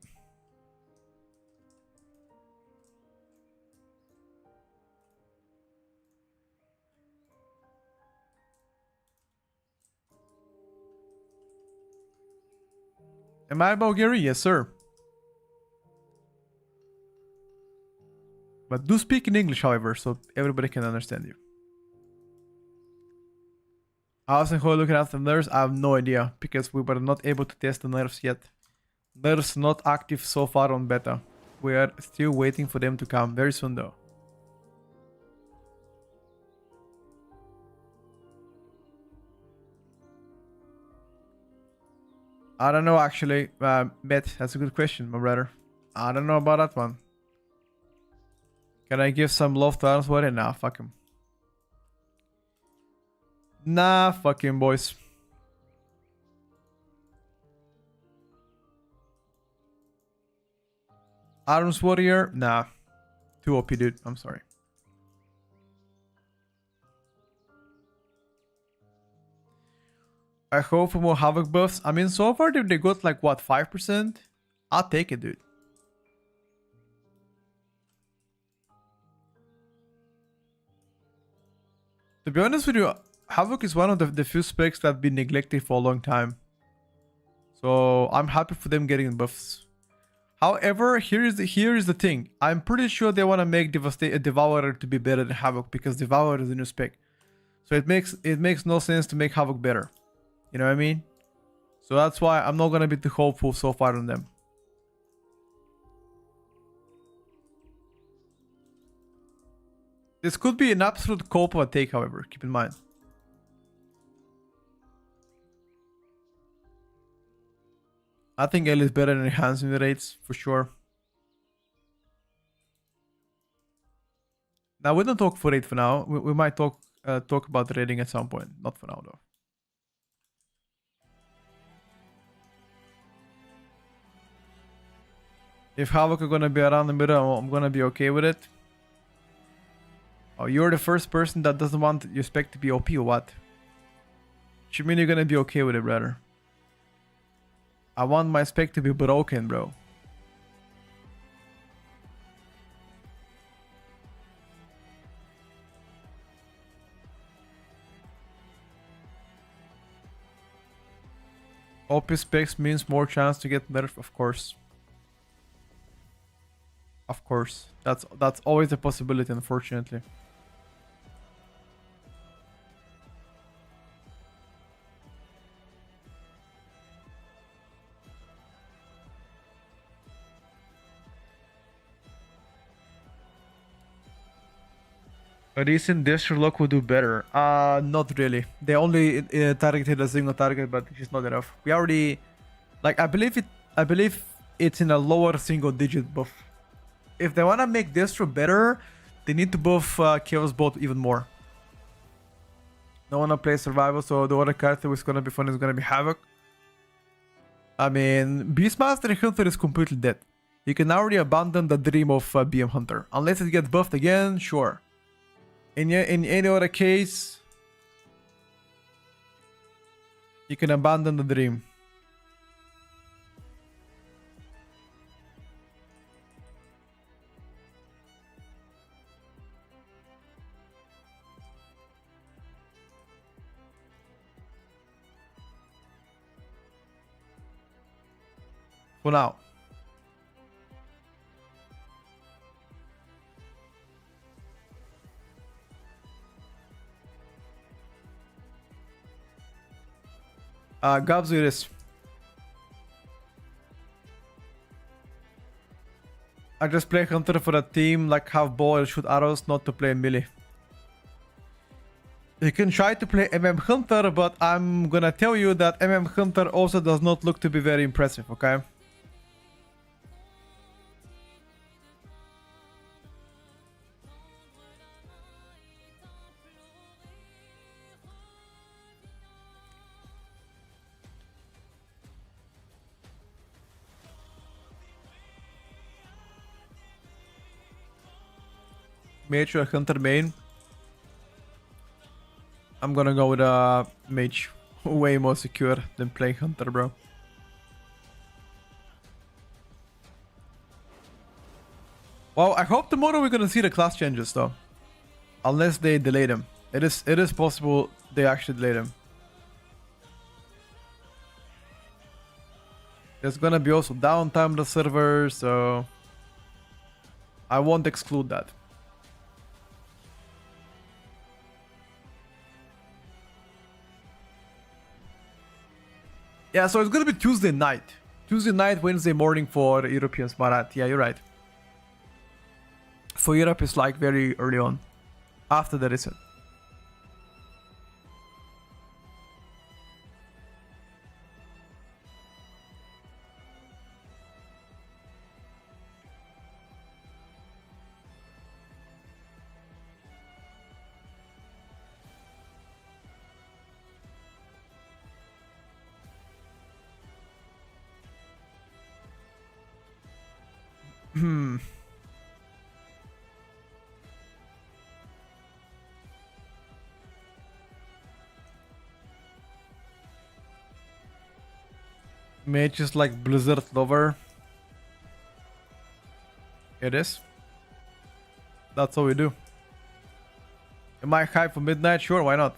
Am I Bulgarian? Yes, sir. But do speak in English, however, so everybody can understand you. How's and how looking after nerfs? I have no idea, because we were not able to test the nerfs yet. Nerfs not active so far on beta. We are still waiting for them to come very soon though. I don't know actually. Bet, that's a good question, my brother. I don't know about that one. Can I give some love to Arnsworthy? Nah, fuck him. Nah, fuck him, boys. Arms Warrior? Nah. Too OP, dude. I'm sorry. I hope for more Havoc buffs. I mean, so far they got like, what, 5%? I'll take it, dude. To be honest with you, Havoc is one of the few specs that have been neglected for a long time. So I'm happy for them getting buffs. However, here is the thing. I'm pretty sure they want to make Devourer to be better than Havoc because Devourer is a new spec. So it makes no sense to make Havoc better. You know what I mean? So that's why I'm not gonna be too hopeful so far on them. This could be an absolute cope of a take, however, keep in mind. I think L is better than enhancing the rates, for sure. Now, we don't talk for rate for now. We might talk about the rating at some point. Not for now, though. If Havoc are gonna be around the middle, I'm gonna be okay with it. Oh, you're the first person that doesn't want your spec to be OP or what? What you mean you're gonna be okay with it, brother? I want my spec to be broken, bro. OP specs means more chance to get nerfed, of course. Of course. That's always a possibility, unfortunately. A recent Destroy lock would do better. Not really. They only targeted a single target, but it's not enough. We already, like, I believe it's in a lower single digit buff. If they wanna make Destro better, they need to buff Chaos Bolt even more. Don't wanna play Survival, so the other character who's gonna be fun is gonna be Havoc. I mean, Beastmaster Hunter is completely dead. You can already abandon the dream of BM Hunter. Unless it gets buffed again, sure. In any other case, you can abandon the dream. For now. Gobs with this. I just play Hunter for a team like half ball and shoot arrows, not to play melee. You can try to play Hunter, but I'm gonna tell you that Hunter also does not look to be very impressive, okay? Mage or Hunter main. I'm gonna go with a Mage. Way more secure than playing Hunter, bro. Well, I hope tomorrow we're gonna see the class changes though. Unless they delay them. It is possible they actually delay them. There's gonna be also downtime on the server, so I won't exclude that. Yeah, so it's gonna be Tuesday night. Tuesday night, Wednesday morning for Europeans, Marat. Yeah, you're right. For Europe, it's like very early on. After the reset. Mage is like Blizzard lover. It is. That's all we do. Am I hyped for midnight? Sure, why not?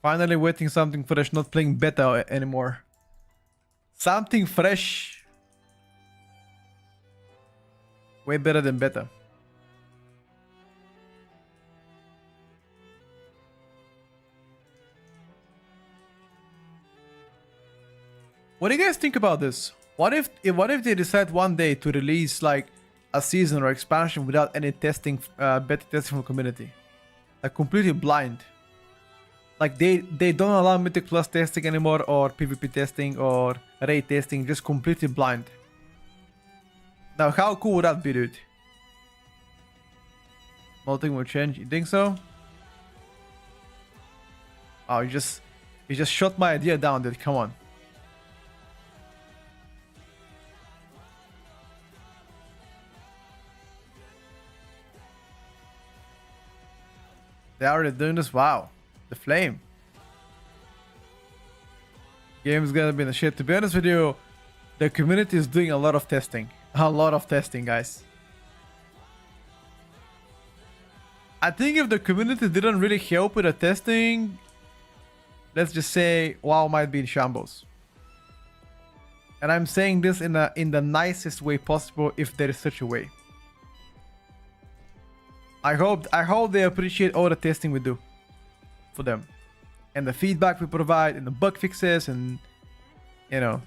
Finally waiting something fresh, not playing beta anymore. Something fresh. Way better than beta. What do you guys think about this? What if they decide one day to release like a season or expansion without any testing, beta testing from the community, like completely blind? Like they don't allow Mythic Plus testing anymore, or PvP testing, or raid testing, just completely blind. Now, how cool would that be, dude? Nothing will change. You think so? Oh, you just shot my idea down, dude. Come on. They're already doing this? Wow. The flame. Game's gonna be in the shit. To be honest with you, the community is doing a lot of testing. A lot of testing, guys. I think if the community didn't really help with the testing, let's just say WoW might be in shambles. And I'm saying this in the nicest way possible, if there is such a way. I hope they appreciate all the testing we do for them, and the feedback we provide, and the bug fixes, and you know,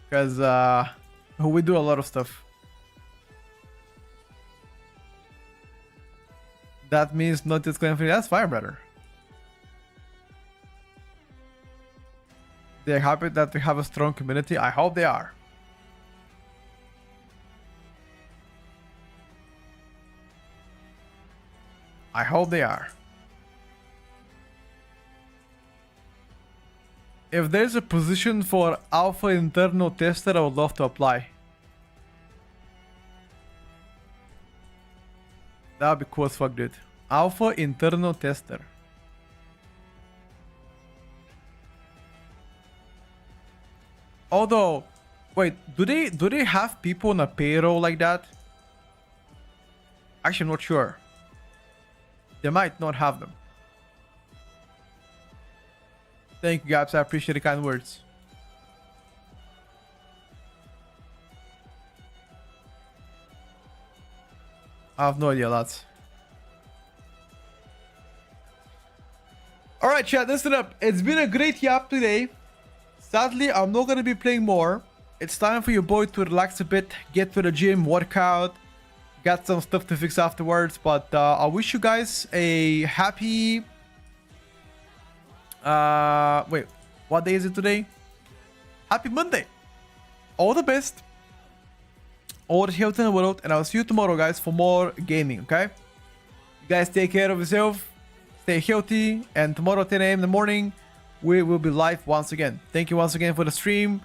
because we do a lot of stuff. That means not just going for that's fine, brother. They're happy that we have a strong community. I hope they are. I hope they are. If there's a position for alpha internal tester, I would love to apply. That would be cool as fuck, dude. Alpha internal tester. Although, wait, do they have people on a payroll like that? Actually, I'm not sure. They might not have them. Thank you, Gaps. I appreciate the kind words. I have no idea, lads. Alright, chat, listen up. It's been a great yap today. Sadly, I'm not going to be playing more. It's time for your boy to relax a bit, get to the gym, work out. Got some stuff to fix afterwards, but I wish you guys a happy... wait, what day is it today? Happy Monday! All the best. All the health in the world, and I'll see you tomorrow, guys, for more gaming, okay? You guys take care of yourself, stay healthy, and tomorrow 10 a.m. in the morning, we will be live once again. Thank you once again for the stream.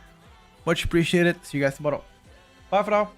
Much appreciated. See you guys tomorrow. Bye for now.